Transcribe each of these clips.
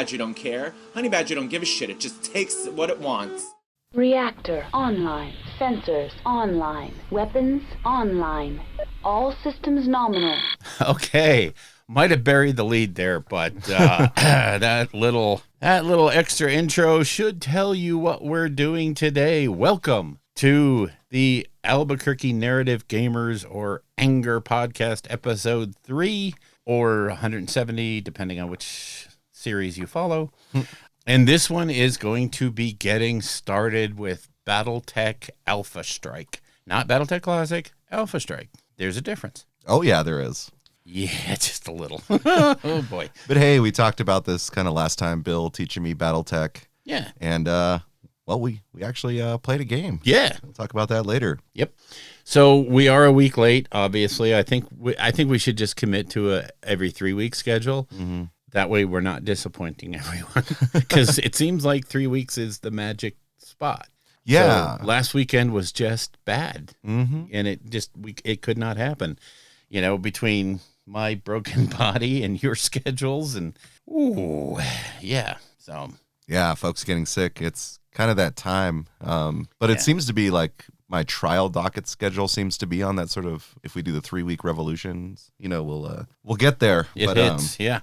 Badger don't care. Honey Badger don't give a shit. It just takes what it wants. Reactor online. Sensors online. Weapons online. All systems nominal. Okay. Might have buried the lead there, but that little extra intro should tell you what we're doing today. Welcome to the Albuquerque Narrative Gamers or Anger Podcast, episode 3 or 170, depending on which series you follow. And this one is going to be getting started with BattleTech Alpha Strike. Not BattleTech Classic, Alpha Strike. There's a difference. Oh, yeah, there is. Yeah, just a little. Oh, boy. But hey, we talked about this kind of last time, Bill teaching me BattleTech. Yeah. And, well, we actually played a game. Yeah. We'll talk about that later. Yep. So we are a week late, obviously. I think we should just commit to a every 3-week schedule. Mm-hmm. That way we're not disappointing everyone. Because it seems like 3 weeks is the magic spot. Yeah. So last weekend was just bad. Mm-hmm. And it could not happen. You know, between my broken body and your schedules and ooh, yeah. So yeah, folks getting sick. It's kind of that time. But it seems to be like my trial docket schedule seems to be on that sort of, if we do the 3-week revolutions, you know, we'll get there. It hits, yeah.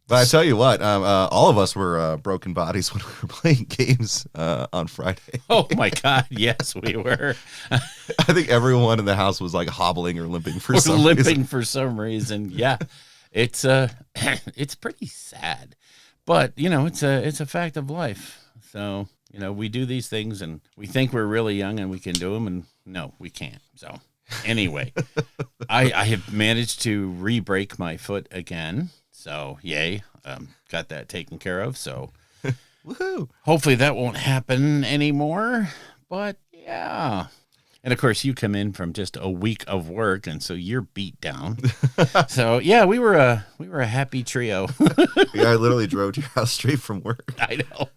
But I tell you what, all of us were broken bodies when we were playing games on Friday. Oh my God, yes, we were. I think everyone in the house was like hobbling or limping for some reason. Yeah, it's pretty sad, but you know, it's a fact of life. So you know, we do these things and we think we're really young and we can do them, and no, we can't. So anyway, I have managed to re-break my foot again. So, yay, got that taken care of. So, woohoo! Hopefully that won't happen anymore. But, yeah. And, of course, you come in from just a week of work, and so you're beat down. So, yeah, we were a happy trio. Yeah, I literally drove to your house straight from work. I know.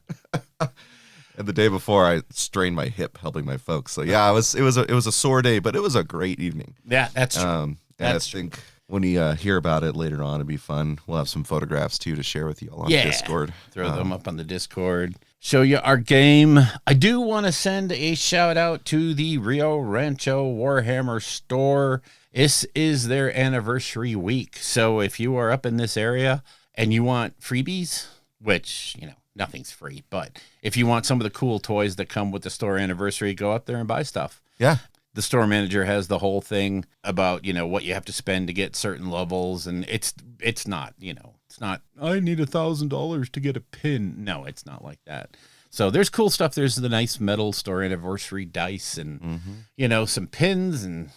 And the day before, I strained my hip helping my folks. So, yeah, it was a sore day, but it was a great evening. Yeah, that's true. I think when you hear about it later on, it'd be fun. We'll have some photographs, too, to share with you all on Discord. Throw them up on the Discord. Show you our game. I do want to send a shout-out to the Rio Rancho Warhammer store. This is their anniversary week. So if you are up in this area and you want freebies, which, you know, nothing's free, but if you want some of the cool toys that come with the store anniversary, go up there and buy stuff. Yeah. The store manager has the whole thing about, you know, what you have to spend to get certain levels. And it's not, you know, it's not, I need $1,000 to get a pin. No, it's not like that. So there's cool stuff. There's the nice metal store anniversary dice and, you know, some pins. And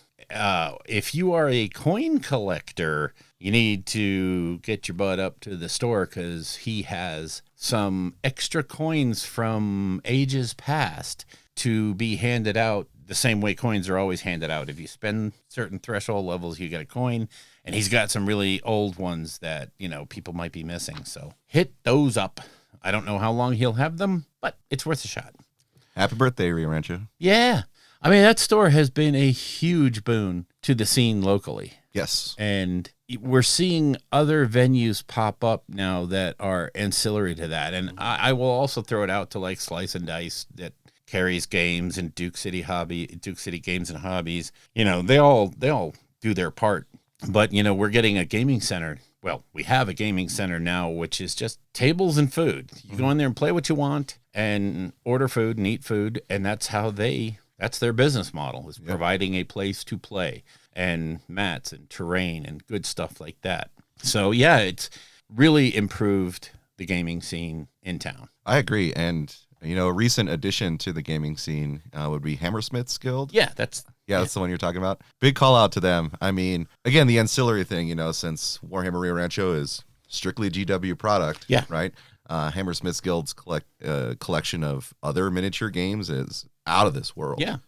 if you are a coin collector, you need to get your butt up to the store because he has some extra coins from ages past to be handed out the same way coins are always handed out. If you spend certain threshold levels, you get a coin, and he's got some really old ones that, you know, people might be missing. So hit those up. I don't know how long he'll have them, but it's worth a shot. Happy birthday, Rio Rancho. Yeah. I mean, that store has been a huge boon to the scene locally. Yes. And we're seeing other venues pop up now that are ancillary to that. And I will also throw it out to like Slice and Dice that carries games and Duke City Games and Hobbies. You know, they all do their part. But, you know, we're getting a gaming center. Well, we have a gaming center now, which is just tables and food. You go in there and play what you want and order food and eat food. And that's their business model, is providing a place to play and mats and terrain and good stuff like that. So, yeah, it's really improved the gaming scene in town. I agree. And, you know, a recent addition to the gaming scene would be Hammersmiths Guild. Yeah, that's the one you're talking about. Big call out to them. I mean, again, the ancillary thing, you know, since Warhammer Rio Rancho is strictly a GW product, right? Hammersmiths Guild's collection of other miniature games is out of this world. Yeah.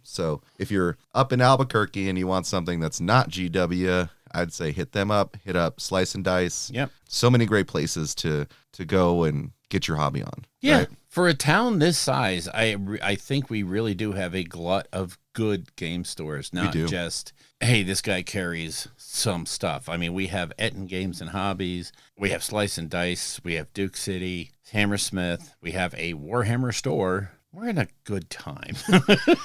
So if you're up in Albuquerque and you want something that's not GW, I'd say hit them up. Hit up Slice and Dice. Yep. So many great places to go and get your hobby on. Yeah. Right? For a town this size, I think we really do have a glut of good game stores, not do. just, hey, this guy carries some stuff. I mean, we have Etten Games and Hobbies, we have Slice and Dice, we have Duke City, Hammersmith, we have a Warhammer store. We're in a good time.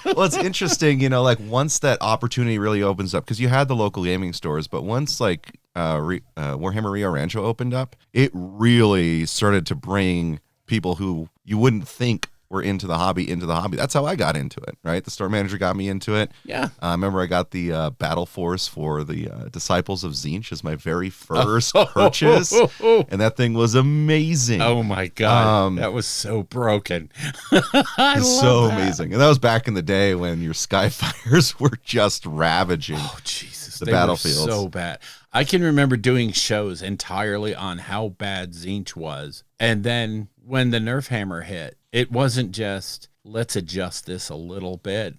Well, it's interesting, you know, like once that opportunity really opens up, because you had the local gaming stores, but once like Warhammer Rio Rancho opened up, it really started to bring people who you wouldn't think were into the hobby. That's how I got into it, right? The store manager got me into it. Yeah. I remember I got the Battle Force for the Disciples of Tzeentch as my very first purchase, and that thing was amazing. Oh my God, that was so broken. It's so amazing. And that was back in the day when your Skyfires were just ravaging. Oh Jesus, the they battlefields. were so bad. I can remember doing shows entirely on how bad Tzeentch was, and then when the Nerf hammer hit, it wasn't just let's adjust this a little bit.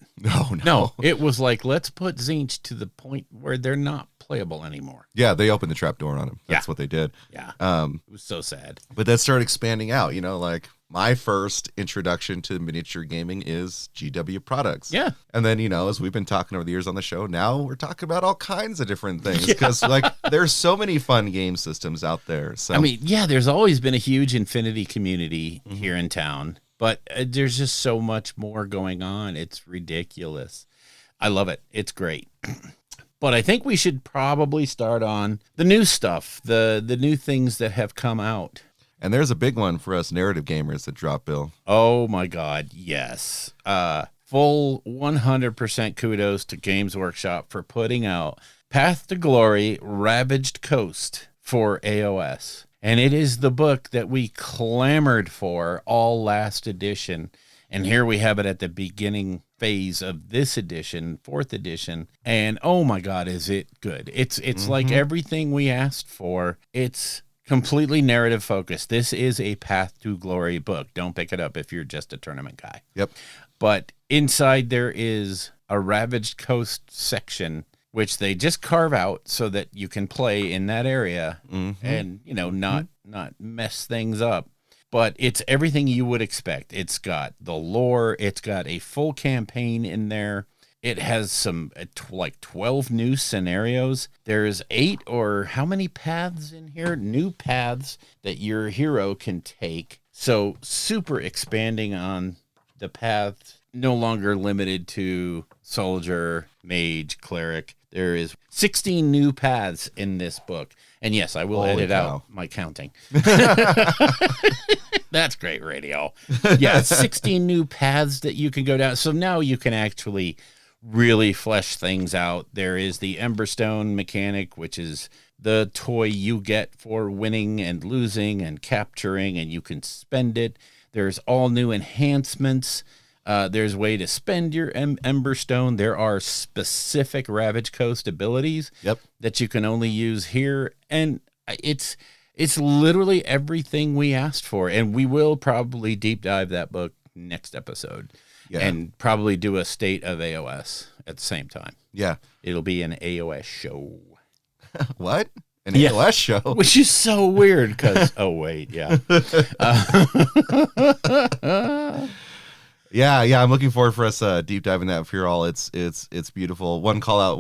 No. It was like let's put Tzeentch to the point where they're not playable anymore. Yeah, they opened the trap door on him. That's what they did. Yeah. It was so sad. But that started expanding out, you know, like my first introduction to miniature gaming is GW products. Yeah. And then, you know, as we've been talking over the years on the show, now we're talking about all kinds of different things because like there's so many fun game systems out there. So I mean, yeah, there's always been a huge Infinity community here in town, but there's just so much more going on. It's ridiculous. I love it. It's great. But I think we should probably start on the new stuff, the new things that have come out. And there's a big one for us narrative gamers that dropped, Bill. Oh my God, yes. Full 100% kudos to Games Workshop for putting out Path to Glory Ravaged Coast for AOS. And it is the book that we clamored for all last edition. And here we have it at the beginning phase of this edition, 4th edition. And oh my God, is it good. It's like everything we asked for. It's completely narrative focused. This is a Path to Glory book. Don't pick it up if you're just a tournament guy. Yep. But inside there is a Ravaged Coast section, which they just carve out so that you can play in that area and, you know, not mess things up. But it's everything you would expect. It's got the lore. It's got a full campaign in there. It has some like 12 new scenarios. There's 8 or how many paths in here? New paths that your hero can take. So super expanding on the paths, no longer limited to soldier, mage, cleric. There is 16 new paths in this book. And yes, I will edit out my counting. That's great radio. Yeah, 16 new paths that you can go down. So now you can actually really flesh things out. There is the Emberstone mechanic, which is the toy you get for winning and losing and capturing, and you can spend it. There's all new enhancements. There's a way to spend your Emberstone. There are specific Ravage Coast abilities that you can only use here. And it's literally everything we asked for. And we will probably deep dive that book next episode. Yeah. And probably do a state of AOS at the same time. Yeah. It'll be an AOS show. What? An AOS show? Which is so weird because, oh, wait, yeah. Yeah, I'm looking forward for us deep diving that for all. It's beautiful. One call out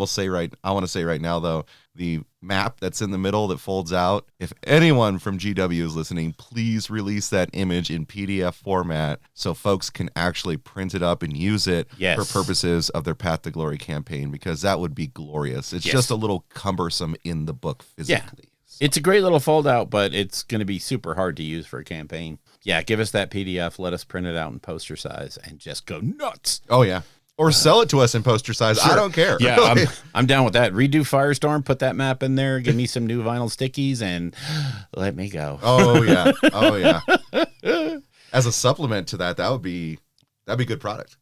I want to say right now though, the map that's in the middle that folds out. If anyone from GW is listening, please release that image in PDF format so folks can actually print it up and use it for purposes of their Path to Glory campaign, because that would be glorious. It's just a little cumbersome in the book physically. Yeah. It's a great little fold out, but it's going to be super hard to use for a campaign. Yeah, give us that PDF. Let us print it out in poster size and just go nuts. Oh, yeah. Or sell it to us in poster size. Sure. I don't care. Yeah, I'm down with that. Redo Firestorm, put that map in there, give me some new vinyl stickies, and let me go. Oh, yeah. Oh, yeah. As a supplement to that'd be good product.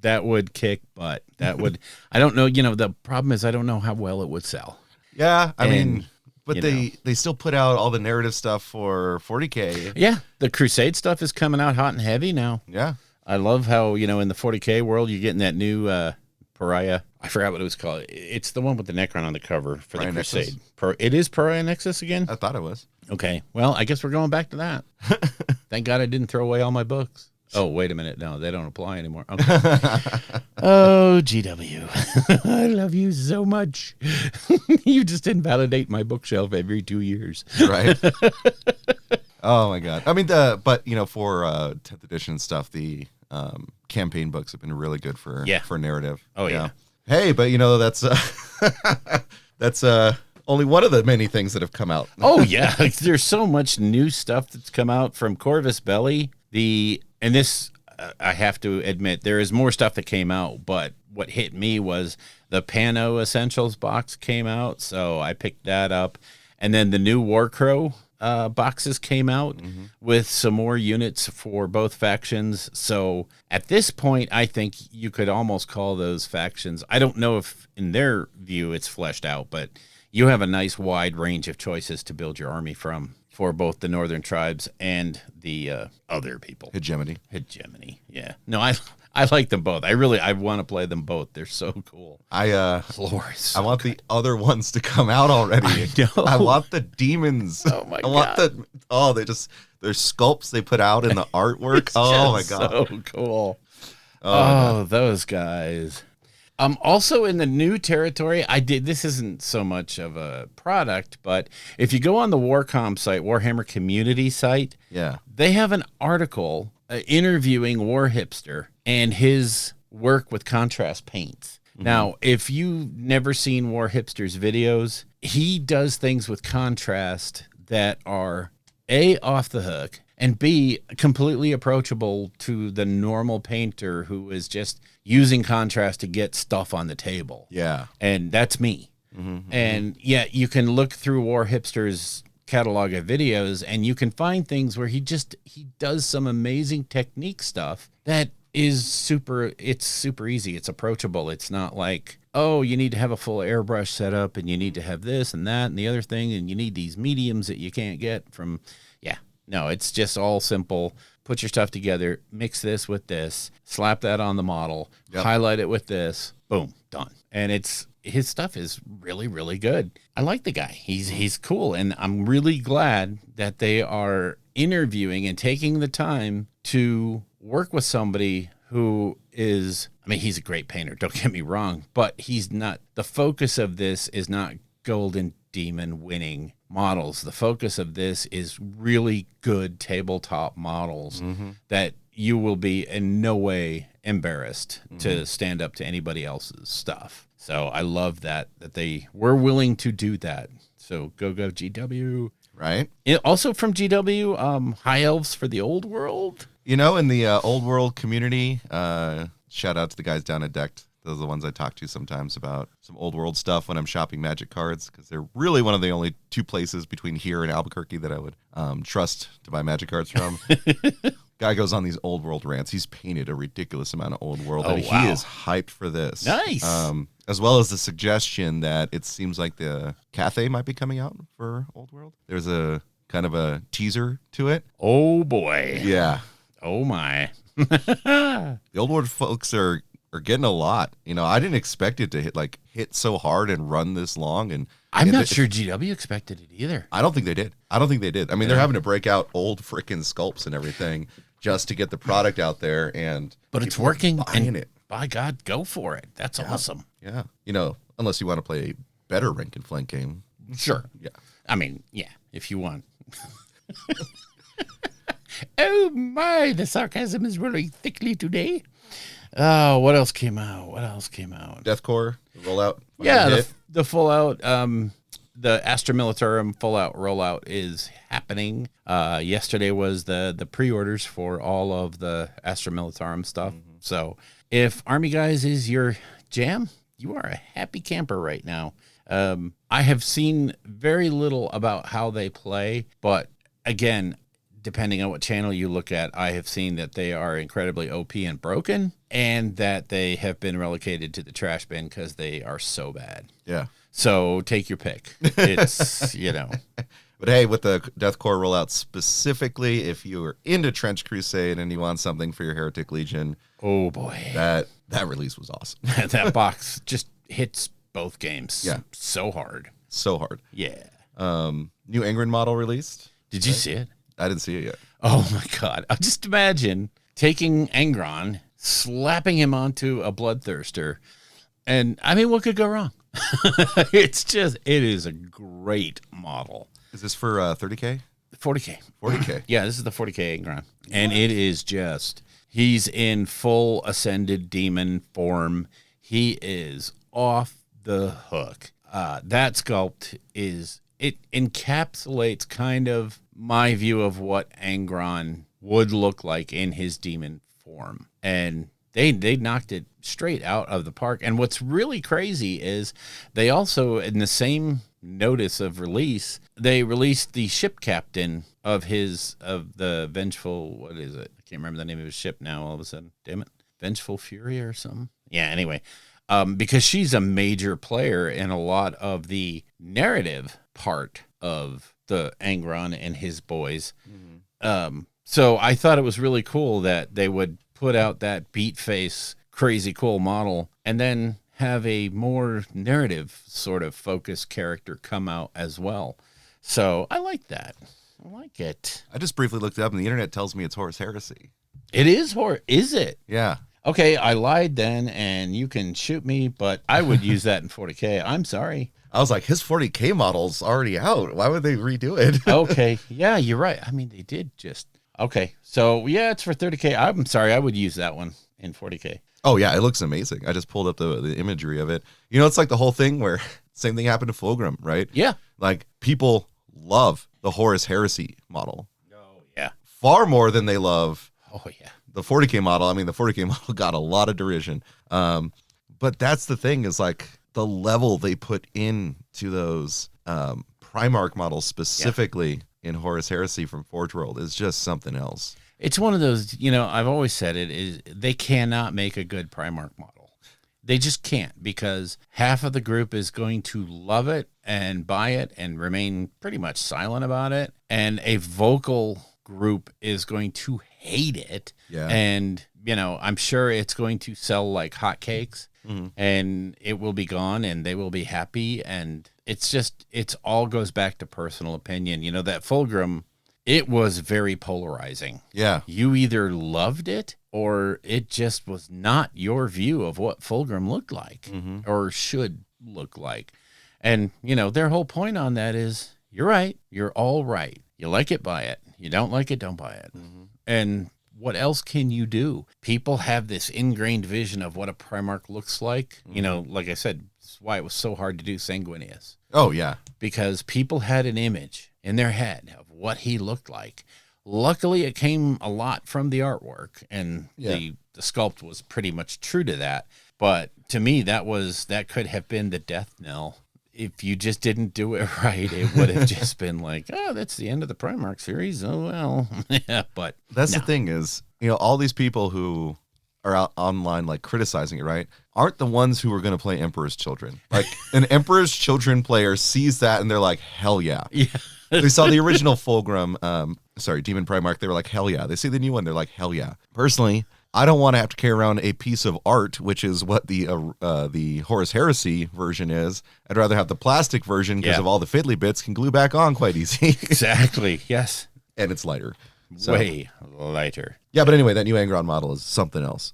That would kick butt. That would, I don't know, the problem is I don't know how well it would sell. Yeah, I mean... But they still put out all the narrative stuff for 40K. Yeah, the Crusade stuff is coming out hot and heavy now. Yeah. I love how, in the 40K world, you're getting that new Pariah. I forgot what it was called. It's the one with the Necron on the cover for Pariah the Crusade. It is Pariah Nexus again? I thought it was. Okay. Well, I guess we're going back to that. Thank God I didn't throw away all my books. Oh, wait a minute. No, they don't apply anymore. Okay. Oh, GW. I love you so much. You just invalidate my bookshelf every 2 years. Right. Oh my God. I mean, but for 10th edition stuff, the campaign books have been really good for narrative. Oh yeah. Hey, but that's that's only one of the many things that have come out. Oh yeah, there's so much new stuff that's come out from Corvus Belli. And this I have to admit, there is more stuff that came out, but what hit me was the Pano Essentials box came out, so I picked that up, and then the new Warcrow boxes came out with some more units for both factions. So at this point, I think you could almost call those factions. I don't know if in their view it's fleshed out, but you have a nice wide range of choices to build your army from for both the northern tribes and the other people. Hegemony. Yeah. No, I like them both. I want to play them both. They're so cool. I so want the other ones to come out already. I know. I want the demons. Oh my God. Their sculpts they put out in the artwork. Oh my God. So cool. Oh, those guys. Also in the new territory, this isn't so much of a product, but if you go on the Warcom site, Warhammer community site, they have an article interviewing War Hipster and his work with contrast paints. Now, if you've never seen War Hipster's videos, he does things with contrast that are A, off the hook, and B, completely approachable to the normal painter who is just using contrast to get stuff on the table. Yeah. And that's me. And yeah, you can look through War Hipster's catalog of videos and you can find things where he does some amazing technique stuff that is super easy. It's approachable. It's not like, oh, you need to have a full airbrush setup and you need to have this and that and the other thing and you need these mediums that you can't get from, no, it's just all simple. Put your stuff together, mix this with this, slap that on the model, highlight it with this, boom, done. And his stuff is really, really good. I like the guy. He's cool. And I'm really glad that they are interviewing and taking the time to work with somebody who is, he's a great painter, don't get me wrong, but the focus of this is not Golden Demon winning models. The focus of this is really good tabletop models that you will be in no way embarrassed to stand up to anybody else's stuff. So I love that they were willing to do that. So go GW. Right. Also from GW, High Elves for the Old World. In the Old World community, shout out to the guys down at Decked. Those are the ones I talk to sometimes about some old world stuff when I'm shopping Magic cards, because they're really one of the only two places between here and Albuquerque that I would trust to buy Magic cards from. Guy goes on these old world rants. He's painted a ridiculous amount of old world, and he is hyped for this. Nice. As well as the suggestion that it seems like the Cathay might be coming out for old world. There's a kind of a teaser to it. Oh boy. Yeah. Oh my. The old world folks are getting a lot. I didn't expect it to hit so hard and run this long. And I'm not sure GW expected it either. I don't think they did. They're having to break out old freaking sculpts and everything just to get the product out there. But it's working. Buying it. By God, go for it. That's awesome. Yeah. Unless you want to play a better rank and flank game. Sure. Yeah. If you want. Oh my, the sarcasm is rolling thickly today. Oh, what else came out? Deathcore, the rollout. Yeah, the full out, the Astra Militarum full out rollout is happening. Yesterday was the pre-orders for all of the Astra Militarum stuff. So if Army Guys is your jam, you are a happy camper right now. I have seen very little about how they play, but again, depending on what channel you look at, I have seen that they are incredibly OP and broken, and that they have been relegated to the trash bin because they are so bad. Yeah. So take your pick. It's, But hey, with the Deathcore rollout specifically, if you are into Trench Crusade and you want something for your Heretic Legion, oh boy, that release was awesome. That box just hits both games. Yeah. So hard. Yeah. New Angren model released. Did you see it? I didn't see it yet. Oh my God. Just imagine taking Angron, slapping him onto a Bloodthirster. And I mean, what could go wrong? It is a great model. Is this for 30K? 40K. 40K. Yeah, this is the 40K Angron. And it is just, he's in full ascended demon form. He is off the hook. That sculpt it encapsulates kind of my view of what Angron would look like in his demon form. And they knocked it straight out of the park. And what's really crazy is they also, in the same notice of release, they released the ship captain of the Vengeful, what is it? I can't remember the name of his ship now all of a sudden. Damn it. Vengeful Fury or something? Yeah, anyway. Because she's a major player in a lot of the narrative part of the Angron and his boys. Mm-hmm. So I thought it was really cool that they would put out that beat face, crazy cool model, and then have a more narrative sort of focused character come out as well. So I like that. I like it. I just briefly looked it up, and the internet tells me it's Horus Heresy. It is Is it? Yeah. Okay, I lied then, and you can shoot me, but I would use that in 40K. I'm sorry. I was like, his 40K model's already out. Why would they redo it? Okay, yeah, you're right. I mean, they did just... Okay, so yeah, it's for 30K. I'm sorry, I would use that one in 40K. Oh, yeah, it looks amazing. I just pulled up the imagery of it. You know, it's like the whole thing where same thing happened to Fulgrim, right? Yeah. Like, people love the Horus Heresy model. Oh, yeah. Far more than they love the 40K model. I mean, the 40K model got a lot of derision. But that's the thing is, like, the level they put into those Primarch models specifically in Horus Heresy from Forge World is just something else. It's one of those, I've always said it, is they cannot make a good Primarch model. They just can't, because half of the group is going to love it and buy it and remain pretty much silent about it. And a vocal group is going to hate it. Yeah. And, I'm sure it's going to sell like hotcakes. Mm-hmm. And it will be gone and they will be happy. And it's all goes back to personal opinion. That Fulgrim, it was very polarizing. Yeah. You either loved it or it just was not your view of what Fulgrim looked like or should look like. And, their whole point on that is, you're right. You're all right. You like it, buy it. You don't like it, don't buy it. Mm-hmm. And what else can you do? People have this ingrained vision of what a Primarch looks like. Mm-hmm. Like I said, that's why it was so hard to do Sanguinius. Oh, yeah. Because people had an image in their head of what he looked like. Luckily, it came a lot from the artwork, and the sculpt was pretty much true to that. But to me, that could have been the death knell. If you just didn't do it right, it would have just been like, oh, that's the end of the Primarch series. Oh, well. Yeah, but that's the thing is, all these people who are out online like criticizing it, right, aren't the ones who are going to play Emperor's Children. Like an Emperor's Children player sees that and they're like, hell yeah. Yeah. They saw the original Fulgrim, Demon Primarch. They were like, hell yeah. They see the new one. They're like, hell yeah. Personally, I don't want to have to carry around a piece of art, which is what the Horus Heresy version is. I'd rather have the plastic version because of all the fiddly bits can glue back on quite easy. Exactly. Yes. And it's lighter. So, way lighter. Yeah, but anyway, that new Angron model is something else.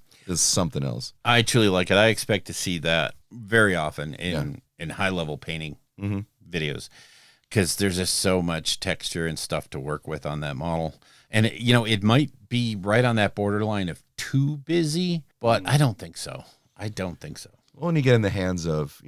I truly like it. I expect to see that very often in high-level painting videos, because there's just so much texture and stuff to work with on that model. And, it might be right on that borderline of too busy, but I don't think so. Well, when you get in the hands of,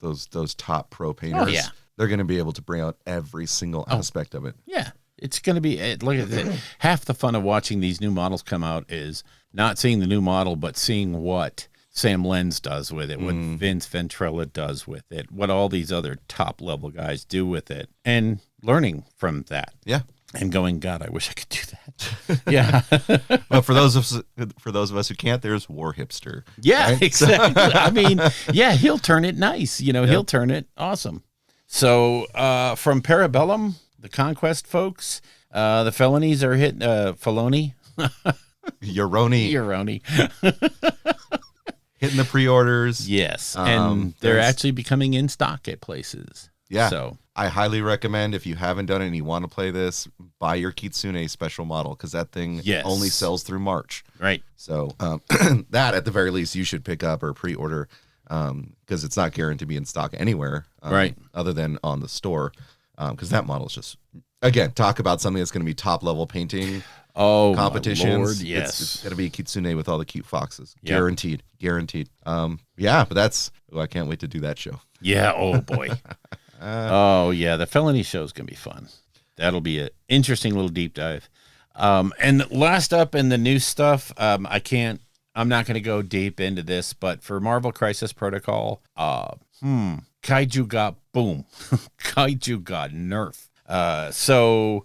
those top pro painters, they're going to be able to bring out every single aspect of it. Yeah. It's going to be, look at it. Half the fun of watching these new models come out is not seeing the new model, but seeing what Sam Lenz does with it, what Vince Ventrella does with it, what all these other top level guys do with it, and learning from that. Yeah. And going, God, I wish I could do that. Yeah. Well, for those of us who can't, there's War Hipster. Yeah, right? Exactly. I mean, he'll turn it nice. He'll turn it awesome. So from Parabellum, the Conquest folks, the felonies are hit. Felony. Euroni. Hitting the pre-orders. Yes. And they're actually becoming in stock at places. Yeah. So I highly recommend, if you haven't done it and you want to play this, buy your Kitsune special model, because that thing only sells through March. Right. So that, at the very least, you should pick up or pre-order, because it's not guaranteed to be in stock anywhere, other than on the store, because that model is just, again, talk about something that's going to be top-level painting competitions. Lord, yes. It's going to be Kitsune with all the cute foxes. Guaranteed. Yeah, but that's, I can't wait to do that show. Yeah, oh boy. Oh yeah, the felony show is gonna be fun. That'll be an interesting little deep dive. And last up in the new stuff, I'm not gonna go deep into this, but for Marvel Crisis Protocol, Kaiju got boom. Kaiju got nerf. So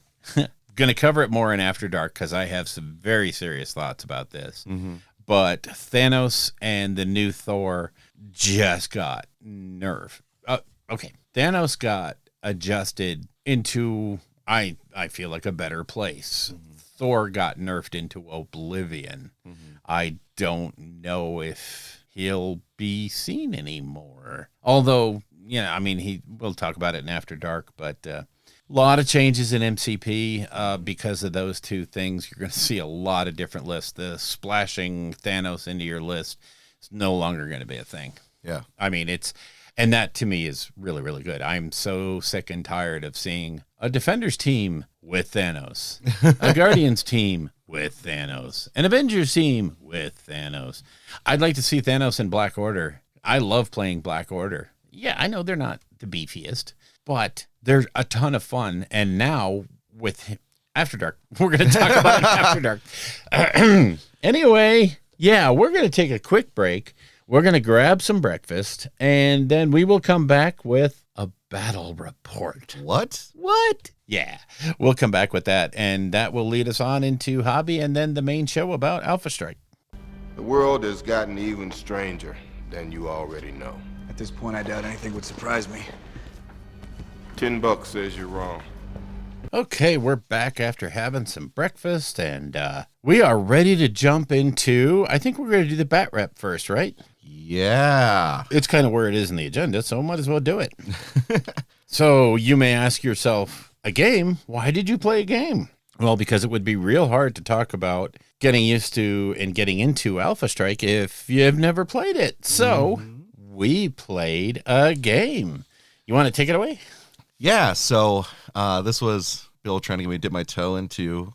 gonna cover it more in After Dark, because I have some very serious thoughts about this. But Thanos and the new Thor just got nerfed. Okay, Thanos got adjusted into, I feel like, a better place. Thor got nerfed into oblivion. I don't know if he'll be seen anymore. Although, yeah, I mean, we'll talk about it in After Dark, but a lot of changes in MCP because of those two things. You're going to see a lot of different lists. The splashing Thanos into your list is no longer going to be a thing. Yeah. I mean, and that to me is really, really good. I'm so sick and tired of seeing a Defenders team with Thanos, a Guardians team with Thanos, an Avengers team with Thanos. I'd like to see Thanos in Black Order. I love playing Black Order. Yeah, I know they're not the beefiest, but they're a ton of fun. And now with After Dark, we're going to talk about it After Dark. Anyway, yeah, we're going to take a quick break. We're going to grab some breakfast, and then we will come back with a battle report. What? Yeah, we'll come back with that, and that will lead us on into hobby and then the main show about Alpha Strike. The world has gotten even stranger than you already know. At this point, I doubt anything would surprise me. $10 says you're wrong. Okay, we're back after having some breakfast, and we are ready to jump into, I think we're going to do the bat rep first, right? Yeah. It's kind of where it is in the agenda, so might as well do it. So you may ask yourself, a game? Why did you play a game? Well, because it would be real hard to talk about getting used to and getting into Alpha Strike if you've never played it. So we played a game. You want to take it away? Yeah, so this was Bill trying to get me to dip my toe into,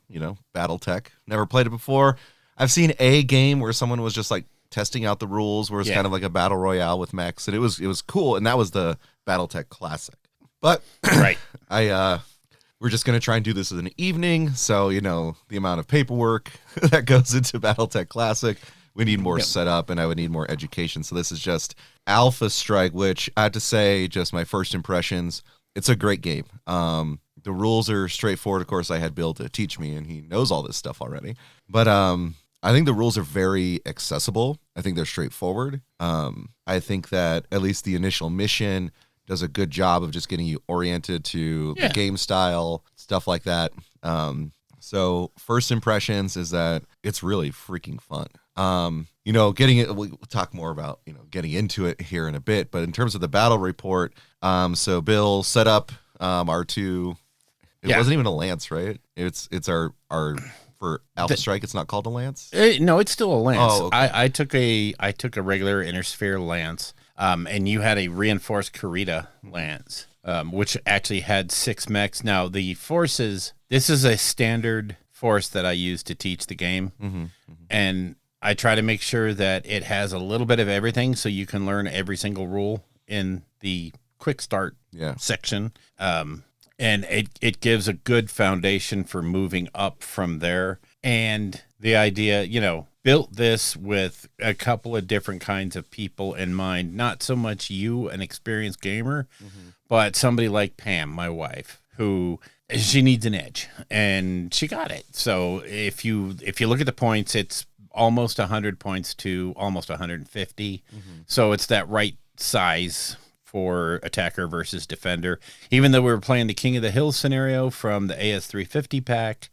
BattleTech. Never played it before. I've seen a game where someone was just like testing out the rules, where it's kind of like a battle royale with mechs, and it was cool, and that was the BattleTech Classic. But right, we're just gonna try and do this in an evening, so the amount of paperwork that goes into BattleTech Classic, we need more setup, and I would need more education. So this is just Alpha Strike, which I have to say, just my first impressions. It's a great game. The rules are straightforward. Of course, I had Bill to teach me, and he knows all this stuff already. But I think the rules are very accessible. I think they're straightforward. I think that at least the initial mission does a good job of just getting you oriented to the game style, stuff like that. So first impressions is that it's really freaking fun. Getting it, we'll talk more about, getting into it here in a bit, but in terms of the battle report, so Bill set up, our two, it wasn't even a lance, right? It's our for Alpha Strike, it's not called a lance? No, it's still a lance. Oh, okay. I took a regular Intersphere lance, and you had a reinforced Kurita lance, which actually had 6 mechs. Now the forces, this is a standard force that I use to teach the game. And I try to make sure that it has a little bit of everything so you can learn every single rule in the quick start section. And it gives a good foundation for moving up from there. And the idea, built this with a couple of different kinds of people in mind, not so much you, an experienced gamer, but somebody like Pam, my wife, who she needs an edge, and she got it. So if you look at the points, it's almost 100 points to almost 150. So it's that right size for attacker versus defender. Even though we were playing the King of the Hill scenario from the AS350 pack,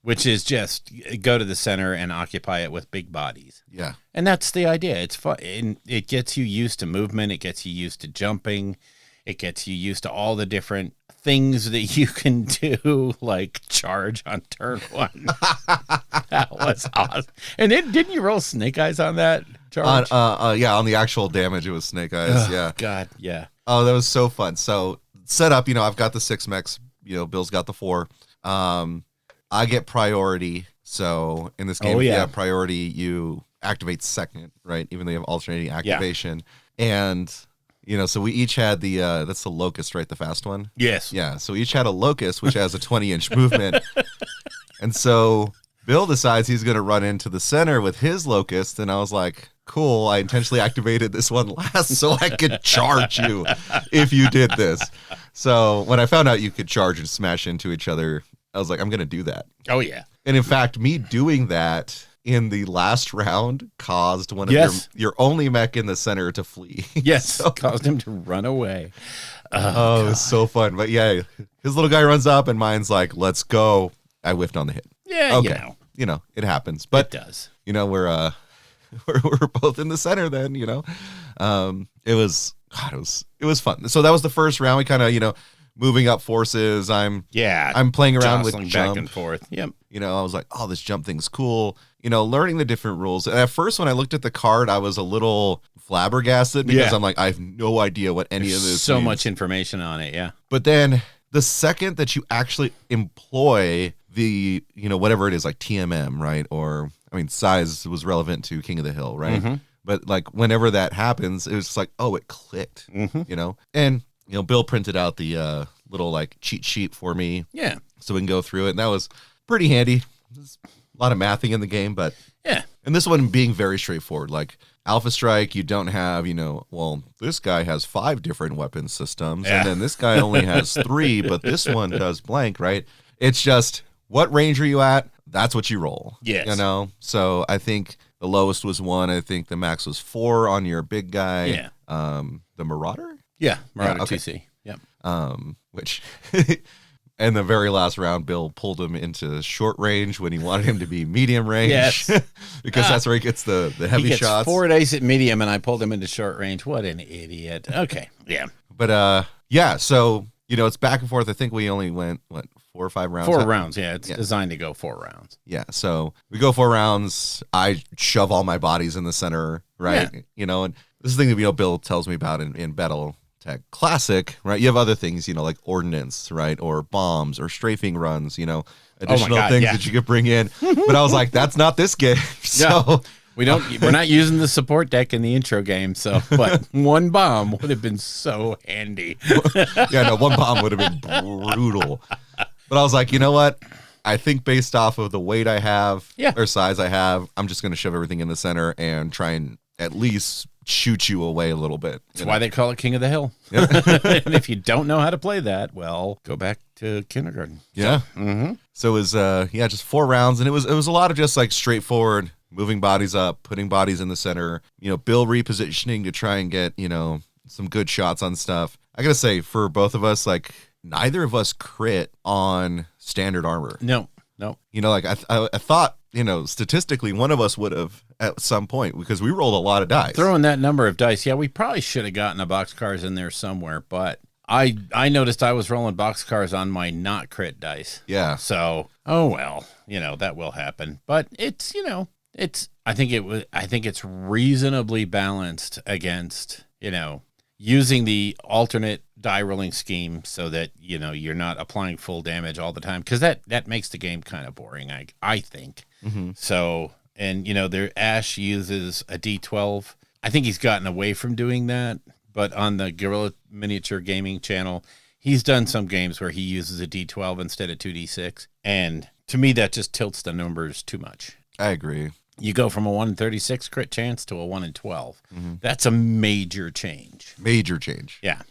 which is just go to the center and occupy it with big bodies. Yeah. And that's the idea. It's fun. It gets you used to movement. It gets you used to jumping. It gets you used to all the different things that you can do, like charge on turn 1. That was awesome. And then didn't you roll snake eyes on that charge? Yeah, on the actual damage, it was snake eyes. Yeah. God, yeah. Oh, that was so fun. So set up, I've got the 6 mechs, Bill's got the 4. I get priority. So in this game, if you have priority, you activate second, right? Even though you have alternating activation. And, so we each had that's the locust, right? The fast one? Yes. Yeah. So we each had a locust, which has a 20-inch movement. And so Bill decides he's going to run into the center with his locust. And I was like, cool. I intentionally activated this one last so I could charge you if you did this. So when I found out you could charge and smash into each other, I was like, I'm going to do that. Oh, yeah. And in fact, me doing that in the last round caused one of your only mech in the center to flee. Yes, so, caused him to run away. Oh, it was so fun. But yeah, his little guy runs up and mine's like, let's go. I whiffed on the hit. Yeah, okay. It happens. But it does. We're both in the center then, it was fun. So that was the first round. We kind of, moving up forces. I'm playing around with jump back and forth. Yep. I was like, oh, this jump thing's cool. Learning the different rules. And at first, when I looked at the card, I was a little flabbergasted because I'm like, I have no idea what any of this so means. Much information on it. Yeah. But then the second that you actually employ the, whatever it is, like TMM, right? Or, size was relevant to King of the Hill, right? Mm-hmm. But like whenever that happens, it was just like, oh, it clicked, And, Bill printed out the little like cheat sheet for me. Yeah. So we can go through it. And that was pretty handy. There's a lot of mathing in the game, but yeah. And this one being very straightforward. Like Alpha Strike, you don't have, well, this guy has 5 different weapon systems. Yeah. And then this guy only has 3, but this one does blank, right? It's just what range are you at? That's what you roll. Yes. So I think the lowest was 1. I think the max was 4 on your big guy. Yeah. The Marauder? Yeah, Marauder okay. 2C. Yep. Which in the very last round, Bill pulled him into short range when he wanted him to be medium range. Yes. Because that's where he gets the heavy he gets shots. 4 dice at medium, and I pulled him into short range. What an idiot. Okay. Yeah. But so it's back and forth. I think we only went 4 or 5 rounds. 4 rounds. Yeah, it's designed to go 4 rounds. Yeah. So we go 4 rounds. I shove all my bodies in the center, right? Yeah. And this is the thing that Bill tells me about in BattleTech Classic, right? You have other things, like ordnance, right, or bombs or strafing runs, additional things that you could bring in. But I was like, that's not this game. So we're not using the support deck in the intro game. So, but 1 bomb would have been so handy. 1 bomb would have been brutal. But I was like, you know what? I think based off of the weight I have or size I have, I'm just going to shove everything in the center and try and at least shoot you away a little bit. That's why they call it King of the Hill. Yep. And if you don't know how to play that, well, go back to kindergarten. Yeah. So it was just 4 rounds, and it was a lot of just like straightforward moving bodies up, putting bodies in the center, Bill repositioning to try and get, some good shots on stuff. I got to say, for both of us, like neither of us crit on standard armor. No. Like I thought, statistically one of us would have at some point because we rolled a lot of dice. Throwing that number of dice, we probably should have gotten a boxcars in there somewhere, but I noticed I was rolling boxcars on my not crit dice. Yeah. So, oh well, that will happen. But it's, I think it's reasonably balanced against, using the alternate die rolling scheme so that, you're not applying full damage all the time. Because that makes the game kind of boring, I think. Mm-hmm. So, and, Ash uses a D12. I think he's gotten away from doing that. But on the Guerrilla Miniature Gaming channel, he's done some games where he uses a D12 instead of 2D6. And to me, that just tilts the numbers too much. I agree. You go from a 1 in 36 crit chance to a 1 in 12. Mm-hmm. That's a major change. Major change. Yeah.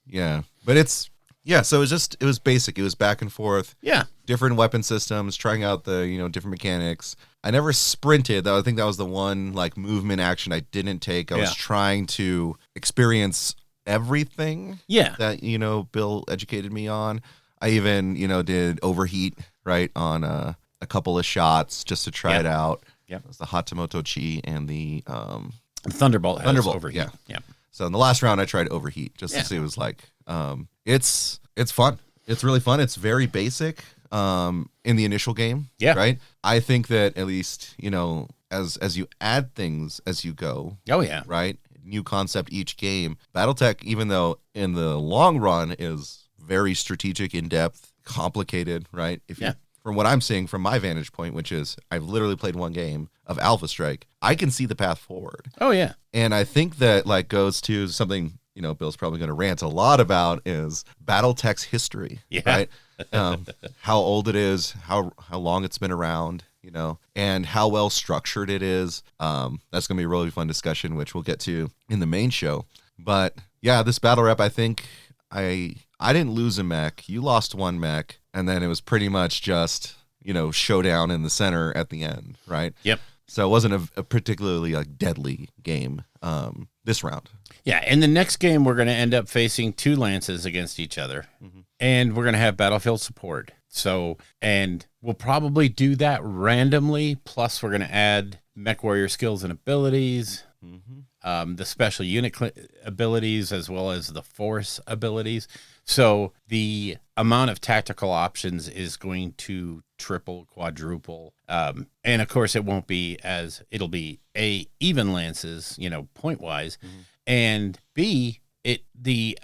Yeah. But so it was basic. It was back and forth. Yeah. Different weapon systems, trying out the, different mechanics. I never sprinted, though. I think that was the one like movement action I didn't take. I was trying to experience everything that, Bill educated me on. I even, did overheat, right, on a couple of shots just to try it out. Yeah. It was the Hatamoto Chi and the Thunderbolt has overheat. Yeah. So in the last round, I tried Overheat just to see what it was like. It's fun. It's really fun. It's very basic in the initial game. Yeah. Right. I think that at least, as you add things as you go. Oh, yeah. Right. New concept each game. BattleTech, even though in the long run is very strategic, in depth, complicated. Right. From what I'm seeing from my vantage point, which is I've literally played one game of Alpha Strike, I can see the path forward. Oh, yeah. And I think that goes to something, Bill's probably going to rant a lot about is BattleTech's history. Yeah. Right. How old it is, how long it's been around, and how well structured it is. That's going to be a really fun discussion, which we'll get to in the main show. But yeah, this battle rep, I think I didn't lose a mech. You lost one mech, and then it was pretty much just, showdown in the center at the end, right? Yep. So it wasn't a particularly deadly game this round. Yeah, in the next game, we're going to end up facing 2 lances against each other, and we're going to have battlefield support. So, and we'll probably do that randomly, plus we're going to add mech warrior skills and abilities, the special unit abilities, as well as the force abilities. So the amount of tactical options is going to triple, quadruple. And of course it won't be it'll be A, even lances, point wise, and B, the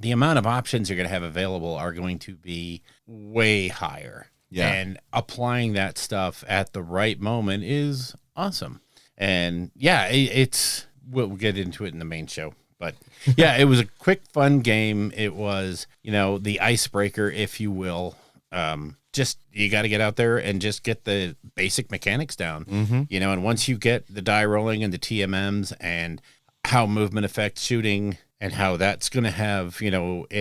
amount of options you're going to have available are going to be way higher. Yeah. And applying that stuff at the right moment is awesome. And yeah, we'll get into it in the main show. But yeah, it was a quick, fun game. It was, the icebreaker, if you will. Just you got to get out there and just get the basic mechanics down, and once you get the die rolling and the TMMs and how movement affects shooting and how that's going to have, in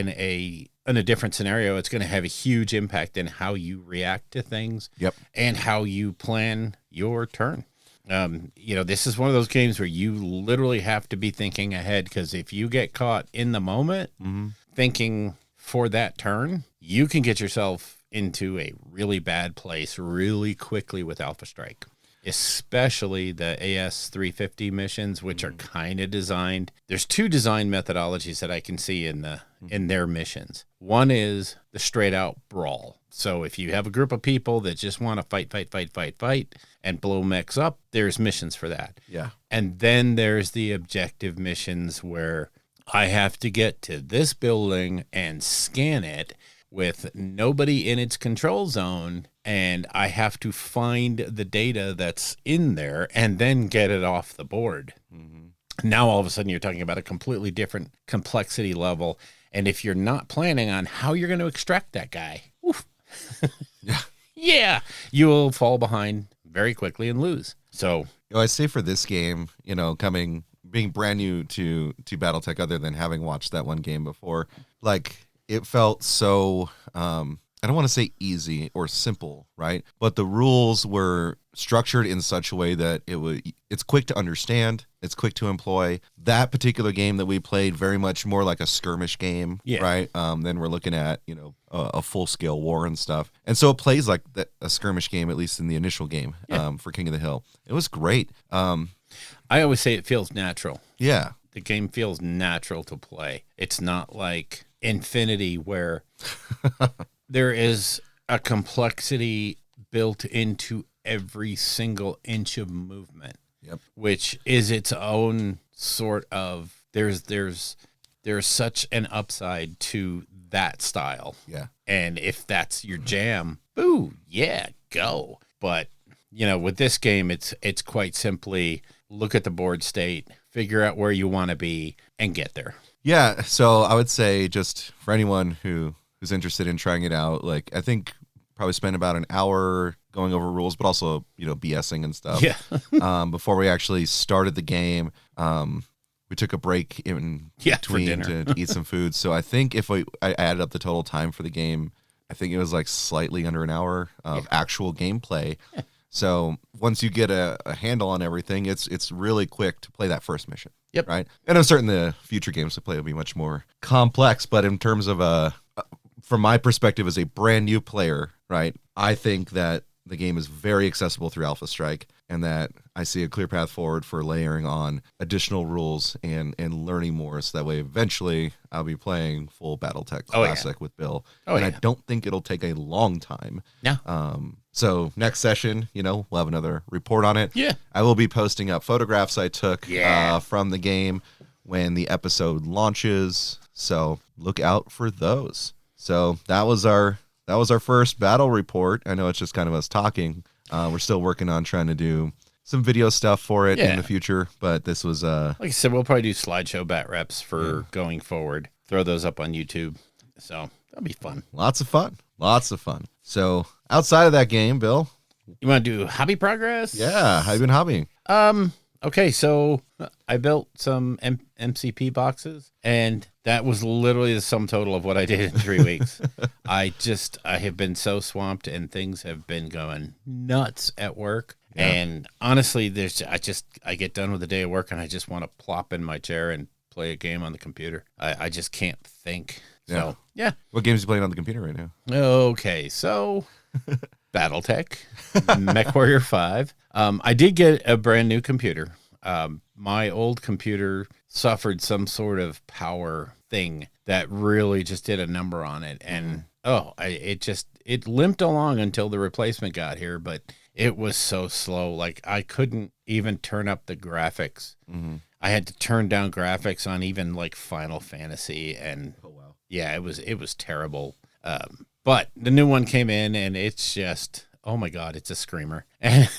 a different scenario, it's going to have a huge impact in how you react to things. Yep. And how you plan your turn. This is one of those games where you literally have to be thinking ahead, because if you get caught in the moment thinking for that turn, you can get yourself into a really bad place really quickly with Alpha Strike, especially the AS-350 missions, which are kind of designed. There's 2 design methodologies that I can see in their missions. One is the straight out brawl. So if you have a group of people that just want to fight, and blow mechs up, there's missions for that. Yeah. And then there's the objective missions where I have to get to this building and scan it with nobody in its control zone, and I have to find the data that's in there and then get it off the board. Now all of a sudden you're talking about a completely different complexity level, and if you're not planning on how you're going to extract that guy, yeah, you will fall behind very quickly and lose. So I say for this game, being brand new to BattleTech, other than having watched that one game before, it felt so I don't want to say easy or simple, right? But the rules were structured in such a way that it's quick to understand, it's quick to employ. That particular game that we played, very much more like a skirmish game, right? Then we're looking at, a full-scale war and stuff. And so it plays like a skirmish game, at least in the initial game, for King of the Hill. It was great. I always say it feels natural. Yeah. The game feels natural to play. It's not like Infinity, where there is a complexity built into every single inch of movement, which is its own sort of, there's such an upside to that style. Yeah. And if that's your jam, boo, yeah, go. But, with this game, it's quite simply look at the board state, figure out where you want to be, and get there. Yeah, so I would say, just for anyone who's interested in trying it out, I think probably spend about an hour going over rules, but also, BSing and stuff. Yeah. Before we actually started the game, we took a break in between to eat some food. So I think if I added up the total time for the game, I think it was slightly under an hour of actual gameplay. Yeah. So once you get a handle on everything, it's really quick to play that first mission. Yep. Right. And I'm certain the future games to play will be much more complex. But in terms of from my perspective as a brand new player, right, I think that the game is very accessible through Alpha Strike, and that I see a clear path forward for layering on additional rules and learning more, so that way eventually I'll be playing full BattleTech Classic with Bill. I don't think it'll take a long time. Yeah. So next session, we'll have another report on it. Yeah. I will be posting up photographs I took from the game when the episode launches. So look out for those. So that was our first battle report. I know it's just kind of us talking. We're still working on trying to do some video stuff for it in the future, but this was like I said, we'll probably do slideshow bat reps for going forward. Throw those up on YouTube. So that'll be fun. Lots of fun. So outside of that game, Bill, you want to do hobby progress? Yeah, how you been hobbying? Okay, so I built some MCP boxes, and that was literally the sum total of what I did in 3 weeks. I have been so swamped, and things have been going nuts at work. Yeah. And honestly, I get done with the day of work, and I just want to plop in my chair and play a game on the computer. I just can't think. So, yeah. What games are you playing on the computer right now? Okay, so BattleTech, MechWarrior 5. I did get a brand new computer. My old computer suffered some sort of power thing that really just did a number on it. And, it limped along until the replacement got here, but it was so slow. Like, I couldn't even turn up the graphics. Mm-hmm. I had to turn down graphics on even like Final Fantasy, and yeah, it was terrible. But the new one came in, and it's just, oh my God, it's a screamer. And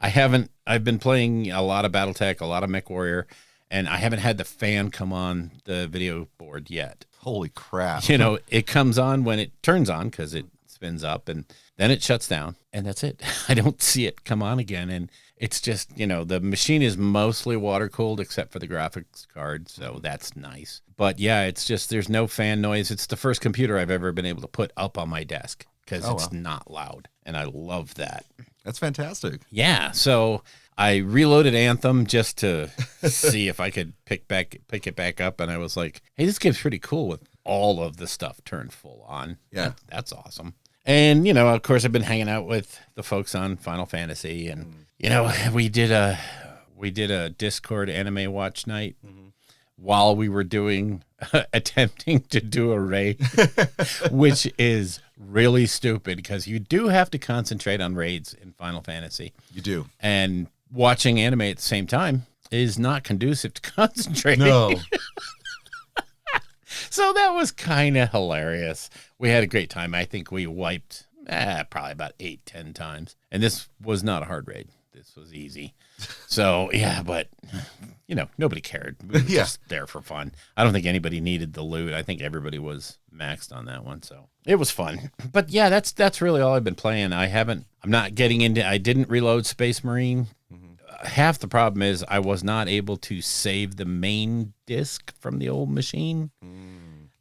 I've been playing a lot of BattleTech, a lot of MechWarrior, and I haven't had the fan come on the video board yet. Holy crap. It comes on when it turns on because it spins up, and then it shuts down, and that's it. I don't see it come on again, and it's just, the machine is mostly water-cooled except for the graphics card, so that's nice. But yeah, it's just, there's no fan noise. It's the first computer I've ever been able to put up on my desk because it's not loud, and I love that. That's fantastic. Yeah, so I reloaded Anthem just to see if I could pick it back up, and I was like, hey, this game's pretty cool with all of the stuff turned full on. Yeah. That's awesome. And, of course, I've been hanging out with the folks on Final Fantasy, and, we did a Discord anime watch night while we were attempting to do a raid, which is really stupid because you do have to concentrate on raids in Final Fantasy. You do. And watching anime at the same time is not conducive to concentrating. No. So that was kind of hilarious. We had a great time. I think we wiped probably about 8-10 times. And this was not a hard raid. This was easy. So, yeah, but, nobody cared. We were just there for fun. I don't think anybody needed the loot. I think everybody was maxed on that one. So it was fun. But, yeah, that's really all I've been playing. I didn't reload Space Marine. Half the problem is I was not able to save the main disc from the old machine.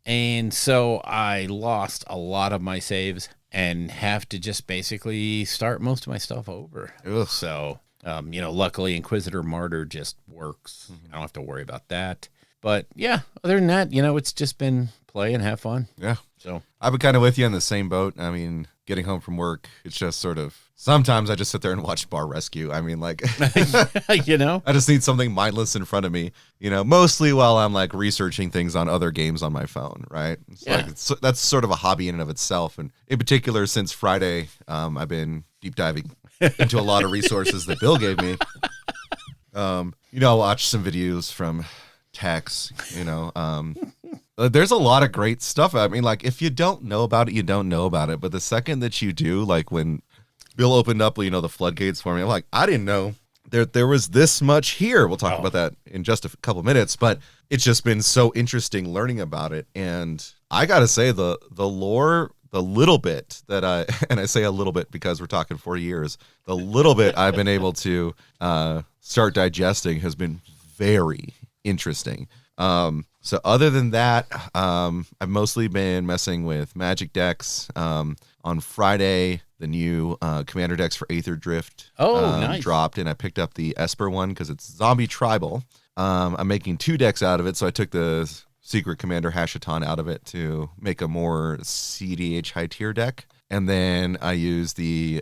And so I lost a lot of my saves and have to just basically start most of my stuff over. Ugh. So, luckily Inquisitor Martyr just works. I don't have to worry about that. But yeah, other than that, it's just been play and have fun. Yeah. So I've been kind of with you in the same boat. I mean, getting home from work, it's just sort of, sometimes I just sit there and watch Bar Rescue. I mean, like, I just need something mindless in front of me, mostly while I'm like researching things on other games on my phone, right? That's sort of a hobby in and of itself. And in particular, since Friday, I've been deep diving into a lot of resources that Bill gave me. I'll watch some videos from Tex, there's a lot of great stuff. I mean, like, if you don't know about it, you don't know about it. But the second that you do, like when Bill opened up, the floodgates for me, I'm like, I didn't know there was this much here. We'll talk about that in just a couple minutes, but it's just been so interesting learning about it. And I got to say the lore, the little bit that and I say a little bit because we're talking 40 years, the little bit I've been able to start digesting has been very interesting. So other than that, I've mostly been messing with magic decks. On Friday, the new commander decks for Aether Drift nice. Dropped, and I picked up the Esper one because it's zombie tribal. I'm making 2 decks out of it, so I took the Secret Commander Hashaton out of it to make a more CDH high tier deck. And then I used the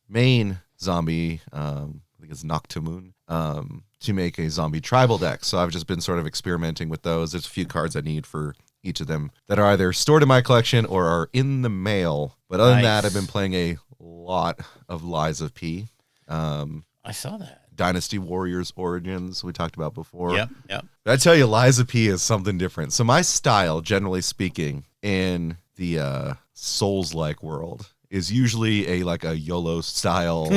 main zombie, I think it's Noctimoon, to make a zombie tribal deck. So I've just been sort of experimenting with those. There's a few cards I need for each of them that are either stored in my collection or are in the mail. But other than that, I've been playing a lot of Lies of P. I saw that. Dynasty Warriors Origins we talked about before. Yep. But I tell you, Lies of P is something different. So my style, generally speaking, in the Souls-like world is usually a YOLO style.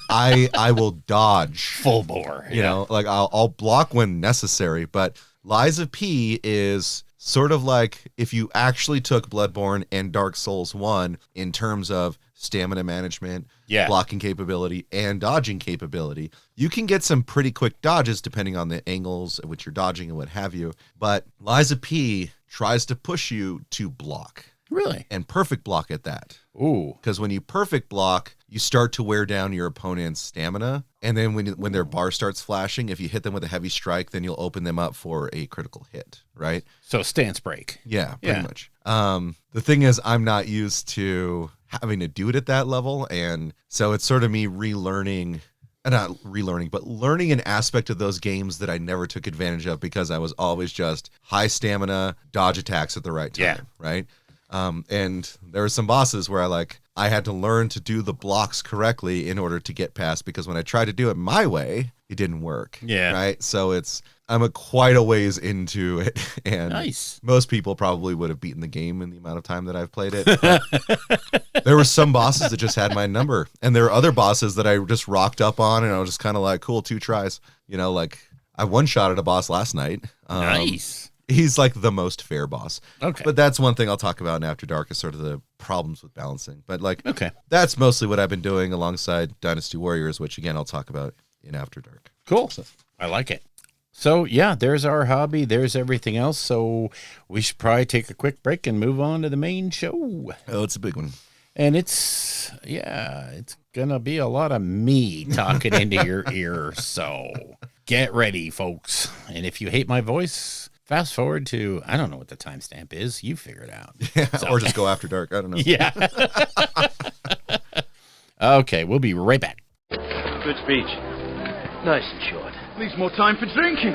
I will dodge full bore. You know, like I'll block when necessary. But Lies of P is sort of like if you actually took Bloodborne and Dark Souls 1 in terms of stamina management, blocking capability, and dodging capability. You can get some pretty quick dodges depending on the angles at which you're dodging and what have you. But Lies of P tries to push you to block. Really? And perfect block at that. Ooh. Because when you perfect block, you start to wear down your opponent's stamina. And then when their bar starts flashing, if you hit them with a heavy strike, then you'll open them up for a critical hit, right? So stance break. Yeah, pretty much. The thing is, I'm not used to having to do it at that level. And so it's sort of me learning an aspect of those games that I never took advantage of because I was always just high stamina, dodge attacks at the right time, right? And there were some bosses where I had to learn to do the blocks correctly in order to get past, because when I tried to do it my way, it didn't work. Yeah. Right. So I'm quite a ways into it. And most people probably would have beaten the game in the amount of time that I've played it. There were some bosses that just had my number. And there are other bosses that I just rocked up on and I was just kind of like, cool, 2 tries. You know, like I one-shotted a boss last night. Nice. He's like the most fair boss. Okay. But that's one thing I'll talk about in After Dark is sort of the problems with balancing. But that's mostly what I've been doing alongside Dynasty Warriors, which again, I'll talk about in After Dark. Cool. So. I like it. So yeah, there's our hobby. There's everything else. So we should probably take a quick break and move on to the main show. Oh, it's a big one. And it's going to be a lot of me talking into your ear. So get ready, folks. And if you hate my voice, fast forward to, I don't know what the timestamp is. You figure it out. Yeah, or just go After Dark. I don't know. Yeah. Okay, we'll be right back. Good speech. Nice and short. Leaves more time for drinking.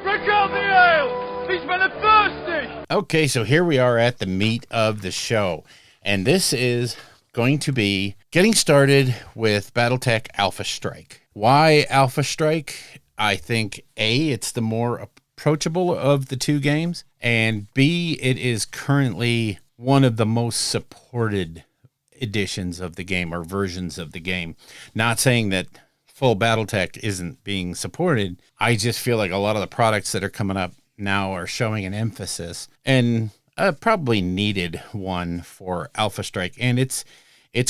Break out the ale! These men are thirsty! Okay, so here we are at the meat of the show. And this is going to be getting started with BattleTech Alpha Strike. Why Alpha Strike? I think A, it's the more approachable of the two games, and B, it is currently one of the most supported editions of the game or versions of the game. Not saying that full BattleTech isn't being supported. I just feel like a lot of the products that are coming up now are showing an emphasis and probably needed one for Alpha Strike, and it's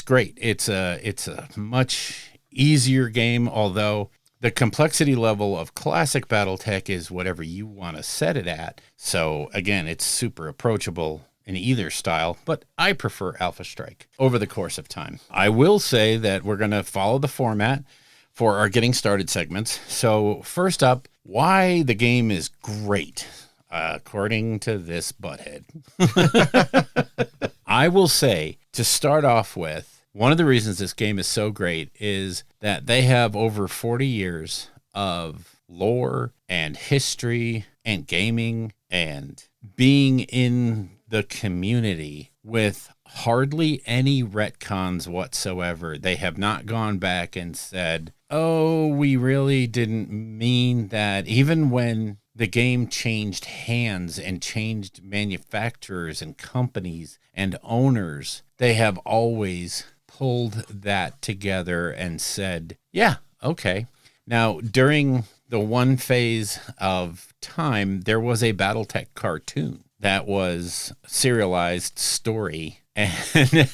great. It's a much easier game, although the complexity level of classic BattleTech is whatever you want to set it at. So again, it's super approachable in either style, but I prefer Alpha Strike over the course of time. I will say that we're going to follow the format for our getting started segments. So first up, why the game is great, according to this butthead. I will say, to start off with, one of the reasons this game is so great is that they have over 40 years of lore and history and gaming and being in the community with hardly any retcons whatsoever. They have not gone back and said, oh, we really didn't mean that. Even when the game changed hands and changed manufacturers and companies and owners, they have always pulled that together and said, yeah, okay. Now, during the one phase of time, there was a BattleTech cartoon that was serialized story, and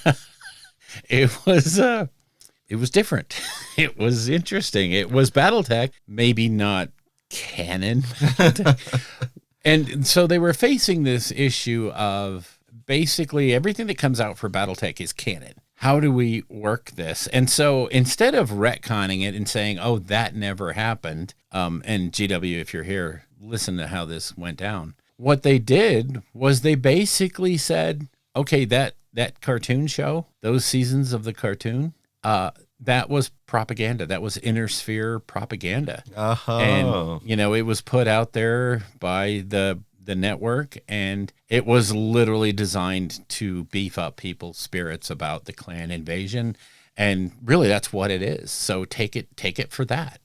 it was different. It was interesting. It was BattleTech, maybe not canon. And so they were facing this issue of basically everything that comes out for BattleTech is canon. How do we work this? And so instead of retconning it and saying, oh, that never happened, and GW, if you're here, listen to how this went down. What they did was they basically said, okay, that that cartoon show, those seasons of the cartoon, that was propaganda. That was inner sphere propaganda. And, it was put out there by the network, and it was literally designed to beef up people's spirits about the Klan invasion. And really, that's what it is. So take it for that.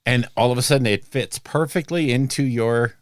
And all of a sudden, it fits perfectly into your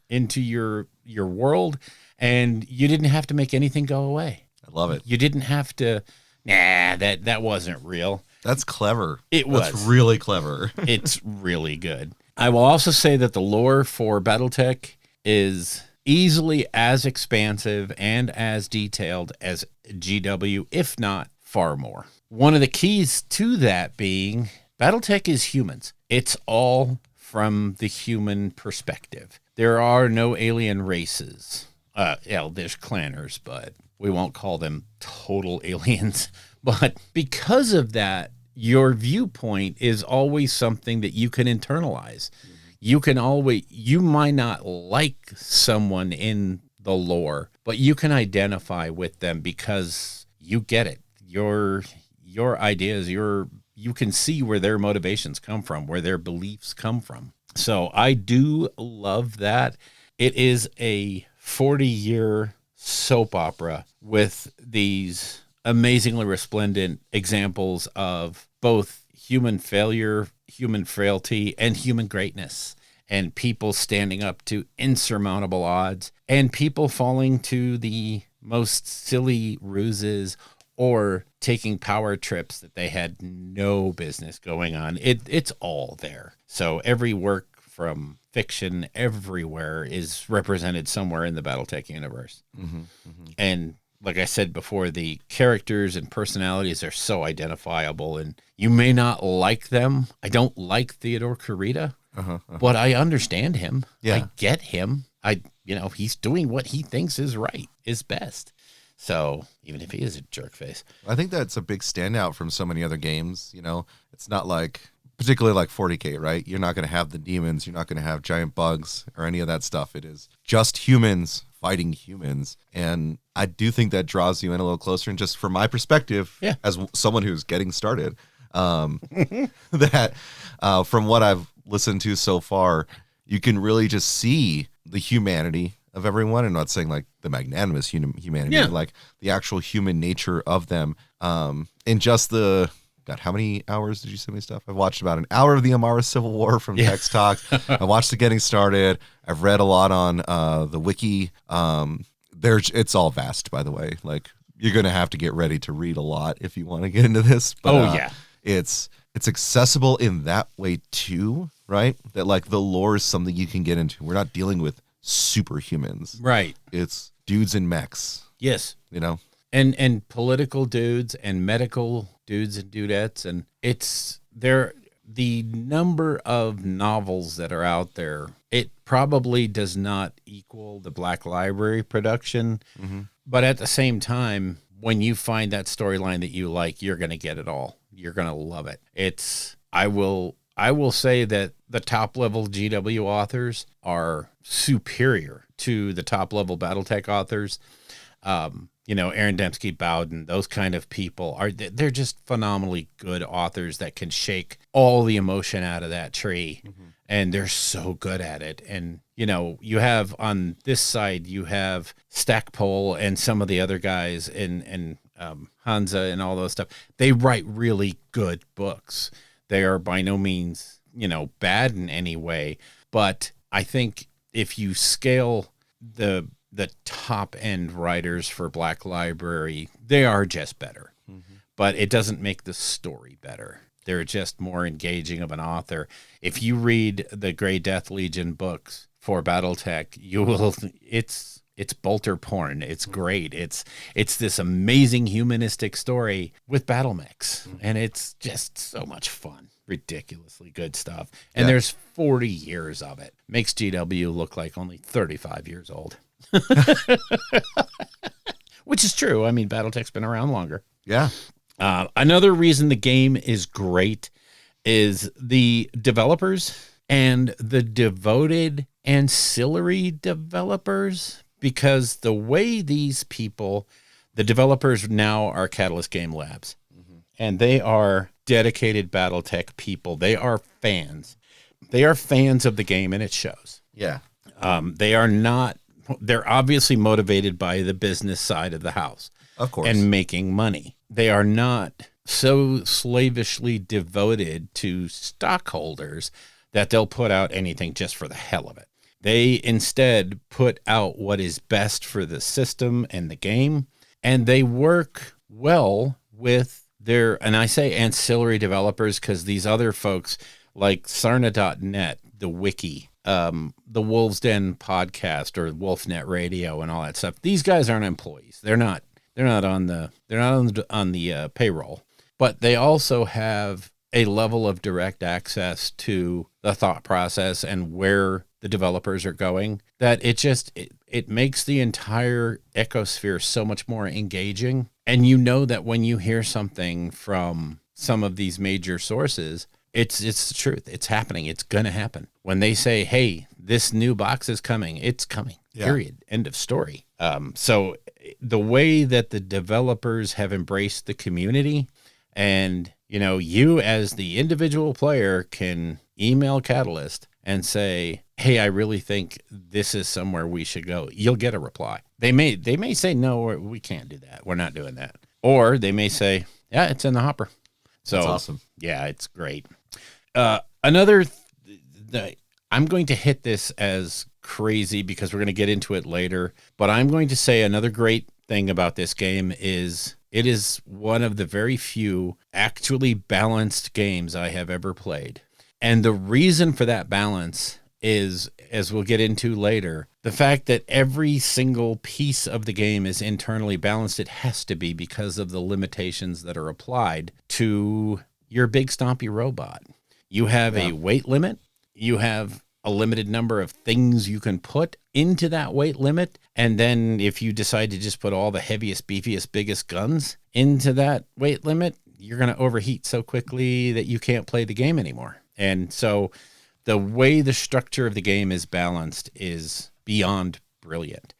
world, and you didn't have to make anything go away. I love it. You didn't have to. That wasn't real. That's clever. That's really clever. It's really good. I will also say that the lore for BattleTech is easily as expansive and as detailed as GW, if not far more. One of the keys to that being BattleTech is humans. It's all from the human perspective. There are no alien races. There's clanners, but we won't call them total aliens. But because of that, your viewpoint is always something that you can internalize. You might not like someone in the lore, but you can identify with them because you get it. Your ideas, you can see where their motivations come from, where their beliefs come from. So I do love that. It is a 40-year soap opera with these amazingly resplendent examples of both human failure, human frailty, and human greatness, and people standing up to insurmountable odds, and people falling to the most silly ruses or taking power trips that they had no business going on. It's all there. So every work from fiction everywhere is represented somewhere in the BattleTech universe. And like I said before, the characters and personalities are so identifiable, and you may not like them. I don't like Theodore Kurita, but I understand him. Yeah. I get him. He's doing what he thinks is right, is best. So even if he is a jerk face, I think that's a big standout from so many other games. It's not like, particularly like 40K, right? You're not going to have the demons. You're not going to have giant bugs or any of that stuff. It is just humans fighting humans. And I do think that draws you in a little closer. And just from my perspective, as someone who's getting started, that from what I've listened to so far, you can really just see the humanity of everyone. And not saying like the magnanimous humanity, but like the actual human nature of them. And just God, how many hours did you send me stuff? I've watched about an hour of the Amara Civil War from Text Talk. I watched it getting started. I've read a lot on the wiki. It's all vast, by the way. Like, you're going to have to get ready to read a lot if you want to get into this. But, it's accessible in that way too, right? That like the lore is something you can get into. We're not dealing with superhumans, right? It's dudes in mechs. Yes, and political dudes and medical dudes and dudettes, and it's there. The number of novels that are out there, it probably does not equal the Black Library production, but at the same time, when you find that storyline that you like, you're going to get it all. You're going to love it. I will say that the top level GW authors are superior to the top level BattleTech authors. Aaron Dembski, Bowden, those kind of people they're just phenomenally good authors that can shake all the emotion out of that tree. And they're so good at it. And, you have on this side, you have Stackpole and some of the other guys and Hansa and all those stuff. They write really good books. They are by no means, bad in any way. But I think if you scale the top end writers for Black Library, they are just better, but it doesn't make the story better. They're just more engaging of an author. If you read the Grey Death Legion books for BattleTech, it's bolter porn. It's great. It's this amazing humanistic story with battle mechs, and it's just so much fun. Ridiculously good stuff. And there's 40 years of it. Makes GW look like only 35 years old. Which is true. I mean, BattleTech's been around longer. Yeah. Another reason the game is great is the developers and the devoted ancillary developers, because the way these people The developers now are Catalyst Game Labs, and they are dedicated BattleTech people. They are fans. They are fans of the game, and it shows. Yeah. They are not. They're obviously motivated by the business side of the house, Of course. and making money. They are not so slavishly devoted to stockholders that they'll put out anything just for the hell of it. They instead put out what is best for the system and the game, and they work well with their, and I say ancillary developers because these other folks like Sarna.net, the wiki, the Wolves Den podcast or WolfNet Radio and all that stuff. These guys aren't employees. They're not on the payroll, but they also have a level of direct access to the thought process and where the developers are going, that it makes the entire ecosphere so much more engaging. And you know that when you hear something from some of these major sources, it's the truth. It's happening. It's going to happen. When they say, hey, this new box is coming, it's coming, period. End of story. So the way that the developers have embraced the community, and, you know, you as the individual player can email Catalyst and say, hey, I really think this is somewhere we should go. You'll get a reply. They may say, no, we can't do that. We're not doing that. Or they may say, yeah, it's in the hopper. So That's awesome. Yeah, it's great. I'm going to hit this as crazy because we're going to get into it later, but I'm going to say another great thing about this game is it is one of the very few actually balanced games I have ever played. And the reason for that balance is, as we'll get into later, the fact that every single piece of the game is internally balanced. It has to be because of the limitations that are applied to your big stompy robot. You have a weight limit. You have a limited number of things you can put into that weight limit. And then if you decide to just put all the heaviest, beefiest, biggest guns into that weight limit, you're going to overheat so quickly that you can't play the game anymore. And so the way the structure of the game is balanced is beyond brilliant.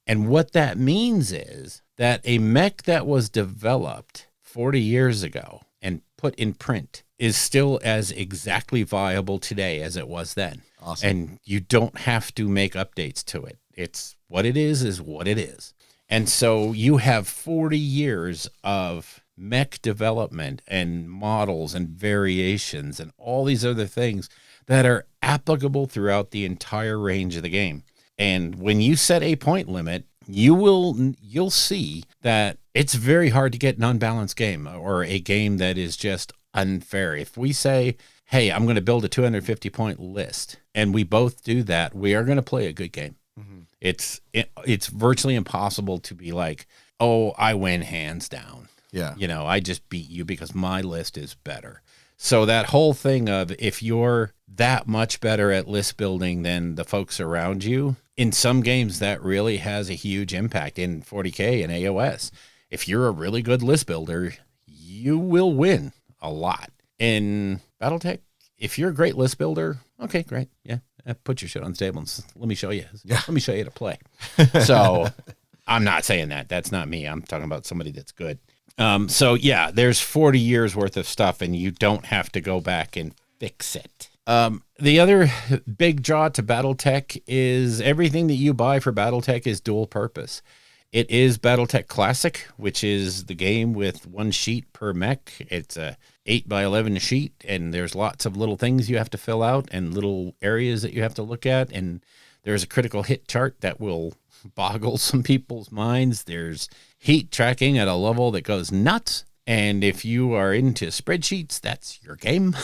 And what that means is that a mech that was developed 40 years ago and put in print is still as exactly viable today as it was then. Awesome. And you don't have to make updates to it. It's what it is what it is. And so you have 40 years of mech development and models and variations and all these other things that are applicable throughout the entire range of the game. And when you set a point limit, you'll see that it's very hard to get an unbalanced game or a game that is just unfair. If we say, hey, I'm going to build a 250 point list, and we both do that, we are going to play a good game. It's virtually impossible to be like, oh, I win hands down. Yeah. You know, I just beat you because my list is better. So that whole thing of if you're that much better at list building than the folks around you, in some games that really has a huge impact. In 40K and AOS, if you're a really good list builder, you will win a lot. In BattleTech, if you're a great list builder, okay, great. Yeah. Put your shit on the table and let me show you. Yeah. Let me show you to play. So I'm not saying that. That's not me. I'm talking about somebody that's good. So yeah, there's 40 years worth of stuff and you don't have to go back and fix it. The other big draw to BattleTech is everything that you buy for BattleTech is dual purpose. It is BattleTech Classic, which is the game with one sheet per mech. It's a 8x11 sheet, and there's lots of little things you have to fill out and little areas that you have to look at. And there's a critical hit chart that will boggle some people's minds. There's heat tracking at a level that goes nuts. And if you are into spreadsheets, that's your game.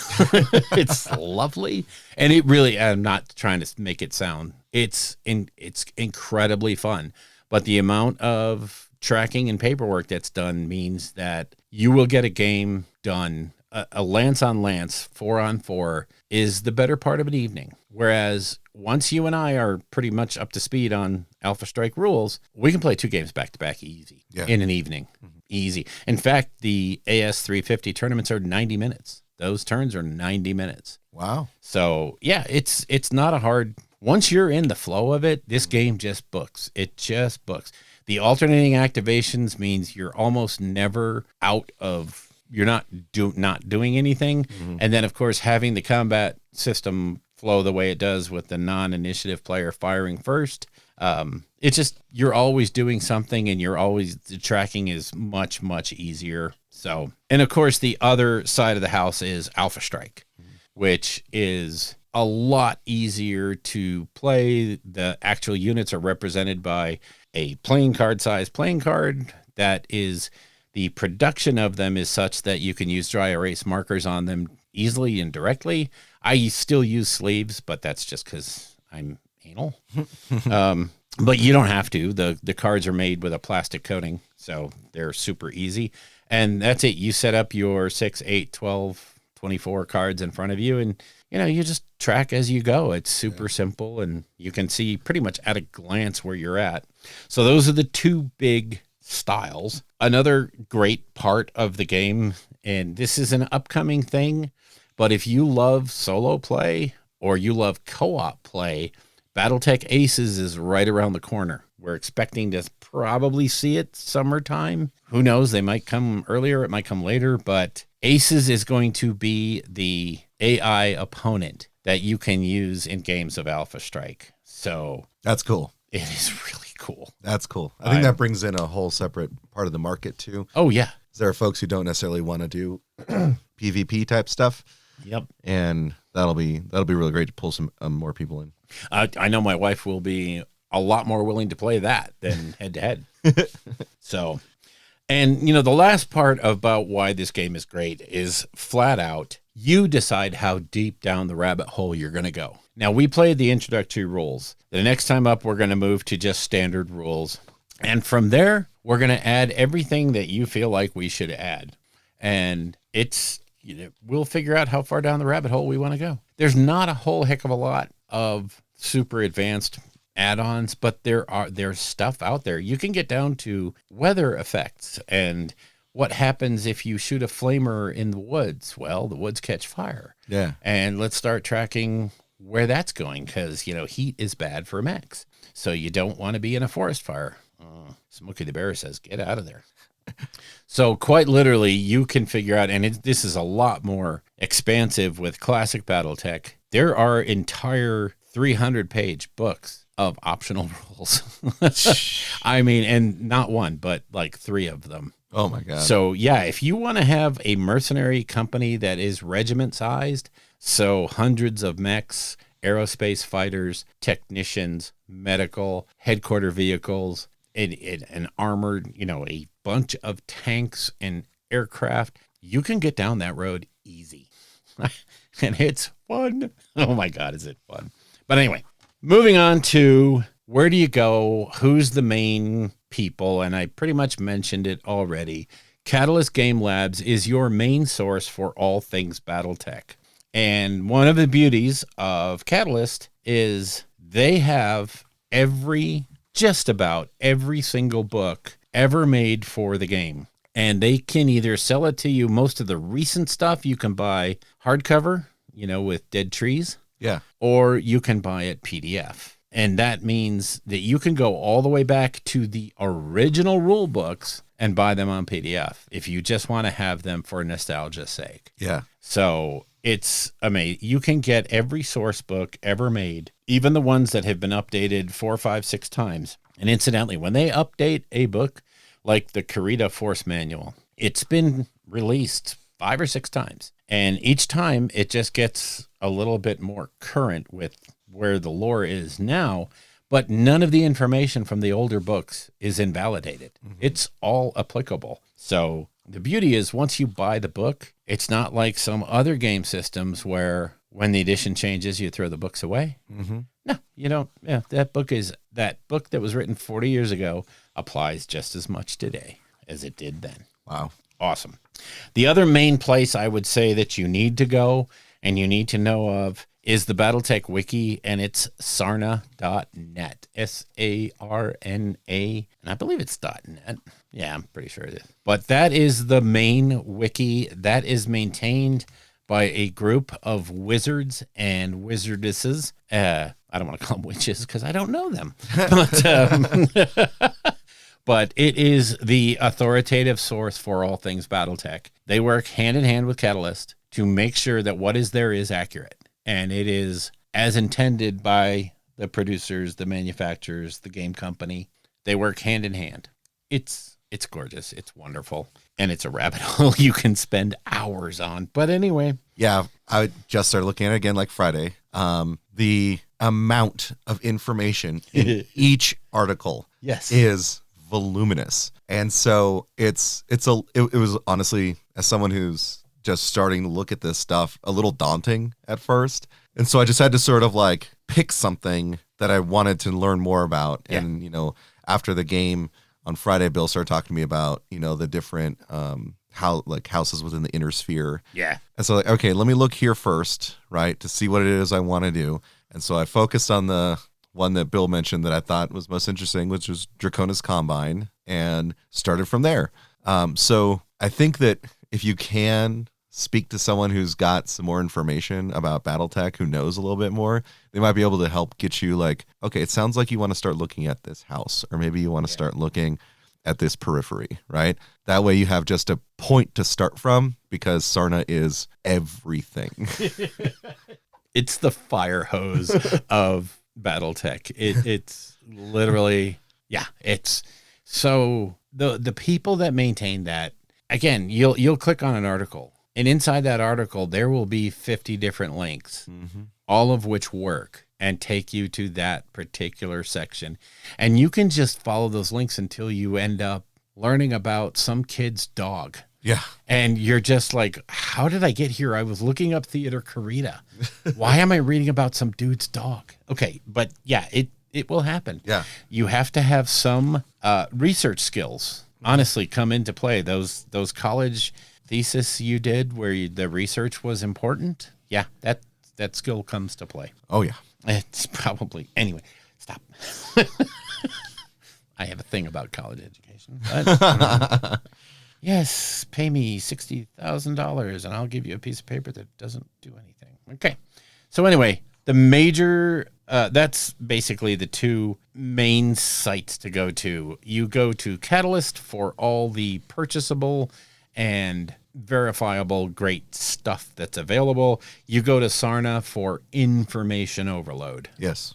It's lovely. And it really, I'm not trying to make it sound, it's incredibly fun. But the amount of tracking and paperwork that's done means that you will get a game done. A lance on lance, 4-on-4 is the better part of an evening. Whereas once you and I are pretty much up to speed on Alpha Strike rules, we can play 2 games back to back easy in an evening. Easy. In fact, the AS 350 tournaments are 90 minutes. Those turns are 90 minutes. Wow. So yeah, it's not a hard, once you're in the flow of it, this game just books. It just books. The alternating activations means you're almost never you're not doing anything. And then, of course, having the combat system flow the way it does with the non-initiative player firing first, it's just, you're always doing something, and the tracking is much, much easier. So, and of course, the other side of the house is Alpha Strike, which is a lot easier to play. The actual units are represented by a playing card size playing card. That is, the production of them is such that you can use dry erase markers on them easily and directly. I still use sleeves, but that's just because I'm anal. But you don't have to. The cards are made with a plastic coating, so they're super easy. And that's it. You set up your 6, 8, 12, 24 cards in front of you, and you just track as you go. It's super simple, and you can see pretty much at a glance where you're at. So those are the two big styles. Another great part of the game, and this is an upcoming thing, but if you love solo play or you love co-op play, BattleTech Aces is right around the corner. We're expecting to probably see it summertime. Who knows? They might come earlier. It might come later, but Aces is going to be the AI opponent that you can use in games of Alpha Strike. So that's cool. It is really cool. That's cool. I think that brings in a whole separate part of the market too. Oh yeah. There are folks who don't necessarily want to do PvP type stuff. Yep. And that'll be really great to pull some more people in. I know my wife will be a lot more willing to play that than head to head. So, and the last part about why this game is great is flat out, you decide how deep down the rabbit hole you're going to go. Now, we played the introductory rules. The next time up, we're going to move to just standard rules. And from there, we're going to add everything that you feel like we should add. And we'll figure out how far down the rabbit hole we want to go. There's not a whole heck of a lot of super advanced add-ons, but there's stuff out there. You can get down to weather effects and what happens if you shoot a flamer in the woods. Well, the woods catch fire. Yeah. And let's start tracking where that's going, because heat is bad for mechs. So you don't want to be in a forest fire. Smokey the Bear says, get out of there. So quite literally, you can figure out, and this is a lot more expansive with classic BattleTech. There are entire 300-page books of optional rules. I mean, and not one, but like 3 of them. Oh my God. So yeah, if you want to have a mercenary company that is regiment sized, so hundreds of mechs, aerospace fighters, technicians, medical, headquarter vehicles, and armored, a bunch of tanks and aircraft, you can get down that road easy. And it's fun. Oh my God, is it fun? But anyway, moving on to where do you go? Who's the main people? And I pretty much mentioned it already. Catalyst Game Labs is your main source for all things BattleTech. And one of the beauties of Catalyst is they have just about every single book ever made for the game. And they can either sell it to you, most of the recent stuff you can buy hardcover, with dead trees. Yeah. Or you can buy it PDF. And that means that you can go all the way back to the original rule books and buy them on PDF if you just want to have them for nostalgia's sake. Yeah. So it's amazing. You can get every source book ever made, even the ones that have been updated 4, 5, 6 times. And incidentally, when they update a book like the Karita Force Manual, it's been released 5 or 6 times. And each time it just gets a little bit more current with where the lore is now, but none of the information from the older books is invalidated. Mm-hmm. It's all applicable. So the beauty is once you buy the book, it's not like some other game systems where when the edition changes, you throw the books away. Mm-hmm. No, you don't. Yeah, that book that was written 40 years ago applies just as much today as it did then. Wow. Awesome. The other main place I would say that you need to go and you need to know of is the BattleTech Wiki, and it's sarna.net. SARNA, and I believe it's .net. Yeah, I'm pretty sure it is. But that is the main wiki that is maintained by a group of wizards and wizardesses. I don't want to call them witches because I don't know them. but it is the authoritative source for all things BattleTech. They work hand in hand with Catalyst to make sure that what is there is accurate, and it is as intended by the producers, the manufacturers, the game company. They work hand in hand. It's gorgeous. It's wonderful. And it's a rabbit hole you can spend hours on. But anyway. Yeah, I just started looking at it again like Friday. The amount of information in each article is voluminous. And so it was honestly, as someone who's just starting to look at this stuff, a little daunting at first. And so I just had to sort of like pick something that I wanted to learn more about. Yeah. And, after the game on Friday, Bill started talking to me about, the different houses within the inner sphere. Yeah. And so, okay, let me look here first, right, to see what it is I want to do. And so I focused on the one that Bill mentioned that I thought was most interesting, which was Draconis Combine, and started from there. So I think that if you can speak to someone who's got some more information about BattleTech, who knows a little bit more, they might be able to help get you like, okay, it sounds like you want to start looking at this house, or maybe you want to start looking at this periphery, right? That way you have just a point to start from, because Sarna is everything. It's the fire hose of BattleTech. It's literally, it's so the people that maintain that, again, you'll click on an article, and inside that article, there will be 50 different links, all of which work and take you to that particular section. And you can just follow those links until you end up learning about some kid's dog. Yeah. And you're just like, how did I get here? I was looking up Theater Carita. Why am I reading about some dude's dog? Okay. But yeah, it will happen. Yeah. You have to have some research skills, honestly, come into play. Those college thesis you did where the research was important. Yeah. That skill comes to play. Oh yeah. It's probably, anyway, stop. I have a thing about college education. But, yes, pay me $60,000 and I'll give you a piece of paper that doesn't do anything. Okay. So anyway, the major, that's basically the two main sites to go to. You go to Catalyst for all the purchasable and verifiable great stuff that's available. You go to Sarna for information overload. Yes.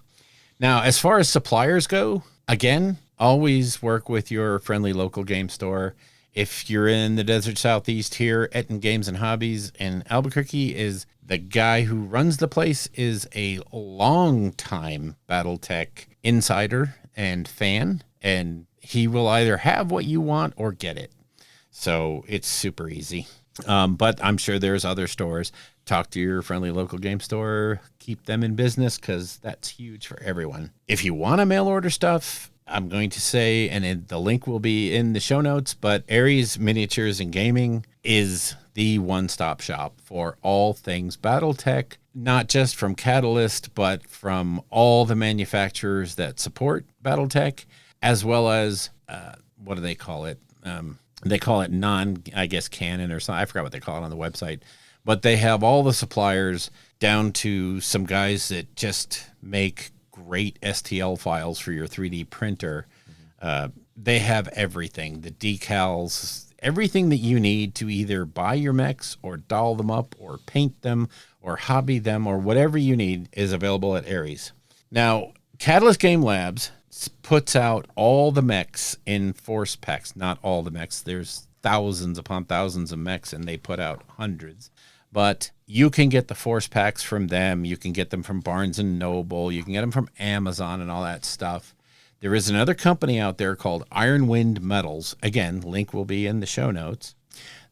Now, as far as suppliers go, again, always work with your friendly local game store. If you're in the Desert Southeast here, Etten Games and Hobbies in Albuquerque is the guy who runs the place, is a long-time BattleTech insider and fan, and he will either have what you want or get it. So it's super easy. But I'm sure there's other stores. Talk to your friendly local game store. Keep them in business, because that's huge for everyone. If you want to mail order stuff, I'm going to say, and the link will be in the show notes, but Aries Miniatures and Gaming is the one-stop shop for all things BattleTech, not just from Catalyst, but from all the manufacturers that support BattleTech, as well as, what do they call it? They call it canon or something. I forgot what they call it on the website. But they have all the suppliers down to some guys that just make great STL files for your 3D printer. They have everything, the decals, everything that you need to either buy your mechs or doll them up or paint them or hobby them, or whatever you need is available at Aries. Now, Catalyst Game Labs puts out all the mechs in force packs. Not all the mechs. There's thousands upon thousands of mechs, and they put out hundreds. But you can get the force packs from them. You can get them from Barnes & Noble. You can get them from Amazon and all that stuff. There is another company out there called Iron Wind Metals. Again, link will be in the show notes.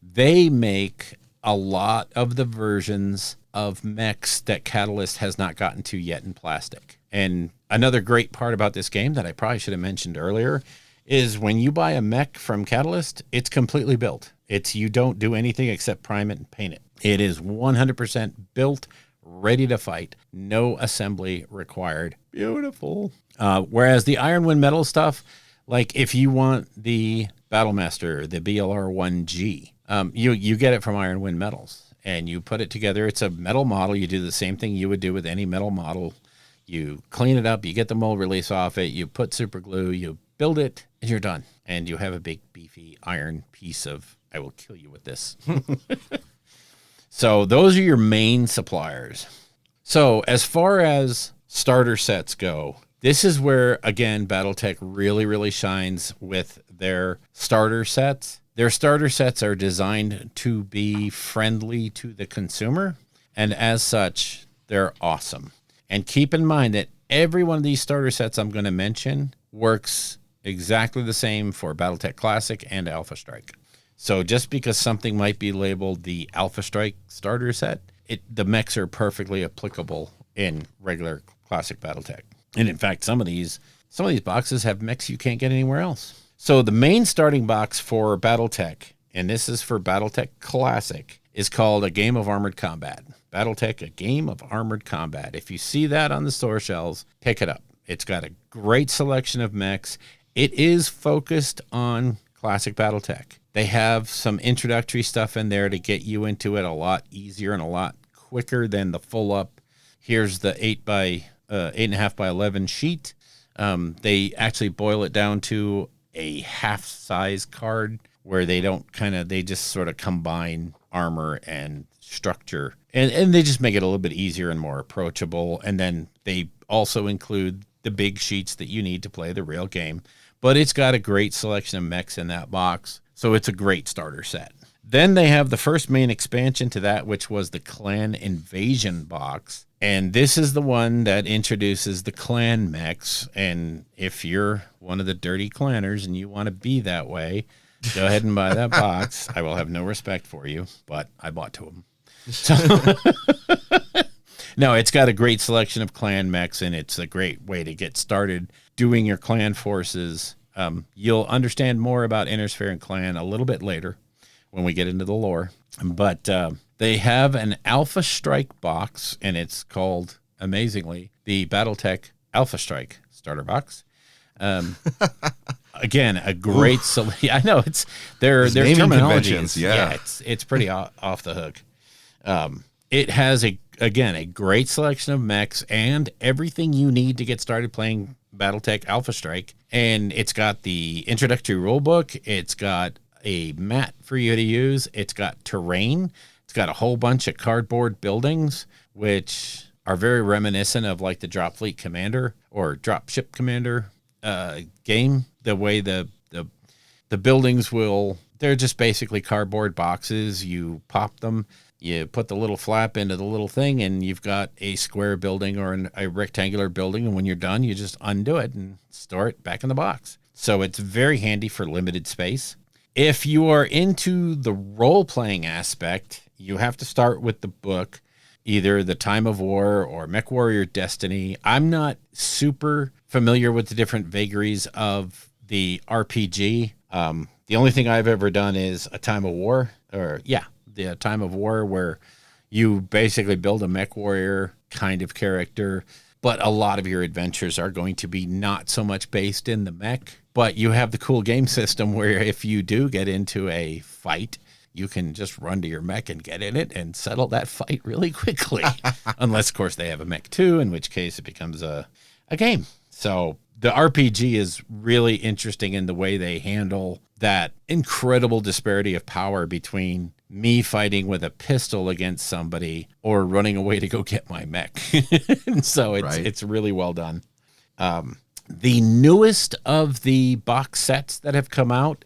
They make a lot of the versions of mechs that Catalyst has not gotten to yet in plastic. And another great part about this game that I probably should have mentioned earlier is when you buy a mech from Catalyst, it's completely built. You don't do anything except prime it and paint it. It is 100% built, ready to fight. No assembly required. Beautiful. Whereas the Iron Wind Metal stuff, like if you want the Battlemaster, the BLR-1G, you get it from Iron Wind Metals. And you put it together. It's a metal model. You do the same thing you would do with any metal model. You clean it up. You get the mold release off it. You put super glue. You build it. you're done. And you have a big, beefy iron piece of, I will kill you with this. So those are your main suppliers. So as far as starter sets go, this is where, again, BattleTech really, really shines with their starter sets. Their starter sets are designed to be friendly to the consumer, and as such, they're awesome. And keep in mind that every one of these starter sets I'm going to mention works exactly the same for BattleTech Classic and Alpha Strike. So just because something might be labeled the Alpha Strike starter set, the mechs are perfectly applicable in regular Classic BattleTech. And in fact, some of these boxes have mechs you can't get anywhere else. So the main starting box for BattleTech, and this is for BattleTech Classic, is called A Game of Armored Combat. BattleTech, A Game of Armored Combat. If you see that on the store shelves, pick it up. It's got a great selection of mechs. It is focused on Classic BattleTech. They have some introductory stuff in there to get you into it a lot easier and a lot quicker than the full up. Here's the 8.5 by 11 sheet. They actually boil it down to a half size card where they just sort of combine armor and structure, and they just make it a little bit easier and more approachable. And then they also include the big sheets that you need to play the real game. But it's got a great selection of mechs in that box, so it's a great starter set. Then they have the first main expansion to that, which was the Clan Invasion box. And this is the one that introduces the clan mechs. And if you're one of the dirty clanners and you want to be that way, go ahead and buy that box. I will have no respect for you, but I bought two of them. So no, it's got a great selection of clan mechs, and it's a great way to get started doing your clan forces. You'll understand more about Intersphere and Clan a little bit later when we get into the lore. But they have an Alpha Strike box, and it's called, amazingly, the BattleTech Alpha Strike starter box. Again, a great selection. I know it's their terminology. Yeah, it's pretty off the hook. It has a great selection of mechs and everything you need to get started playing BattleTech Alpha Strike. And it's got the introductory rulebook. It's got a map for you to use. It's got terrain. It's got a whole bunch of cardboard buildings, which are very reminiscent of like the Drop Fleet Commander or Drop Ship Commander game. The way the buildings they're just basically cardboard boxes. You pop them, you put the little flap into the little thing, and you've got a square building or a rectangular building. And when you're done, you just undo it and store it back in the box. So it's very handy for limited space. If you are into the role-playing aspect, you have to start with the book, either The Time of War or MechWarrior Destiny. I'm not super familiar with the different vagaries of the RPG. The only thing I've ever done is A Time of War, the Time of War, where you basically build a MechWarrior kind of character, but a lot of your adventures are going to be not so much based in the mech, but you have the cool game system where if you do get into a fight, you can just run to your mech and get in it and settle that fight really quickly. Unless, of course, they have a mech too, in which case it becomes a game. So the RPG is really interesting in the way they handle that incredible disparity of power between me fighting with a pistol against somebody or running away to go get my mech. So it's really well done. The newest of the box sets that have come out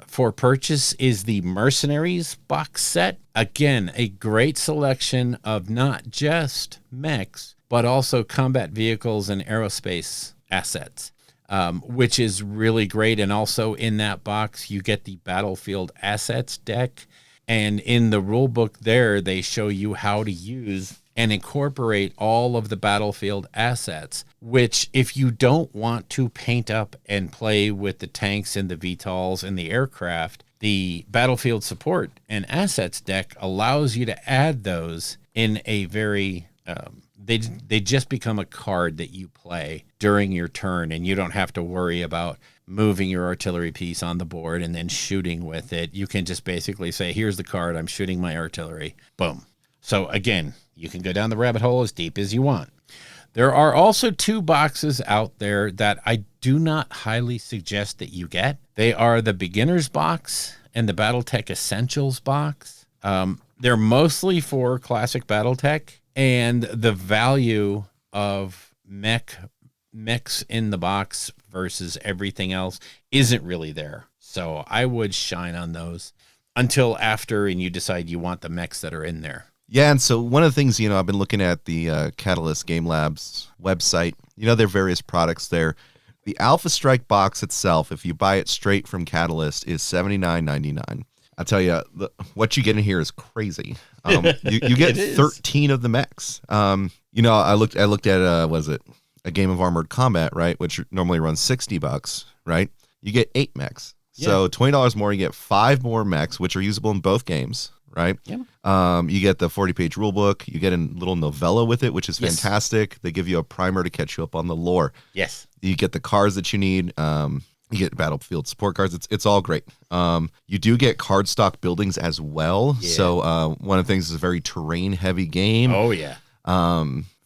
for purchase is the Mercenaries box set. Again, a great selection of not just mechs, but also combat vehicles and aerospace assets, which is really great. And also in that box, you get the Battlefield Assets deck. And in the rule book there, they show you how to use and incorporate all of the Battlefield assets, which if you don't want to paint up and play with the tanks and the VTOLs and the aircraft, the Battlefield Support and Assets deck allows you to add those in a very... They just become a card that you play during your turn, and you don't have to worry about moving your artillery piece on the board and then shooting with it. You can just basically say, here's the card, I'm shooting my artillery. Boom. So again, you can go down the rabbit hole as deep as you want. There are also 2 boxes out there that I do not highly suggest that you get. They are the Beginner's Box and the BattleTech Essentials Box. They're mostly for classic BattleTech, and the value of mechs in the box versus everything else isn't really there. So I would shine on those until after and you decide you want the mechs that are in there. Yeah, and so one of the things, I've been looking at the Catalyst Game Labs website. There are various products there. The Alpha Strike box itself, if you buy it straight from Catalyst, is $79.99. I tell you, what you get in here is crazy. You get 13 of the mechs. I looked at was it a Game of Armored Combat, right, which normally runs $60, right? You get 8 mechs, so $20 more. You get 5 more mechs, which are usable in both games, right? Yep. You get the 40-page rule book. You get a little novella with it, which is fantastic. They give you a primer to catch you up on the lore. Yes. You get the cards that you need. You get battlefield support cards. It's all great. You do get cardstock buildings as well. Yeah. So one of the things is a very terrain heavy game. Oh yeah.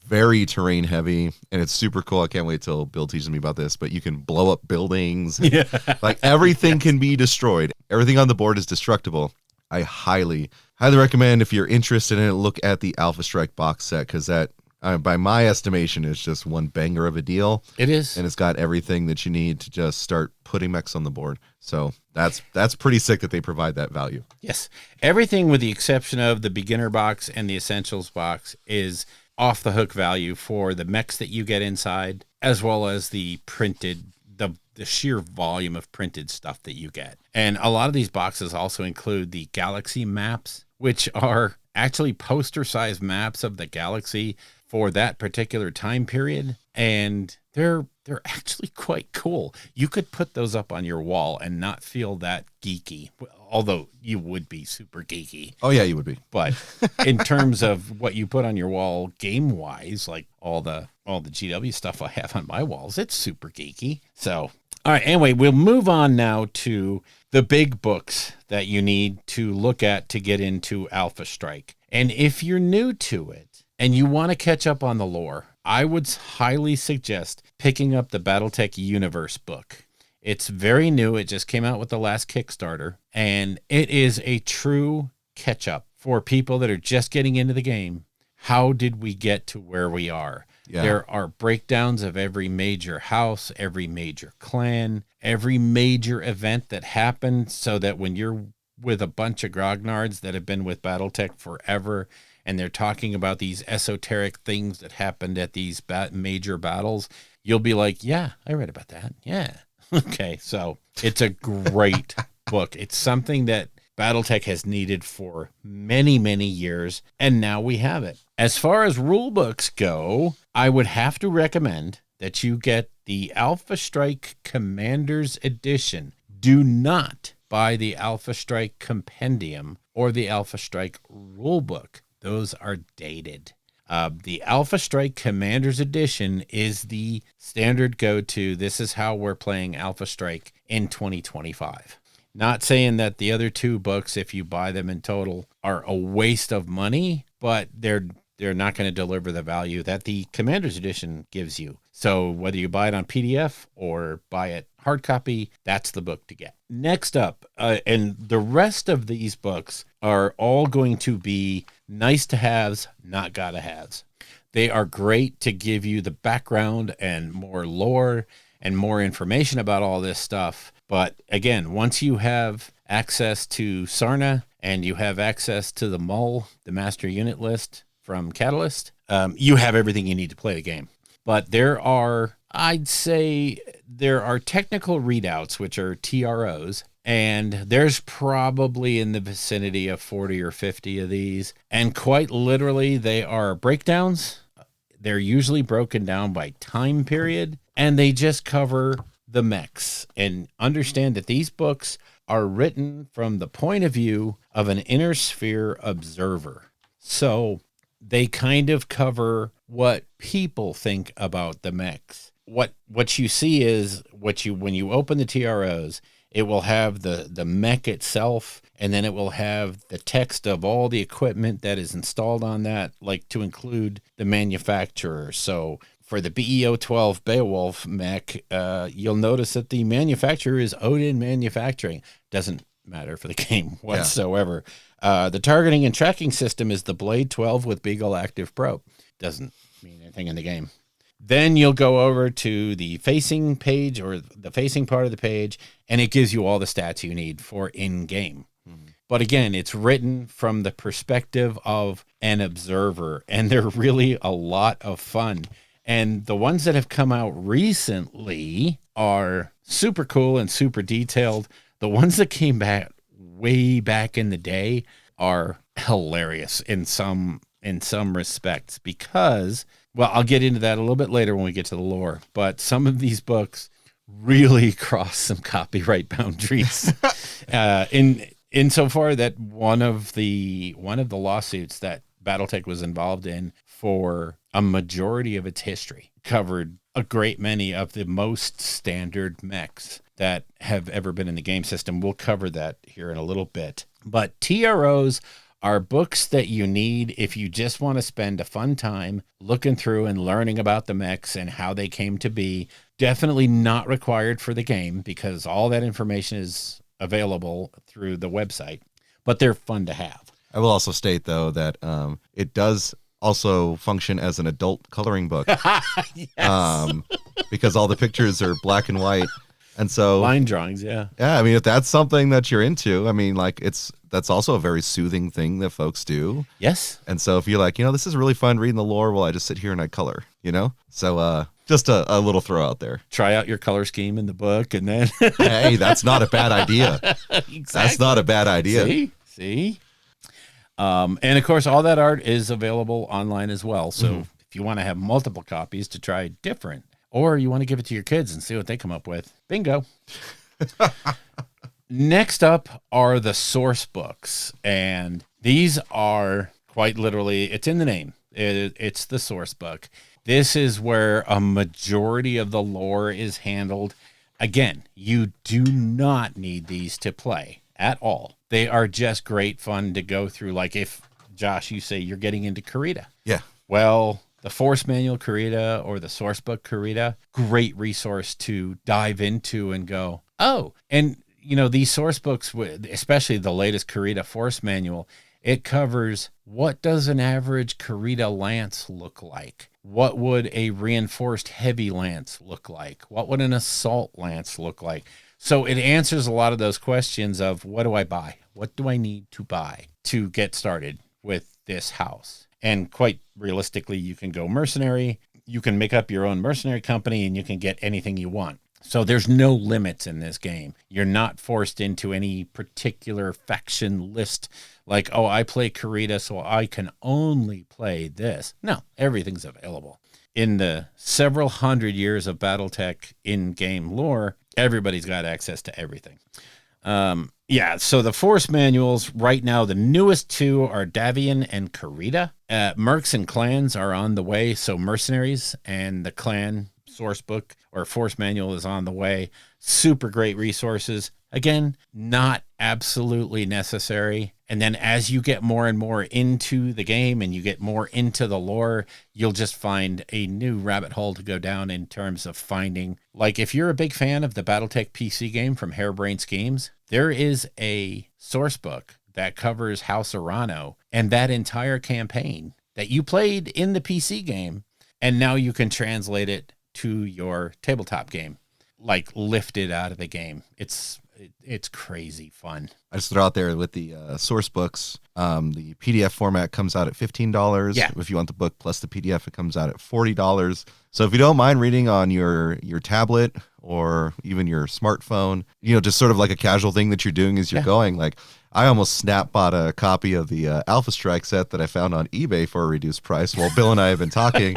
Very terrain heavy, and it's super cool. I can't wait till Bill teaches me about this, but you can blow up buildings. Yeah. Like everything can be destroyed. Everything on the board is destructible. I highly recommend, if you're interested in it, look at the Alpha Strike box set, because that, by my estimation, is just one banger of a deal. It is. And it's got everything that you need to just start putting mechs on the board. So that's pretty sick that they provide that value. Yes. Everything with the exception of the Beginner box and the Essentials box is off the hook value for the mechs that you get inside, as well as the printed, the sheer volume of printed stuff that you get. And a lot of these boxes also include the galaxy maps, which are actually poster-sized maps of the galaxy for that particular time period, and they're actually quite cool. You could put those up on your wall and not feel that geeky, although you would be super geeky. Oh yeah, you would be. But in terms of what you put on your wall game-wise, like all the GW stuff I have on my walls, it's super geeky. So, all right, anyway, we'll move on now to the big books that you need to look at to get into Alpha Strike. And if you're new to it and you want to catch up on the lore, I would highly suggest picking up the BattleTech Universe book. It's very new. It just came out with the last Kickstarter, and it is a true catch-up for people that are just getting into the game. How did we get to where we are? Yeah. There are breakdowns of every major house, every major clan, every major event that happened, so that when you're with a bunch of grognards that have been with BattleTech forever, and they're talking about these esoteric things that happened at these major battles, you'll be like, yeah, I read about that. Yeah. Okay, so it's a great book. It's something that BattleTech has needed for many, many years, and now we have it. As far as rule books go, I would have to recommend that you get the Alpha Strike Commander's Edition. Do not buy the Alpha Strike Compendium or the Alpha Strike Rulebook. Those are dated. The Alpha Strike Commander's Edition is the standard go-to. This is how we're playing Alpha Strike in 2025. Not saying that the other 2 books, if you buy them in total, are a waste of money, but they're not going to deliver the value that the Commander's Edition gives you. So whether you buy it on PDF or buy it hard copy, that's the book to get. Next up, and the rest of these books are all going to be nice to haves, not gotta haves. They are great to give you the background and more lore and more information about all this stuff. But again, once you have access to Sarna and you have access to the MUL, the Master Unit List from Catalyst, you have everything you need to play the game. But I'd say there are technical readouts, which are TROs, and there's probably in the vicinity of 40 or 50 of these. And quite literally, they are breakdowns. They're usually broken down by time period, and they just cover the mechs. And understand that these books are written from the point of view of an inner sphere observer. So they kind of cover what people think about the mechs. What you see is when you open the TROs, it will have the mech itself, and then it will have the text of all the equipment that is installed on that, like to include the manufacturer. So For the BEO-12 Beowulf mech, you'll notice that the manufacturer is Odin Manufacturing. Doesn't matter for the game whatsoever. The targeting and tracking system is the Blade 12 with Beagle Active Pro. Doesn't mean anything in the game. Then you'll go over to the facing page or the facing part of the page, and it gives you all the stats you need for in-game. But again, it's written from the perspective of an observer, and they're really a lot of fun. And the ones that have come out recently are super cool and super detailed. The ones that came back way back in the day are hilarious in some respects because, well, I'll get into that a little bit later when we get to the lore, but some of these books really cross some copyright boundaries. Insofar that one of the lawsuits that BattleTech was involved in for a majority of its history covered a great many of the most standard mechs that have ever been in the game system. We'll cover that here in a little bit. But TROs are books that you need if you just want to spend a fun time looking through and learning about the mechs and how they came to be. Definitely not required for the game because all that information is available through the website, but they're fun to have. I will also state, though, that it does also function as an adult coloring book. Yes. Because all the pictures are black and white. And so line drawings, yeah. Yeah, I mean, if that's something that you're into, I mean, like that's also a very soothing thing that folks do. Yes. And so if you're like, this is really fun reading the lore while I just sit here and I color, So just a little throw out there. Try out your color scheme in the book and then hey, that's not a bad idea. Exactly. That's not a bad idea. See? And of course, all that art is available online as well. So if you want to have multiple copies to try different, or you want to give it to your kids and see what they come up with, bingo. Next up are the source books. And these are quite literally, it's in the name. It's the source book. This is where a majority of the lore is handled. Again, you do not need these to play at all. They are just great fun to go through. Like if, Josh, you say you're getting into Karita. Yeah. Well, the Force Manual Karita or the Source Book Karita, great resource to dive into and go, oh. And, these source books, especially the latest Karita Force Manual, it covers what does an average Karita lance look like? What would a reinforced heavy lance look like? What would an assault lance look like? So it answers a lot of those questions of what do I buy? What do I need to buy to get started with this house? And quite realistically, you can go mercenary. You can make up your own mercenary company and you can get anything you want. So there's no limits in this game. You're not forced into any particular faction list like, oh, I play Karita, so I can only play this. No, everything's available. In the several hundred years of BattleTech in-game lore, everybody's got access to everything. So the Force Manuals, right now, the newest two are Davian and Karita. Mercs and clans are on the way, so mercenaries and the clan source book or Force Manual is on the way. Super great resources. Again, not absolutely necessary. And then as you get more and more into the game and you get more into the lore, you'll just find a new rabbit hole to go down in terms of finding. Like if you're a big fan of the BattleTech PC game from Harebrained Schemes, there is a source book that covers House Arano and that entire campaign that you played in the PC game. And now you can translate it to your tabletop game, like lift it out of the game. It's crazy fun. I just throw out there with the source books, the PDF format comes out at $15. Yeah. If you want the book plus the PDF, it comes out at $40. So if you don't mind reading on your tablet or even your smartphone, just sort of like a casual thing that you're doing as you're going, like I almost snap bought a copy of the Alpha Strike set that I found on eBay for a reduced price while Bill and I have been talking.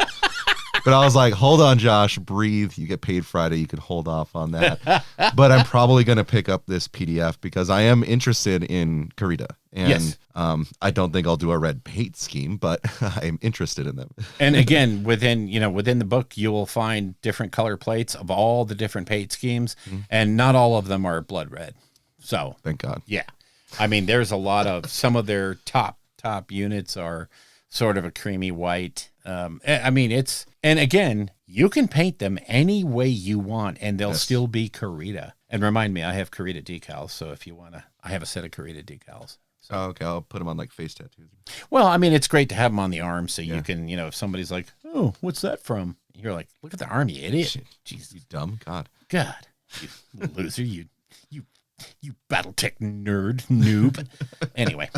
But I was like, hold on, Josh, breathe. You get paid Friday. You can hold off on that. But I'm probably going to pick up this PDF because I am interested in Karita. And Yes. I don't think I'll do a red paint scheme, but I'm interested in them. And again, within the book, you will find different color plates of all the different paint schemes, and not all of them are blood red. So Thank God. yeah, I mean, there's a lot of some of their top units are sort of a creamy white. I mean, and again, you can paint them any way you want and they'll still be Kurita. And remind me, I have Kurita decals. So if you want to, I have a set of Kurita decals. So. Oh, okay. I'll put them on like face tattoos. Well, I mean, it's great to have them on the arm so you can, if somebody's like, oh, what's that from? You're like, look at the arm, you idiot. Jeez, you dumb God. God, you loser, you BattleTech noob. Anyway.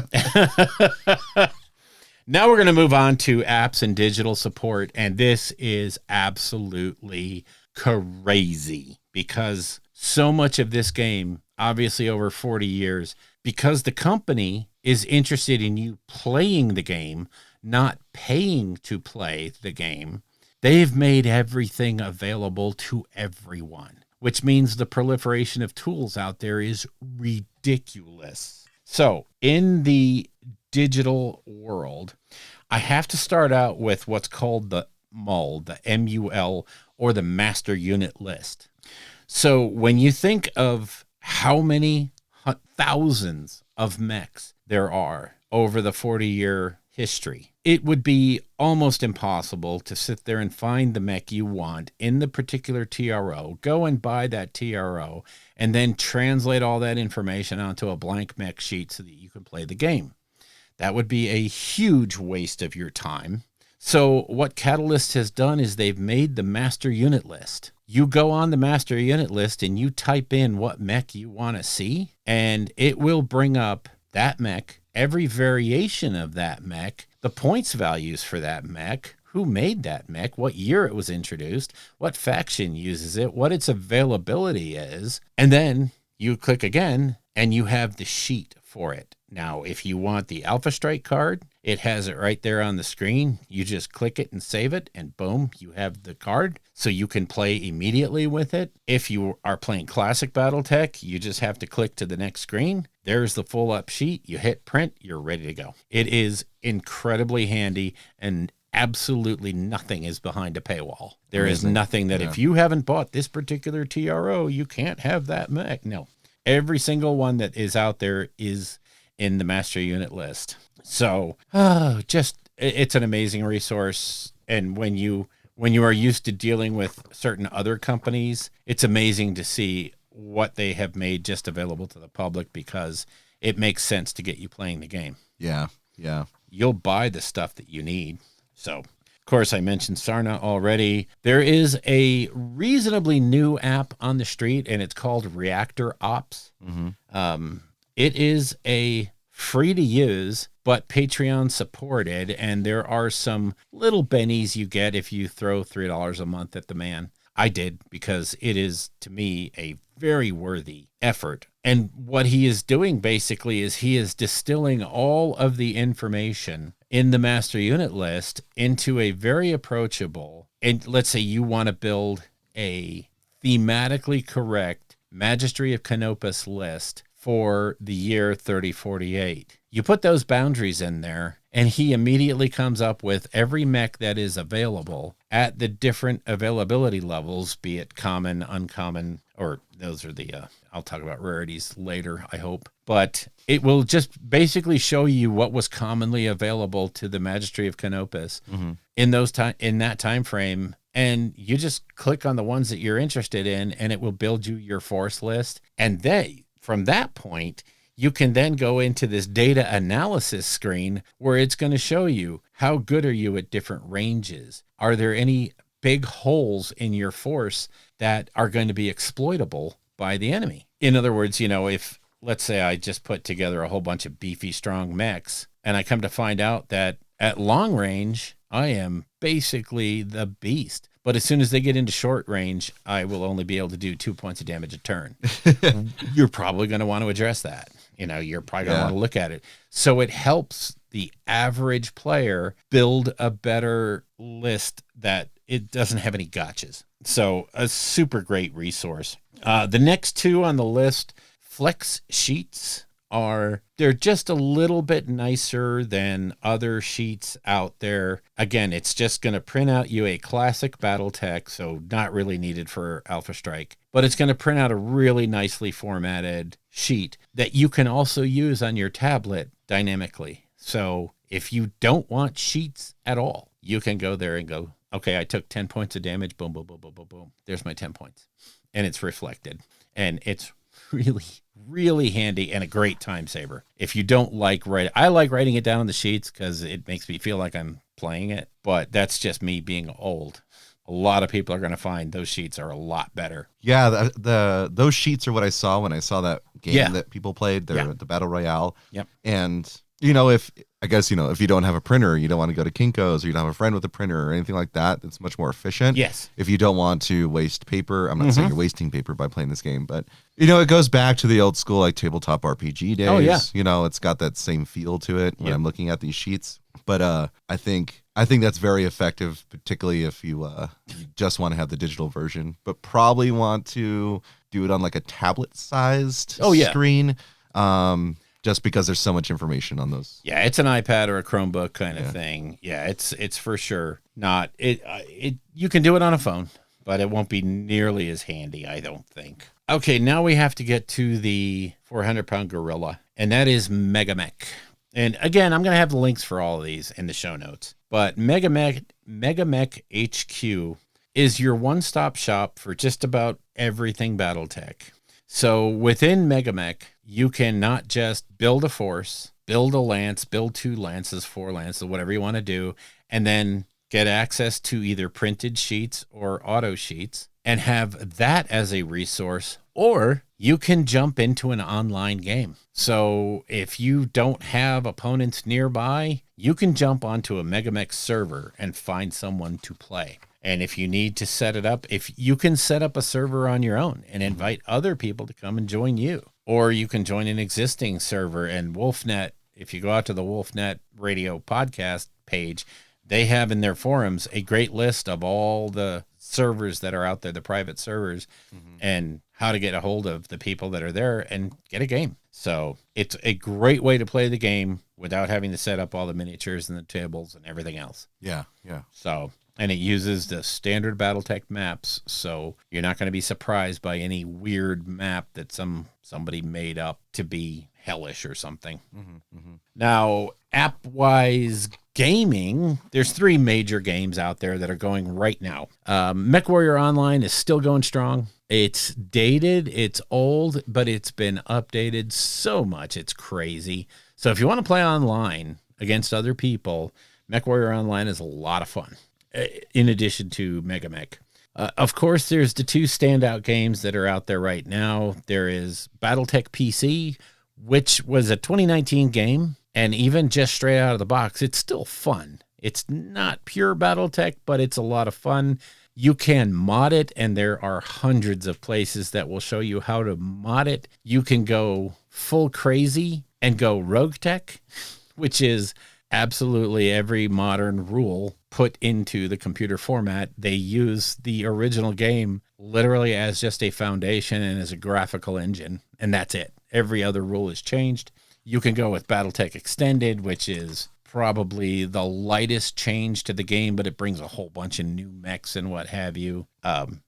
Now we're going to move on to apps and digital support, and this is absolutely crazy because so much of this game, obviously over 40 years, because the company is interested in you playing the game, not paying to play the game, they've made everything available to everyone, which means the proliferation of tools out there is ridiculous. So in the digital world, I have to start out with what's called the MUL, the MUL, or the master unit list. So when you think of how many thousands of mechs there are over the 40-year history, it would be almost impossible to sit there and find the mech you want in the particular TRO, go and buy that TRO, and then translate all that information onto a blank mech sheet so that you can play the game. That would be a huge waste of your time. So what Catalyst has done is they've made the master unit list. You go on the master unit list and you type in what mech you want to see, and it will bring up that mech, every variation of that mech, the points values for that mech, who made that mech, what year it was introduced, what faction uses it, what its availability is, and then you click again and you have the sheet for it. Now, if you want the Alpha Strike card, it has it right there on the screen. You just click it and save it, and boom, you have the card, so you can play immediately with it. If you are playing Classic BattleTech, you just have to click to the next screen. There's the full up sheet. You hit print, you're ready to go. It is incredibly handy, and absolutely nothing is behind a paywall. There is nothing that if you haven't bought this particular TRO, you can't have that mech. No. Every single one that is out there is in the master unit list. So it's an amazing resource. And when you are used to dealing with certain other companies, it's amazing to see what they have made just available to the public because it makes sense to get you playing the game. Yeah. You'll buy the stuff that you need. So, of course, I mentioned Sarna already. There is a reasonably new app on the street, and it's called Reactor Ops. Mm-hmm. It is a free to use, but Patreon supported, and there are some little bennies you get if you throw $3 a month at the man. I did because it is, to me, a very worthy effort. And what he is doing basically is he is distilling all of the information in the master unit list into a very approachable, and let's say you want to build a thematically correct Magistry of Canopus list for the year 3048. You put those boundaries in there, and he immediately comes up with every mech that is available at the different availability levels, be it common, uncommon, or those are the, I'll talk about rarities later, I hope. But it will just basically show you what was commonly available to the Magistry of Canopus in that time frame. And you just click on the ones that you're interested in, and it will build you your force list. And from that point, you can then go into this data analysis screen where it's going to show you how good are you at different ranges. Are there any big holes in your force that are going to be exploitable by the enemy? In other words, if, let's say I just put together a whole bunch of beefy, strong mechs, and I come to find out that at long range, I am basically the beast. But as soon as they get into short range, I will only be able to do 2 points of damage a turn. You're probably going to want to address that. You're probably going to want to look at it. So it helps the average player build a better list that it doesn't have any gotchas. So a super great resource. The next two on the list, Flex Sheets, they're just a little bit nicer than other sheets out there. Again, it's just going to print out you a classic BattleTech, so not really needed for Alpha Strike, but it's going to print out a really nicely formatted sheet that you can also use on your tablet dynamically. So if you don't want sheets at all, you can go there and go, okay, I took 10 points of damage. Boom, boom, boom, boom, boom, boom. There's my 10 points. And it's reflected. And it's really, really handy and a great time saver. If you don't like writing, I like writing it down on the sheets because it makes me feel like I'm playing it. But that's just me being old. A lot of people are going to find those sheets are a lot better. Yeah, those sheets are what I saw when I saw that game that people played, the Battle Royale. Yep. And, if you don't have a printer, you don't want to go to Kinko's, or you don't have a friend with a printer or anything like that, it's much more efficient. Yes. If you don't want to waste paper, I'm not saying you're wasting paper by playing this game, but, it goes back to the old school, like, tabletop RPG days. Oh, yeah. It's got that same feel to it when I'm looking at these sheets. But I think that's very effective, particularly if you just want to have the digital version, but probably want to do it on like a tablet-sized screen, just because there's so much information on those. Yeah, it's an iPad or a Chromebook kind of thing. Yeah, it's for sure not it. You can do it on a phone, but it won't be nearly as handy, I don't think. Okay, now we have to get to the 400-pound gorilla, and that is Megamech. And again, I'm going to have the links for all of these in the show notes. But Megamech HQ is your one-stop shop for just about everything BattleTech. So within Megamech, you can not just build a force, build a lance, build 2 lances, 4 lances, whatever you want to do, and then get access to either printed sheets or auto sheets and have that as a resource, or you can jump into an online game. So if you don't have opponents nearby, you can jump onto a Megamech server and find someone to play. And if you need to set it up, if you can set up a server on your own and invite other people to come and join you, or you can join an existing server. And WolfNet, if you go out to the WolfNet radio podcast page, they have in their forums a great list of all the servers that are out there, the private servers, and how to get a hold of the people that are there and get a game. So it's a great way to play the game without having to set up all the miniatures and the tables and everything else. Yeah. So, and it uses the standard BattleTech maps, so you're not going to be surprised by any weird map that somebody made up to be hellish or something. Now, app-wise gaming, there's 3 major games out there that are going right now. MechWarrior Online is still going strong. It's dated, it's old, but it's been updated so much, it's crazy. So if you want to play online against other people, MechWarrior Online is a lot of fun, in addition to Megamech. Of course, there's the 2 standout games that are out there right now. There is BattleTech PC, which was a 2019 game, and even just straight out of the box, it's still fun. It's not pure BattleTech, but it's a lot of fun. You can mod it, and there are hundreds of places that will show you how to mod it. You can go full crazy and go Rogue Tech, which is absolutely every modern rule put into the computer format. They use the original game literally as just a foundation and as a graphical engine, and that's it. Every other rule is changed. You can go with BattleTech Extended, which is probably the lightest change to the game, but it brings a whole bunch of new mechs and what have you.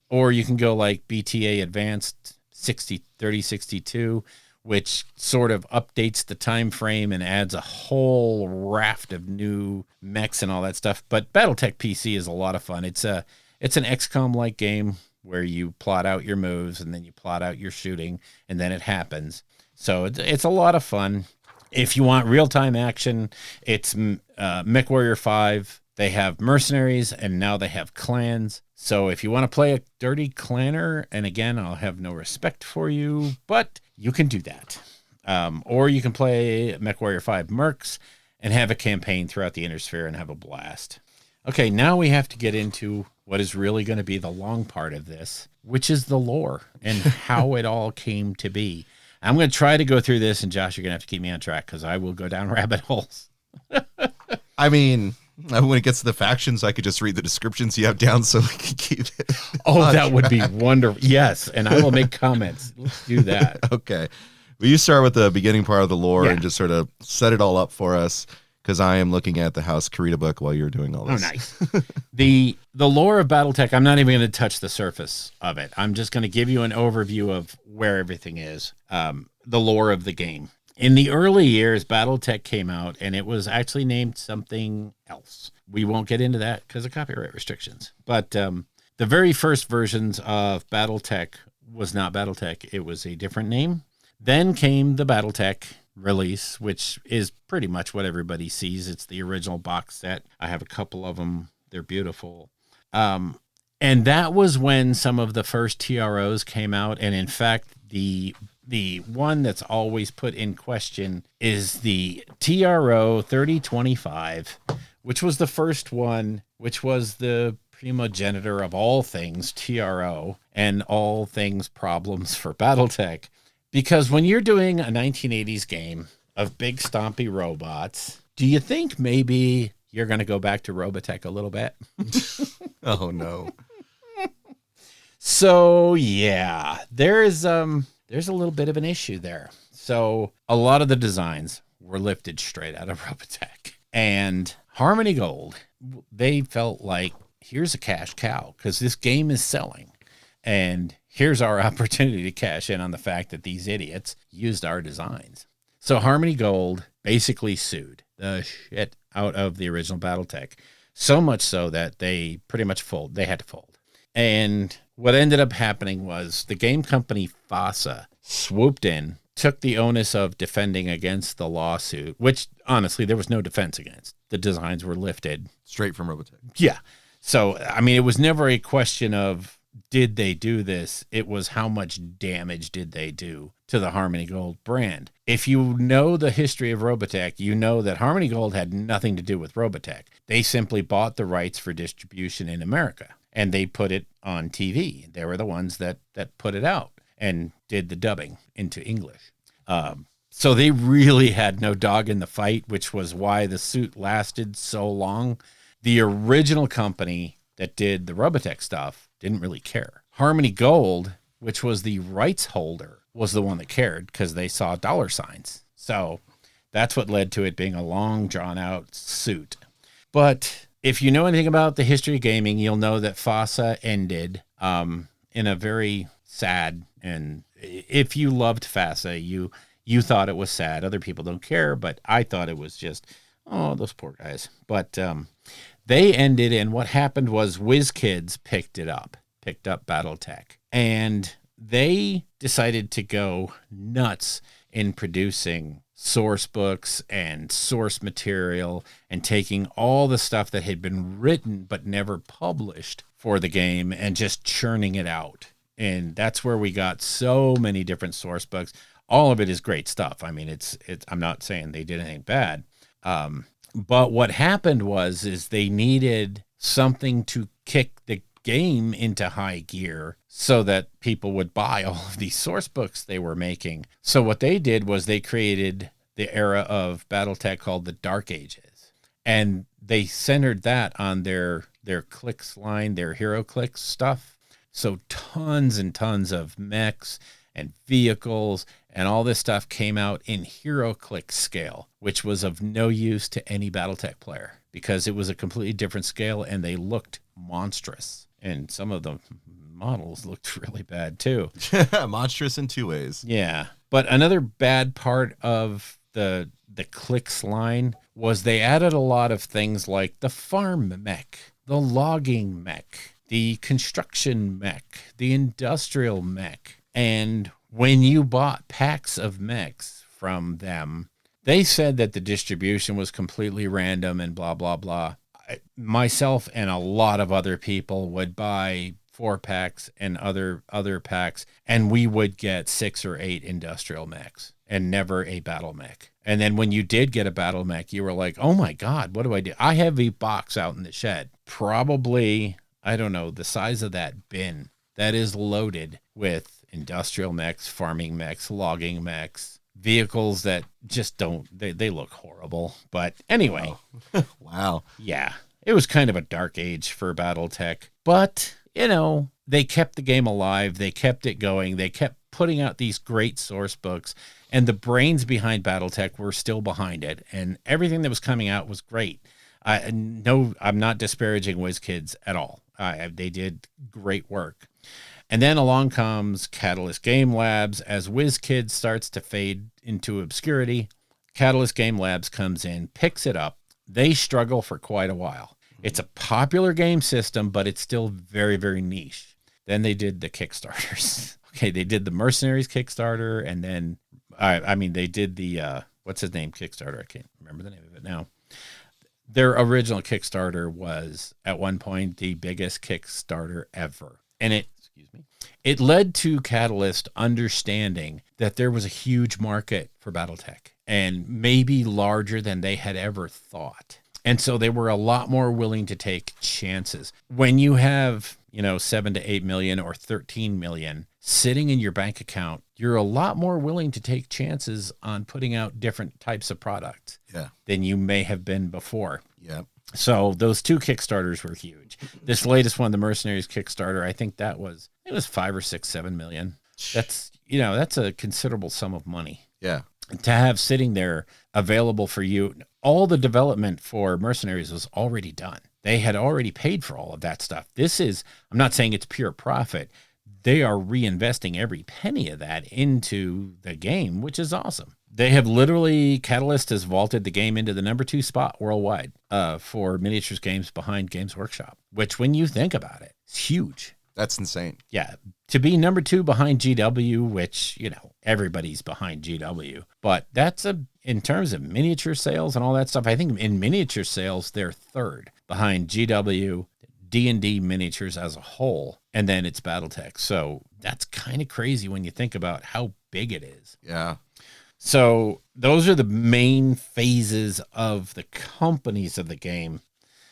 Or you can go like BTA Advanced 3062, which sort of updates the time frame and adds a whole raft of new mechs and all that stuff. But BattleTech PC is a lot of fun. It's an XCOM-like game where you plot out your moves and then you plot out your shooting and then it happens. So it's a lot of fun. If you want real-time action, it's MechWarrior 5. They have mercenaries, and now they have clans. So if you want to play a dirty clanner, and again, I'll have no respect for you, but you can do that. Or you can play MechWarrior 5 Mercs and have a campaign throughout the Inner Sphere and have a blast. Okay, now we have to get into what is really going to be the long part of this, which is the lore and how it all came to be. I'm going to try to go through this, and Josh, you're going to have to keep me on track because I will go down rabbit holes. I mean, when it gets to the factions, I could just read the descriptions you have down so we can keep it. Oh, that would be wonderful. Yes, and I will make comments. Let's do that. Okay. Will you start with the beginning part of the lore and just sort of set it all up for us? Because I am looking at the House Karita book while you're doing all this. Oh, nice. The lore of BattleTech, I'm not even going to touch the surface of it. I'm just going to give you an overview of where everything is, the lore of the game. In the early years, BattleTech came out, and it was actually named something else. We won't get into that because of copyright restrictions. But the very first versions of BattleTech was not BattleTech. It was a different name. Then came the BattleTech release, which is pretty much what everybody sees. It's the original box set. I have a couple of them. They're beautiful. And that was when some of the first TROs came out. And in fact, the one that's always put in question is the TRO 3025, which was the first one, which was the primogenitor of all things TRO and all things problems for BattleTech. Because when you're doing a 1980s game of big stompy robots, do you think maybe you're going to go back to Robotech a little bit? Oh, no. So, yeah, there's a little bit of an issue there. So a lot of the designs were lifted straight out of Robotech. And Harmony Gold, they felt like, here's a cash cow because this game is selling. And here's our opportunity to cash in on the fact that these idiots used our designs. So Harmony Gold basically sued the shit out of the original BattleTech, so much so that they pretty much they had to fold. And what ended up happening was the game company FASA swooped in, took the onus of defending against the lawsuit, which honestly there was no defense against. The designs were lifted. Straight from Robotech. Yeah. So, I mean, it was never a question of did they do this? It was how much damage did they do to the Harmony Gold brand? If you know the history of Robotech, you know that Harmony Gold had nothing to do with Robotech. They simply bought the rights for distribution in America, and they put it on TV. They were the ones that put it out and did the dubbing into English. So they really had no dog in the fight, which was why the suit lasted so long. The original company that did the Robotech stuff didn't really care. Harmony Gold, which was the rights holder, was the one that cared because they saw dollar signs. So that's what led to it being a long, drawn-out suit. But if you know anything about the history of gaming, you'll know that FASA ended in a very sad, and if you loved FASA, you thought it was sad. Other people don't care, but I thought it was just, oh, those poor guys. But they ended, and what happened was WizKids picked up BattleTech, and they decided to go nuts in producing source books and source material and taking all the stuff that had been written but never published for the game and just churning it out. And that's where we got so many different source books. All of it is great stuff. I mean, it's I'm not saying they did anything bad. But what happened is they needed something to kick the game into high gear so that people would buy all of these source books they were making. So what they did was they created the era of BattleTech called the Dark Ages. And they centered that on their Clicks line, their Hero Clicks stuff. So tons and tons of mechs and vehicles and all this stuff came out in Hero Click scale, which was of no use to any BattleTech player because it was a completely different scale and they looked monstrous. And some of the models looked really bad too. Monstrous in two ways. Yeah. But another bad part of the Clicks line was they added a lot of things like the farm mech, the logging mech, the construction mech, the industrial mech. And when you bought packs of mechs from them, they said that the distribution was completely random and blah, blah, blah. Myself and a lot of other people would buy 4 packs and other packs, and we would get 6 or 8 industrial mechs and never a battle mech. And then when you did get a battle mech, you were like, oh my God, what do I do? I have a box out in the shed, probably, I don't know, the size of that bin that is loaded with industrial mechs, farming mechs, logging mechs, vehicles that just don't, they look horrible. But anyway. Wow. Yeah, it was kind of a dark age for BattleTech. But, you know, they kept the game alive. They kept it going. They kept putting out these great source books. And the brains behind BattleTech were still behind it. And everything that was coming out was great. No, I'm not disparaging WizKids at all. They did great work. And then along comes Catalyst Game Labs. As WizKids starts to fade into obscurity, Catalyst Game Labs comes in, picks it up. They struggle for quite a while. It's a popular game system, but it's still very, very niche. Then they did the Kickstarters. Okay, they did the Mercenaries Kickstarter, and then, they did the, what's his name Kickstarter? I can't remember the name of it now. Their original Kickstarter was, at one point, the biggest Kickstarter ever. And it led to Catalyst understanding that there was a huge market for BattleTech, and maybe larger than they had ever thought. And so they were a lot more willing to take chances. When you have, 7 to 8 million or 13 million sitting in your bank account, you're a lot more willing to take chances on putting out different types of products than you may have been before. Yeah. So those 2 Kickstarters were huge. This latest one, the Mercenaries Kickstarter, I think it was 5 or 6, 7 million. That's a considerable sum of money. Yeah. To have sitting there available for you. All the development for Mercenaries was already done. They had already paid for all of that stuff. I'm not saying it's pure profit. They are reinvesting every penny of that into the game, which is awesome. They have Catalyst has vaulted the game into the number 2 spot worldwide for miniatures games behind Games Workshop, which when you think about it, it's huge. That's insane. Yeah. To be number 2 behind GW, which, everybody's behind GW, but in terms of miniature sales and all that stuff, I think in miniature sales, they're 3rd behind GW, D&D miniatures as a whole, and then it's BattleTech. So that's kind of crazy when you think about how big it is. Yeah. So those are the main phases of the companies of the game.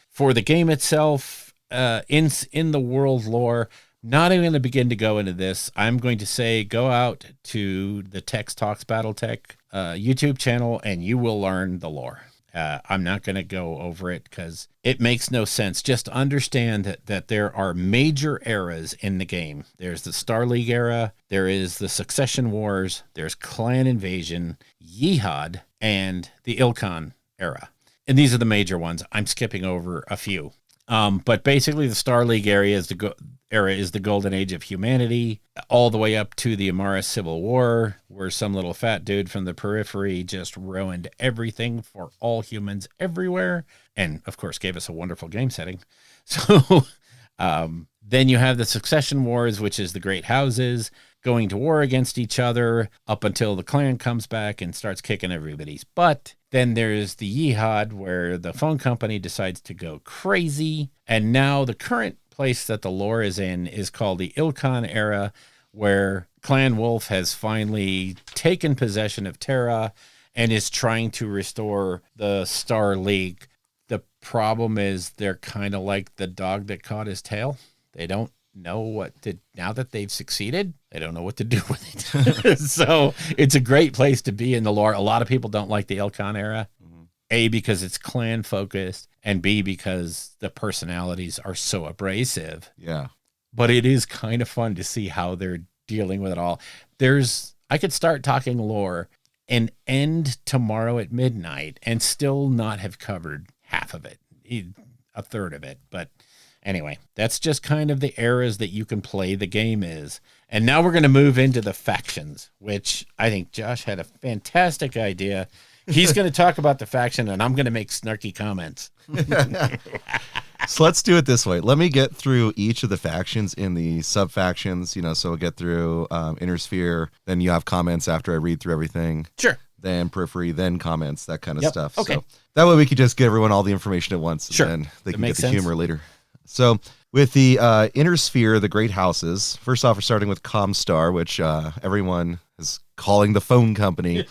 For the game itself, in the world lore, not even going to begin to go into this. I'm going to say go out to the Tex Talks BattleTech YouTube channel and you will learn the lore. I'm not going to go over it because it makes no sense. Just understand that there are major eras in the game. There's the Star League era. There is the Succession Wars. There's Clan Invasion, Jihad, and the Ilkhan era. And these are the major ones. I'm skipping over a few. But basically the Star League era is the golden age of humanity, all the way up to the Amara Civil War, where some little fat dude from the periphery just ruined everything for all humans everywhere, and of course gave us a wonderful game setting. So then you have the Succession Wars, which is the great houses going to war against each other up until the clan comes back and starts kicking everybody's butt. Then there's the Jihad, where the phone company decides to go crazy. And now the current place that the lore is in is called the Ilkhan era, where Clan Wolf has finally taken possession of Terra and is trying to restore the Star League. The problem is they're kind of like the dog that caught his tail. They don't know now that they've succeeded, they don't know what to do with it. So it's a great place to be in the lore. A lot of people don't like the Ilkhan era. A, because it's clan focused, and B, because the personalities are so abrasive. Yeah. But it is kind of fun to see how they're dealing with it all. I could start talking lore and end tomorrow at midnight and still not have covered half of it, a third of it. But anyway, that's just kind of the eras that you can play the game is. And now we're going to move into the factions, which I think Josh had a fantastic idea. He's going to talk about the faction, and I'm going to make snarky comments. So let's do it this way. Let me get through each of the factions in the sub-factions, so we'll get through Inner Sphere, then you have comments after I read through everything. Sure. Then Periphery, then comments, that kind of stuff. Okay. So that way we could just give everyone all the information at once. Sure. And then they can That get makes the sense. humor later. So with the Inner Sphere, the Great Houses, first off, we're starting with Comstar, which everyone is calling the phone company.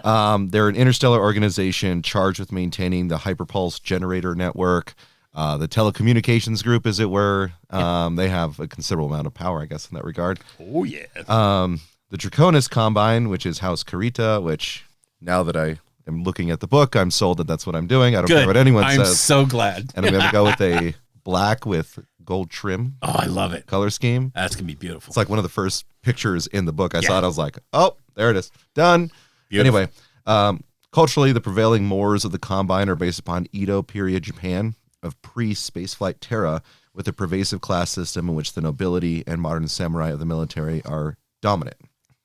They're an interstellar organization charged with maintaining the Hyperpulse generator network, the telecommunications group, as it were. They have a considerable amount of power, I guess, in that regard. Oh, yeah. The Draconis Combine, which is House Karita, which now that I am looking at the book, I'm sold that that's what I'm doing. I don't care what anyone I'm says. so glad. And I'm going to go with a black with gold trim Oh, I love it. color scheme. That's going to be beautiful. It's like one of the first pictures in the book. I saw it. I was like, oh, there it is. Done. Beautiful. Anyway, culturally, the prevailing mores of the Combine are based upon Edo period Japan of pre-spaceflight Terra, with a pervasive class system in which the nobility and modern samurai of the military are dominant.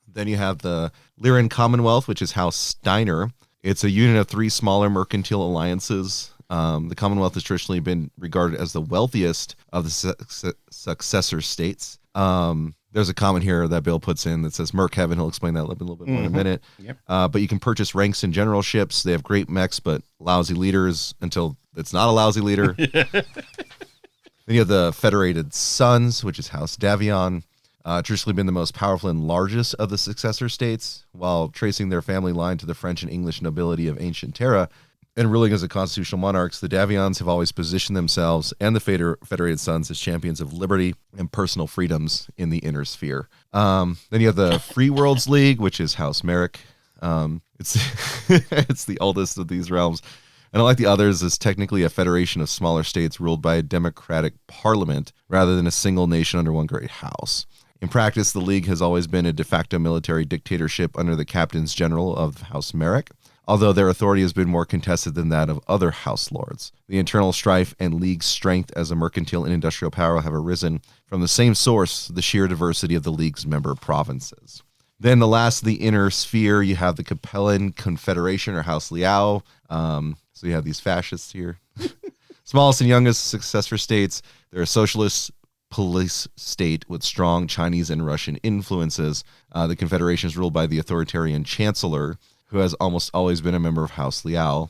Then you have the Lyran Commonwealth, which is House Steiner. It's a unit of 3 smaller mercantile alliances. The Commonwealth has traditionally been regarded as the wealthiest of the successor states. There's a comment here that Bill puts in that says Merc Heaven. He'll explain that a little bit more in a minute. Yep. But you can purchase ranks in generalships. They have great mechs, but lousy leaders until it's not a lousy leader. Then you have the Federated Sons, which is House Davion. Traditionally been the most powerful and largest of the successor states, while tracing their family line to the French and English nobility of ancient Terra. And ruling as a constitutional monarchs, the Davions have always positioned themselves and the Federated Sons as champions of liberty and personal freedoms in the inner sphere. Then you have the Free Worlds League, which is House Merrick. It's it's the oldest of these realms. And unlike the others, is technically a federation of smaller states ruled by a democratic parliament rather than a single nation under one great house. In practice, the League has always been a de facto military dictatorship under the Captains General of House Merrick, although their authority has been more contested than that of other House Lords. The internal strife and League's strength as a mercantile and industrial power have arisen from the same source, the sheer diversity of the League's member provinces. Then the last of the inner sphere, you have the Capellan Confederation, or House Liao. So you have these fascists here. Smallest and youngest successor states. They're a socialist police state with strong Chinese and Russian influences. The Confederation is ruled by the authoritarian chancellor, who has almost always been a member of House Liao.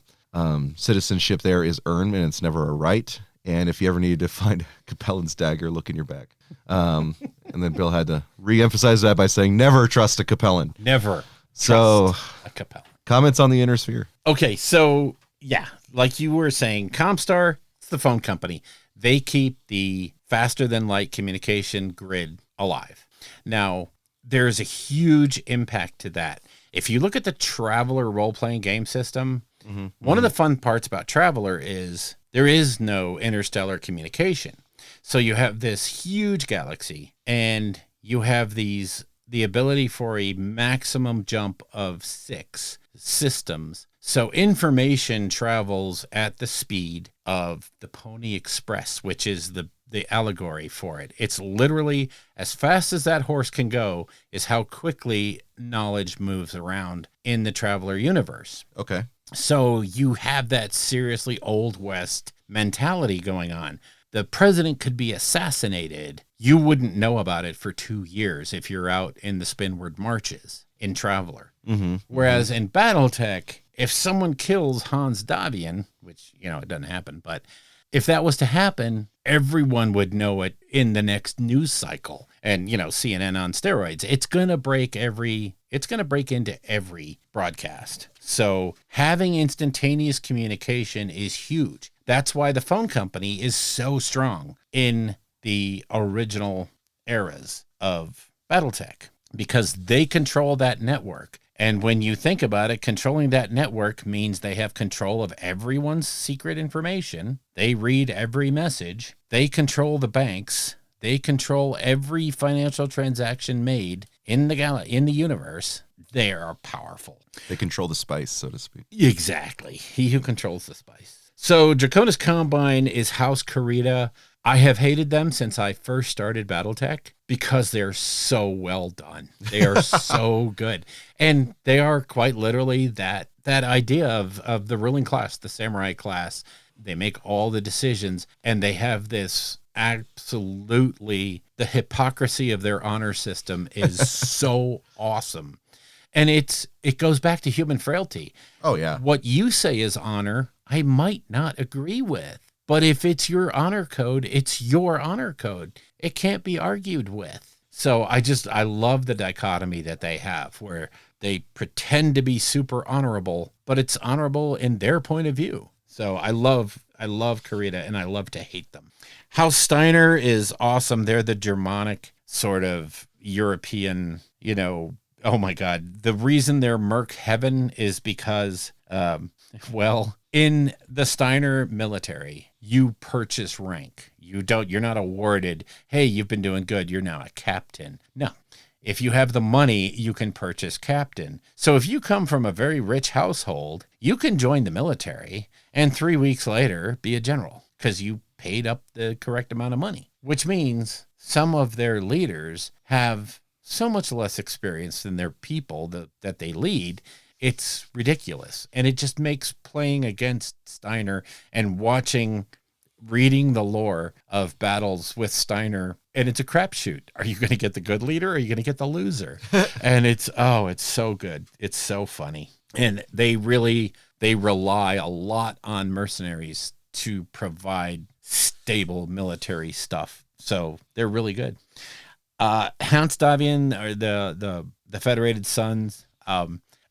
Citizenship there is earned, and it's never a right. And if you ever need to find Capellan's dagger, look in your bag. And then Bill had to re-emphasize that by saying, never trust a Capellan. Never So, trust a Capellan. Comments on the inner sphere? Okay, so, yeah, like you were saying, Comstar, it's the phone company. They keep the faster-than-light communication grid alive. Now, there's a huge impact to that. If you look at the Traveler role-playing game system, one of the fun parts about Traveler is there is no interstellar communication. So you have this huge galaxy, and you have the ability for a maximum jump of 6 systems. So information travels at the speed of the Pony Express, which is the allegory for it. It's literally as fast as that horse can go is how quickly knowledge moves around in the Traveler universe. Okay. So you have that seriously Old West mentality going on. The president could be assassinated. You wouldn't know about it for 2 years if you're out in the Spinward Marches in Traveler. Whereas in BattleTech, if someone kills Hans Davian, which, it doesn't happen, but if that was to happen, everyone would know it in the next news cycle. And, CNN on steroids, it's going to break into every broadcast. So having instantaneous communication is huge. That's why the phone company is so strong in the original eras of BattleTech, because they control that network. And when you think about it, controlling that network means they have control of everyone's secret information. They read every message. They control the banks. They control every financial transaction made in the universe. They are powerful. They control the spice, so to speak. Exactly. He who controls the spice. So Draconis Combine is House Karita. I have hated them since I first started BattleTech because they're so well done. They are so good. And they are quite literally that idea of the ruling class, the samurai class. They make all the decisions, and they have this absolutely, the hypocrisy of their honor system is so awesome. And it goes back to human frailty. Oh, yeah. What you say is honor, I might not agree with. But if it's your honor code, it's your honor code. It can't be argued with. So I love the dichotomy that they have, where they pretend to be super honorable, but it's honorable in their point of view. So I love Karita, and I love to hate them. House Steiner is awesome. They're the Germanic sort of European, oh my God. The reason they're Merc Heaven is because, in the Steiner military, you purchase rank. You're not awarded, hey, you've been doing good, you're now a captain. No. If you have the money, you can purchase captain. So if you come from a very rich household, you can join the military and 3 weeks later be a general because you paid up the correct amount of money, which means some of their leaders have so much less experience than their people that they lead. It's ridiculous. And it just makes playing against Steiner and reading the lore of battles with Steiner, and it's a crapshoot. Are you going to get the good leader, or are you going to get the loser? And it's so good. It's so funny. And they rely a lot on mercenaries to provide stable military stuff. So they're really good. Houndstavian, or the Federated Sons,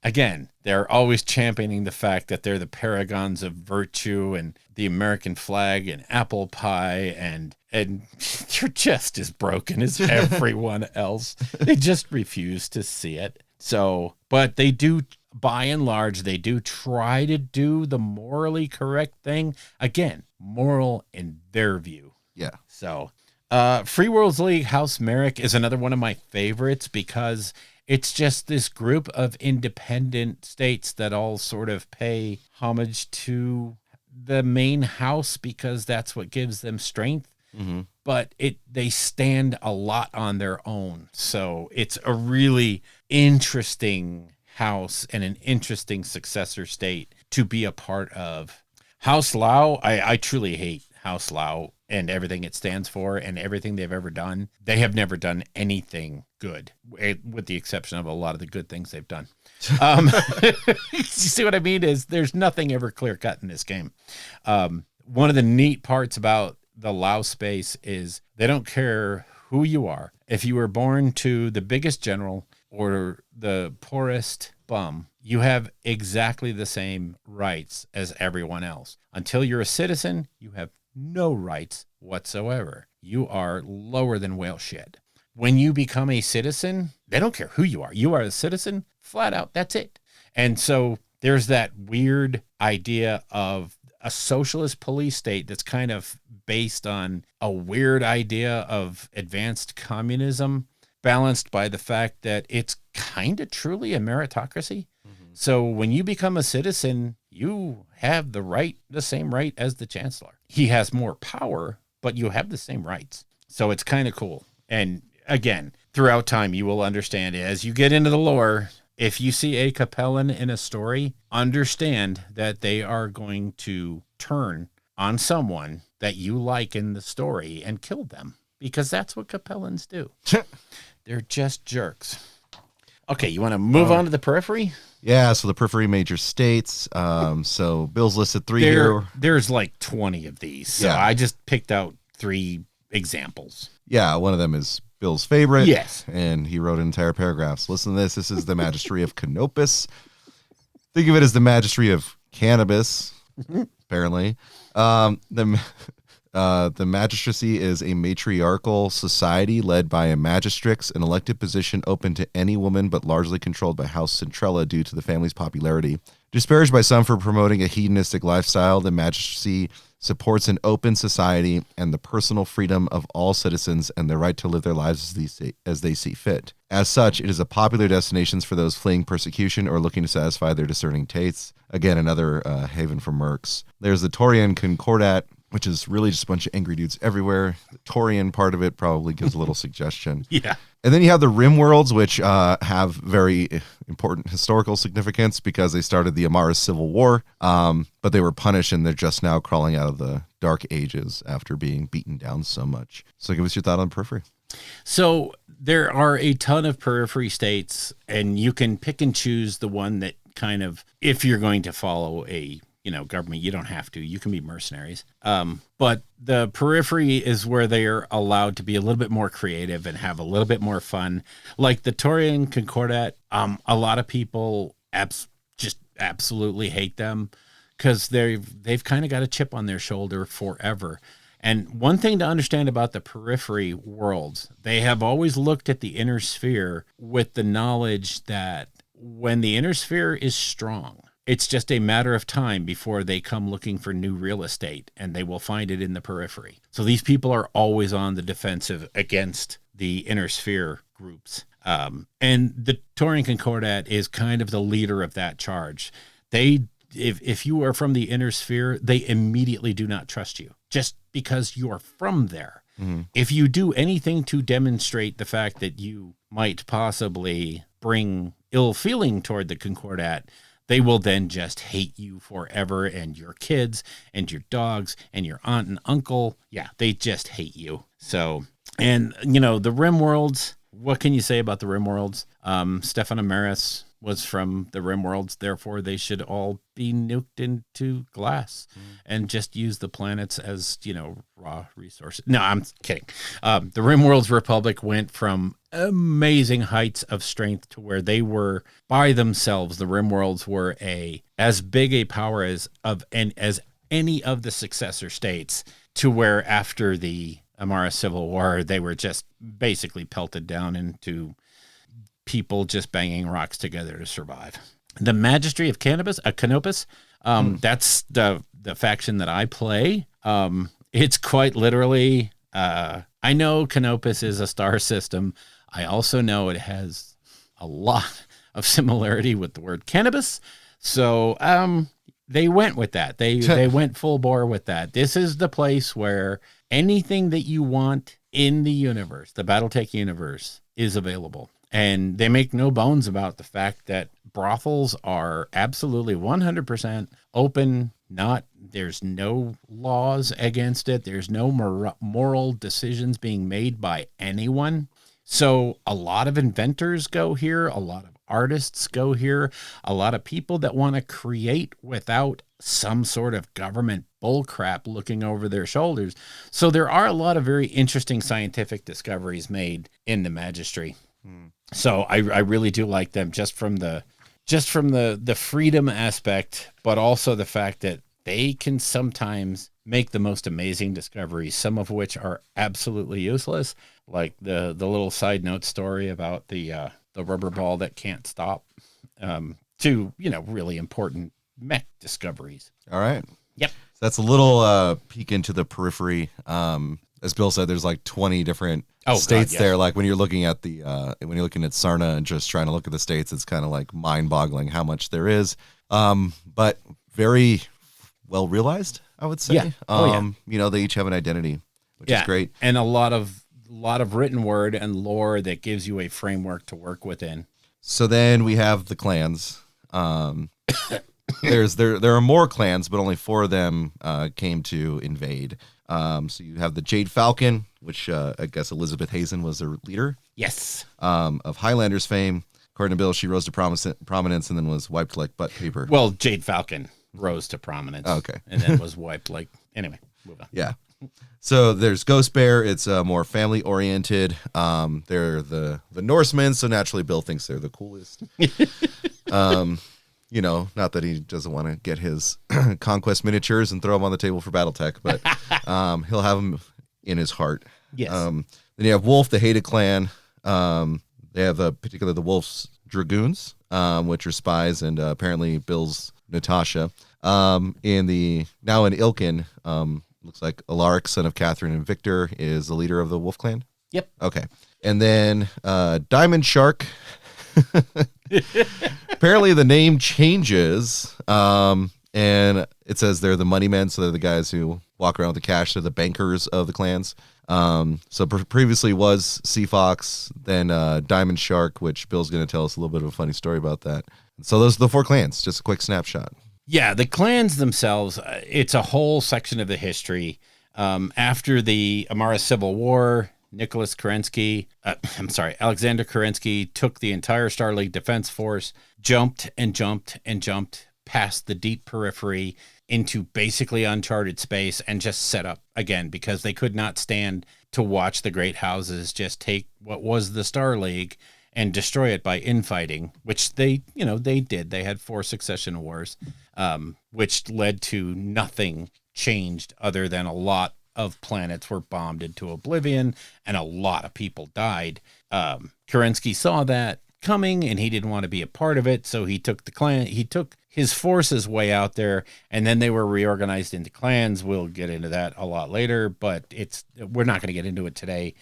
again, they're always championing the fact that they're the paragons of virtue and the American flag and apple pie, and you're just as broken as everyone else. They just refuse to see it. So, but they do, by and large, they do try to do the morally correct thing. Again, moral in their view. Yeah. So, Free Worlds League House Merrick is another one of my favorites because it's just this group of independent states that all sort of pay homage to the main house because that's what gives them strength. Mm-hmm. But they stand a lot on their own. So it's a really interesting house and an interesting successor state to be a part of. House Lao, I truly hate House Lao and everything it stands for and everything they've ever done. They have never done anything good, with the exception of a lot of the good things they've done. You see what I mean? Is there's nothing ever clear cut in this game. One of the neat parts about the Lao space is they don't care who you are. If you were born to the biggest general or the poorest bum, you have exactly the same rights as everyone else. Until you're a citizen, you have no rights whatsoever. You are lower than whale shit. When you become a citizen, they don't care who you are. You are a citizen, flat out, that's it. And so there's that weird idea of a socialist police state that's kind of based on a weird idea of advanced communism, balanced by the fact that it's kind of truly a meritocracy. Mm-hmm. So when you become a citizen, you have the same right as the chancellor. He has more power, but you have the same rights. So it's kind of cool. And again, throughout time, you will understand as you get into the lore, if you see a Capellan in a story, understand that they are going to turn on someone that you like in the story and kill them, because that's what Capellans do. They're just jerks. Okay, you want to move on to the periphery? Yeah, so the periphery major states. So Bill's listed 3 here. There's like 20 of these. So yeah. I just picked out 3 examples. Yeah, one of them is Bill's favorite. Yes. And he wrote entire paragraphs. Listen to this. This is the Magistracy of Canopus. Think of it as the Magistracy of Cannabis, apparently. The magistracy is a matriarchal society led by a magistrix, an elected position open to any woman but largely controlled by House Centrella due to the family's popularity. Disparaged by some for promoting a hedonistic lifestyle, the magistracy supports an open society and the personal freedom of all citizens and their right to live their lives as they see fit. As such, it is a popular destination for those fleeing persecution or looking to satisfy their discerning tastes. Again, another haven for mercs. There's the Taurian Concordat, which is really just a bunch of angry dudes everywhere. The Taurian part of it probably gives a little suggestion. Yeah. And then you have the Rim Worlds, which have very important historical significance because they started the Amara Civil War, but they were punished and they're just now crawling out of the Dark Ages after being beaten down so much. So give us your thought on periphery. So there are a ton of periphery states, and you can pick and choose the one that kind of, if you're going to follow a government, you don't have to. You can be mercenaries. But the periphery is where they are allowed to be a little bit more creative and have a little bit more fun. Like the Taurian Concordat, a lot of people just absolutely hate them because they've kind of got a chip on their shoulder forever. And one thing to understand about the periphery worlds, they have always looked at the inner sphere with the knowledge that when the inner sphere is strong, it's just a matter of time before they come looking for new real estate, and they will find it in the periphery. So these people are always on the defensive against the inner sphere groups. And the Taurian Concordat is kind of the leader of that charge. They if you are from the inner sphere, they immediately do not trust you just because you are from there. Mm-hmm. If you do anything to demonstrate the fact that you might possibly bring ill feeling toward the Concordat, they will then just hate you forever, and your kids and your dogs and your aunt and uncle. Yeah, they just hate you. So, and the Rim Worlds, what can you say about the Rim Worlds? Stefan Amaris was from the Rim Worlds, therefore they should all be nuked into glass and just use the planets as, raw resources. No, I'm kidding. The Rim Worlds Republic went from amazing heights of strength to where they were by themselves. The Rim Worlds were as big a power as any of the successor states, to where after the Amara Civil War, they were just basically pelted down into people just banging rocks together to survive. The Magistry of Canopus, that's the faction that I play. It's quite literally, I know Canopus is a star system. I also know it has a lot of similarity with the word cannabis. So they went with that. They went full bore with that. This is the place where anything that you want in the universe, the BattleTech universe, is available. And they make no bones about the fact that brothels are absolutely 100% open. There's no laws against it. There's no moral decisions being made by anyone. So a lot of inventors go here. A lot of artists go here. A lot of people that want to create without some sort of government bullcrap looking over their shoulders. So there are a lot of very interesting scientific discoveries made in the Magistry. So I really do like them just from the freedom aspect, but also the fact that they can sometimes make the most amazing discoveries, some of which are absolutely useless, like the little side note story about the rubber ball that can't stop, to really important mech discoveries. All right. Yep. So that's a little peek into the periphery. As Bill said, there's like 20 different states there. Like when you're looking at when you're looking at Sarna and just trying to look at the states, it's kind of like mind-boggling how much there is. But very well realized, I would say. Yeah. They each have an identity, which is great, and a lot of written word and lore that gives you a framework to work within. So then we have the clans. There are more clans, but only 4 of them came to invade. So you have the Jade Falcon, which I guess Elizabeth Hazen was their leader. Yes. Of Highlanders fame. According to Bill, she rose to prominence and then was wiped like butt paper. Well, Jade Falcon rose to prominence. Okay. And then was wiped like... Anyway, move on. Yeah. So there's Ghost Bear. It's more family oriented. They're the Norsemen, so naturally Bill thinks they're the coolest. Not that he doesn't want to get his conquest miniatures and throw them on the table for BattleTech, but he'll have them in his heart. Yes. Then you have Wolf, the hated clan. They have particularly the Wolf's Dragoons, which are spies, and apparently Bill's Natasha. In Ilkin, looks like Alaric, son of Catherine and Victor, is the leader of the Wolf clan. Yep. Okay. And then Diamond Shark. Apparently the name changes, and it says they're the money men, so they're the guys who walk around with the cash. They're the bankers of the clans. So previously was Sea Fox, then Diamond Shark, which Bill's going to tell us a little bit of a funny story about that. So those are the 4 clans, just a quick snapshot. Yeah, the clans themselves, it's a whole section of the history. After the Amara Civil War, Alexander Kerensky took the entire Star League Defense Force, jumped past the deep periphery into basically uncharted space and just set up again because they could not stand to watch the great houses just take what was the Star League and destroy it by infighting, which they did. They had 4 succession wars, which led to nothing changed other than a lot of planets were bombed into oblivion and a lot of people died. Kerensky saw that coming and he didn't want to be a part of it. So he took his forces way out there, and then they were reorganized into clans. We'll get into that a lot later, but we're not going to get into it today.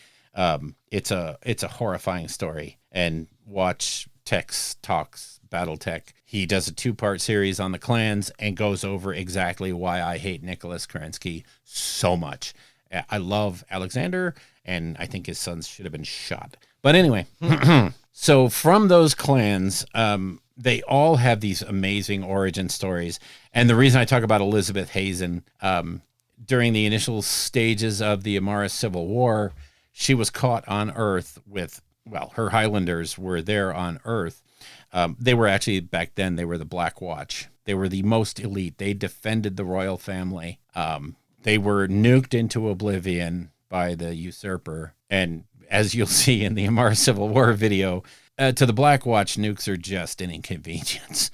It's a horrifying story, and watch Tex talks BattleTech. He does a 2-part series on the clans and goes over exactly why I hate Nicholas Kerensky so much. I love Alexander, and I think his sons should have been shot. But anyway, so from those clans, they all have these amazing origin stories. And the reason I talk about Elizabeth Hazen, during the initial stages of the Amara Civil War, she was caught on Earth with, well, her Highlanders were there on Earth. They were actually, back then, they were the Black Watch. They were the most elite. They defended the royal family. They were nuked into oblivion by the usurper. And as you'll see in the Amara Civil War video, to the Black Watch, nukes are just an inconvenience.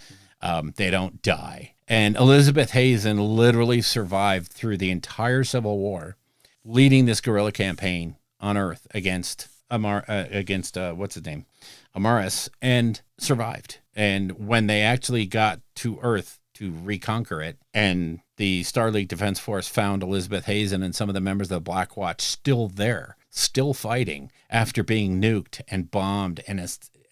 They don't die. And Elizabeth Hazen literally survived through the entire Civil War, leading this guerrilla campaign on Earth against what's his name? Amaris, and survived. And when they actually got to Earth to reconquer it, and the Starleague Defense Force found Elizabeth Hazen and some of the members of the Black Watch still there, still fighting after being nuked and bombed and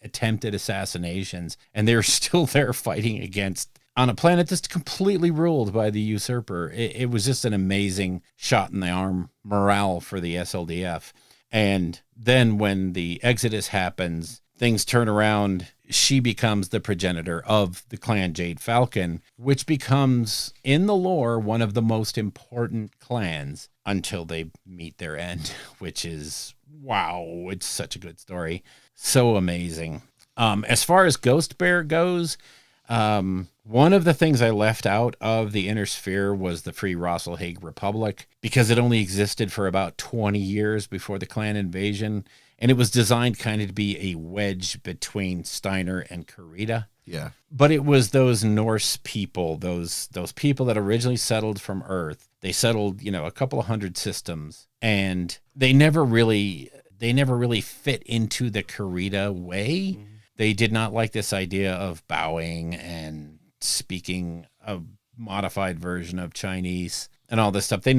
attempted assassinations, and they're still there fighting against on a planet that's completely ruled by the usurper. It was just an amazing shot in the arm morale for the SLDF. And then when the Exodus happens, things turn around. She becomes the progenitor of the clan Jade Falcon, which becomes, in the lore, one of the most important clans until they meet their end, which is, wow, it's such a good story. So amazing. As far as Ghost Bear goes, one of the things I left out of the Inner Sphere was the Free Rossel Hague Republic, because it only existed for about 20 years before the clan invasion, and it was designed kind of to be a wedge between Steiner and Karita. Yeah. But it was those Norse people, those people that originally settled from Earth. They settled, a couple of hundred systems, and they never really fit into the Karita way. Mm-hmm. They did not like this idea of bowing and speaking a modified version of Chinese and all this stuff. They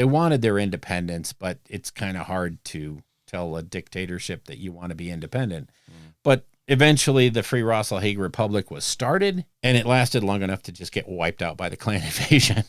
wanted their independence, but it's kind of hard to tell a dictatorship that you want to be independent. Mm. But eventually the Free Rossel Hague Republic was started, and it lasted long enough to just get wiped out by the clan invasion.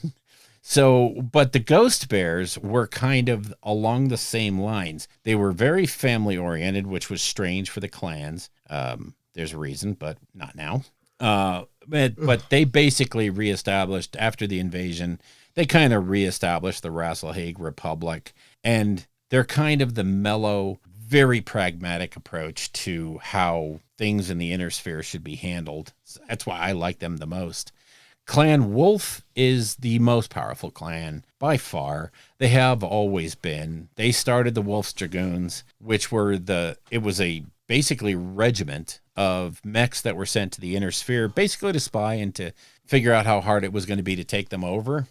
But the Ghost Bears were kind of along the same lines. They were very family oriented, which was strange for the clans. There's a reason, but not now. But they basically reestablished, after the invasion, they kind of reestablished the Rossel Hague Republic, and they're kind of the mellow, very pragmatic approach to how things in the Inner Sphere should be handled. So that's why I like them the most. Clan Wolf is the most powerful clan by far. They have always been. They started the Wolf's Dragoons, which were basically regiment of mechs that were sent to the Inner Sphere, basically to spy and to figure out how hard it was going to be to take them over.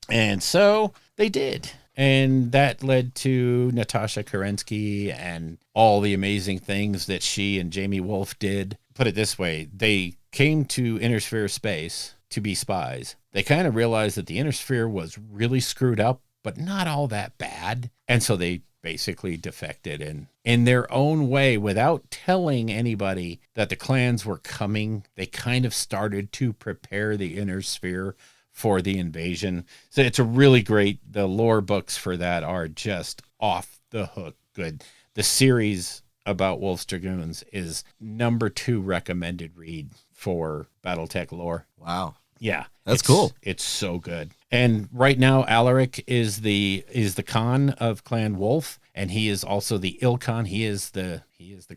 And so they did. And that led to Natasha Kerensky and all the amazing things that she and Jamie Wolf did. Put it this way, they came to Inner Sphere space to be spies. They kind of realized that the Inner Sphere was really screwed up, but not all that bad. And so they basically defected, and in their own way, without telling anybody that the clans were coming, they kind of started to prepare the Inner Sphere for the invasion. So it's a really great, the lore books for that are just off the hook good. The series about Wolf's Dragoons is number 2 recommended read for BattleTech lore. Wow. Yeah. That's cool. It's so good. And right now, Alaric is the Khan of Clan Wolf, and he is also the Ilkhan. He is the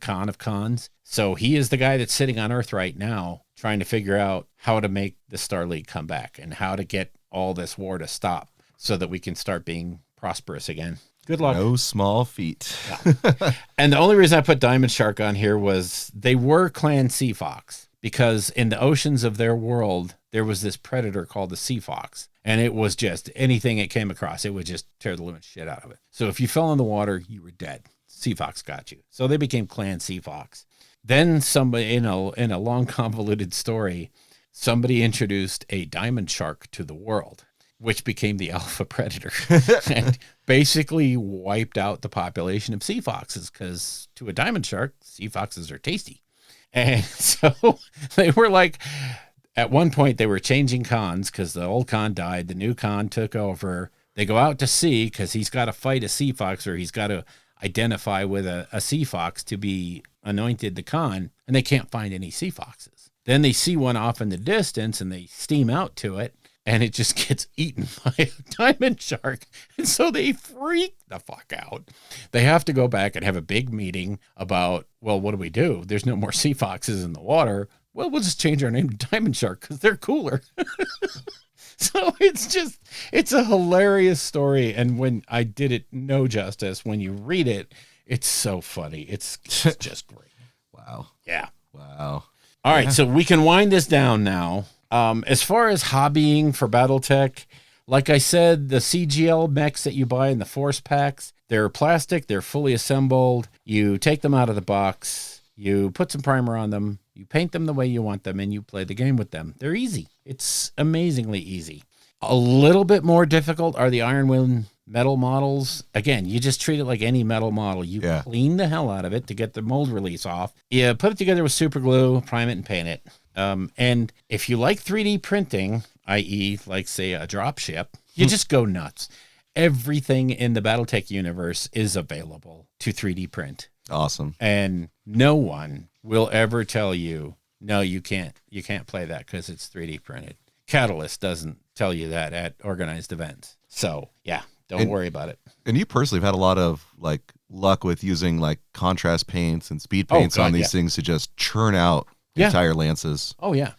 Khan of Khans. So he is the guy that's sitting on Earth right now trying to figure out how to make the Starleague come back and how to get all this war to stop so that we can start being prosperous again. Good luck. No small feat. Yeah. And the only reason I put Diamond Shark on here was they were Clan Sea Fox, because in the oceans of their world, there was this predator called the Sea Fox. And it was just anything it came across, it would just tear the living shit out of it. So if you fell in the water, you were dead. Sea Fox got you. So they became Clan Sea Fox. Then somebody, in a long convoluted story, somebody introduced a diamond shark to the world, which became the alpha predator and basically wiped out the population of sea foxes, because to a diamond shark, sea foxes are tasty. And so they were like, at one point they were changing cons because the old con died. The new con took over. They go out to sea because he's got to fight a sea fox, or he's got to identify with a sea fox to be anointed the con, and they can't find any sea foxes. Then they see one off in the distance and they steam out to it, and it just gets eaten by a diamond shark. And so they freak the fuck out. They have to go back and have a big meeting about, well, what do we do? There's no more sea foxes in the water. Well, we'll just change our name to Diamond Shark because they're cooler. So it's a hilarious story. And when I did it no justice, when you read it, it's so funny. It's just great. Wow. Yeah. Wow. All right. So we can wind this down now. As far as hobbying for BattleTech, like I said, the CGL mechs that you buy in the Force packs, they're plastic. They're fully assembled. You take them out of the box. You put some primer on them. You paint them the way you want them, and you play the game with them. They're easy. It's amazingly easy. A little bit more difficult are the Ironwind metal models. Again, you just treat it like any metal model. You clean the hell out of it to get the mold release off. You put it together with super glue, prime it, and paint it. And if you like 3D printing, i.e., like, say, a drop ship, you just go nuts. Everything in the BattleTech universe is available to 3D print. Awesome. And no one will ever tell you, no, you can't play that because it's 3D printed. Catalyst doesn't tell you that at organized events. So yeah, don't worry about it. And you personally have had a lot of like luck with using like contrast paints and speed paints on these things to just churn out entire lances. Oh yeah.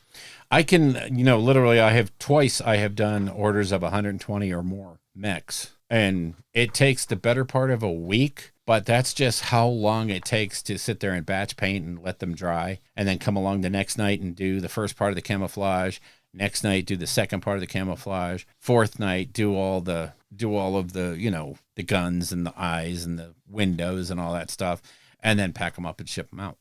I can, literally I have done orders of 120 or more mechs, and it takes the better part of a week, but that's just how long it takes to sit there and batch paint and let them dry, and then come along the next night and do the first part of the camouflage. Next night, do the second part of the camouflage. Fourth night, do all of the, the guns and the eyes and the windows and all that stuff, and then pack them up and ship them out.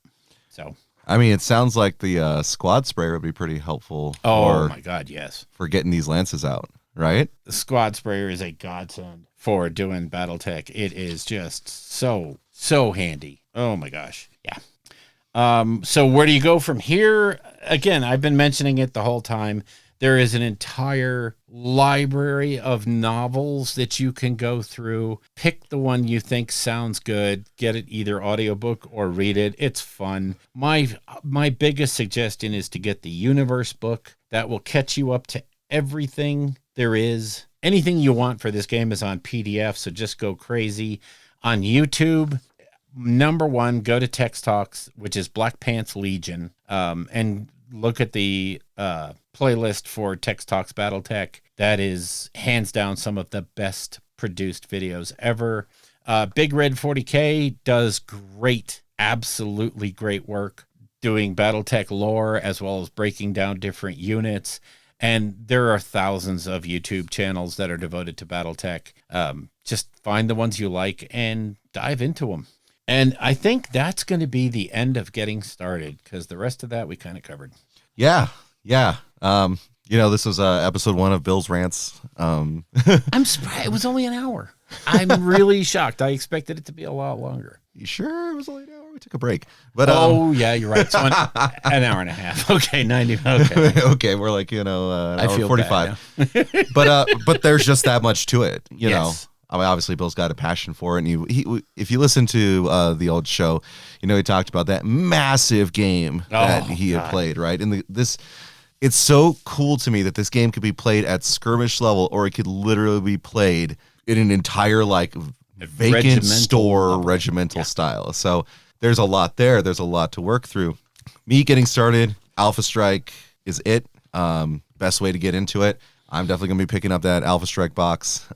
So, I mean, it sounds like the squad sprayer would be pretty helpful. Oh my God, yes, for getting these lances out, right? The squad sprayer is a godsend for doing BattleTech. It is just so handy. Oh my gosh, yeah. So where do you go from here? Again, I've been mentioning it the whole time. There is an entire library of novels that you can go through. Pick the one you think sounds good. Get it either audiobook or read it. It's fun. My biggest suggestion is to get the Universe book. That will catch you up to everything there is. Anything you want for this game is on PDF, so just go crazy. On YouTube, number one, go to Text Talks, which is Black Pants Legion, and look at the playlist for Text Talks BattleTech. That is hands down some of the best produced videos ever. Big Red 40K does great, absolutely great work doing BattleTech lore as well as breaking down different units. And there are thousands of YouTube channels that are devoted to BattleTech. Just find the ones you like and dive into them. And I think that's going to be the end of getting started, because the rest of that we kind of covered. Yeah. This was episode 1 of Bill's Rants. I'm surprised it was only an hour. I'm really shocked. I expected it to be a lot longer. You sure it was only an hour? We took a break. But yeah, you're right. So an hour and a half. Okay, 90. Okay. Okay, we're like, an hour 45. But there's just that much to it, you know. I mean, obviously, Bill's got a passion for it, and he if you listen to the old show, he talked about that massive game that he had played, right? And it's so cool to me that this game could be played at skirmish level, or it could literally be played in an entire vacant regimental style. So there's a lot there. There's a lot to work through. Me getting started, Alpha Strike is it. Best way to get into it. I'm definitely gonna be picking up that Alpha Strike box.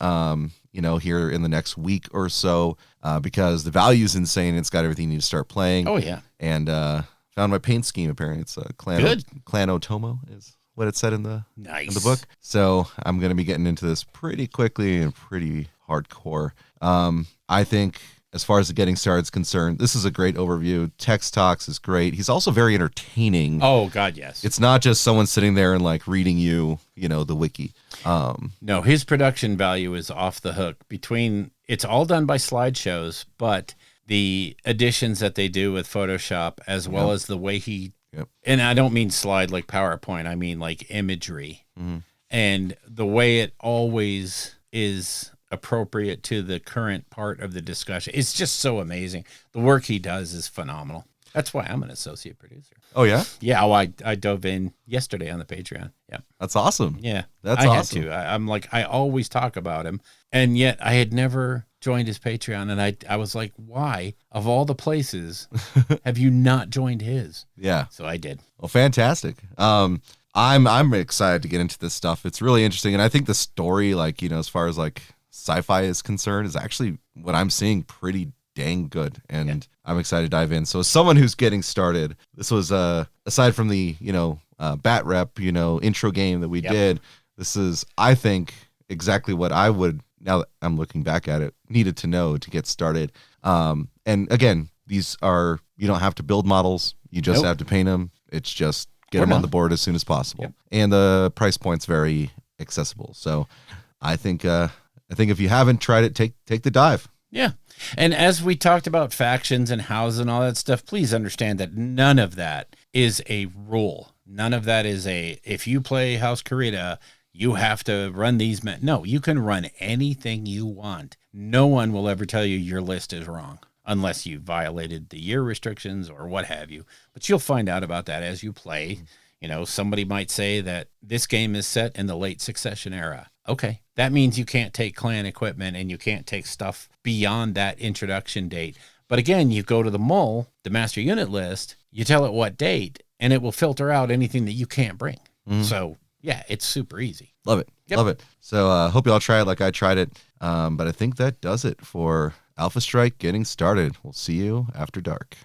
Here in the next week or so, because the value is insane. It's got everything you need to start playing. Oh yeah. And found my paint scheme. Apparently, it's Clan Otomo is what it said in the book. So I'm going to be getting into this pretty quickly and pretty hardcore. I think as far as the getting started is concerned, this is a great overview. Text Talks is great. He's also very entertaining. Oh God, yes. It's not just someone sitting there and reading you, the wiki. No, his production value is off the hook. It's all done by slideshows, but the additions that they do with Photoshop, as well as the way he, and I don't mean slide like PowerPoint, I mean like imagery, and the way it always is appropriate to the current part of the discussion. It's just so amazing. The work he does is phenomenal. That's why I'm an associate producer. Oh, yeah? Yeah, well, I dove in yesterday on the Patreon. Yeah. That's awesome. Yeah. That's awesome. I had to. I'm like, I always talk about him, and yet I had never joined his Patreon, and I was like, why, of all the places, have you not joined his? Yeah. So I did. Well, fantastic. I'm excited to get into this stuff. It's really interesting, and I think the story, like, you know, as far as like sci-fi is concerned, is actually what I'm seeing pretty dang good, and I'm excited to dive in. So as someone who's getting started, this was aside from the bat rep intro game that we did, this is, I think, exactly what I would, now that I'm looking back at it, needed to know to get started. And again, these are, you don't have to build models, you just have to paint them. It's just get them on the board as soon as possible, and the price point's very accessible. So I think if you haven't tried it, take the dive. Yeah. And as we talked about factions and houses and all that stuff, please understand that none of that is a rule. None of that is if you play House Karita, you have to run these men. No, you can run anything you want. No one will ever tell you your list is wrong unless you violated the year restrictions or what have you. But you'll find out about that as you play. You know, somebody might say that this game is set in the late Succession era. Okay, that means you can't take clan equipment and you can't take stuff beyond that introduction date. But again, you go to the MUL, the master unit list, you tell it what date, and it will filter out anything that you can't bring. So, yeah, it's super easy. Love it. Love it. So hope you all try it like I tried it. But I think that does it for Alpha Strike getting started. We'll see you after dark.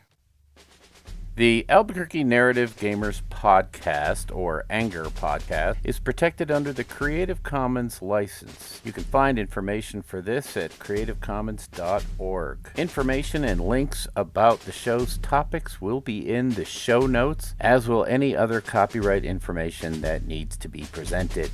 The Albuquerque Narrative Gamers Podcast, or Anger Podcast, is protected under the Creative Commons license. You can find information for this at creativecommons.org. Information and links about the show's topics will be in the show notes, as will any other copyright information that needs to be presented.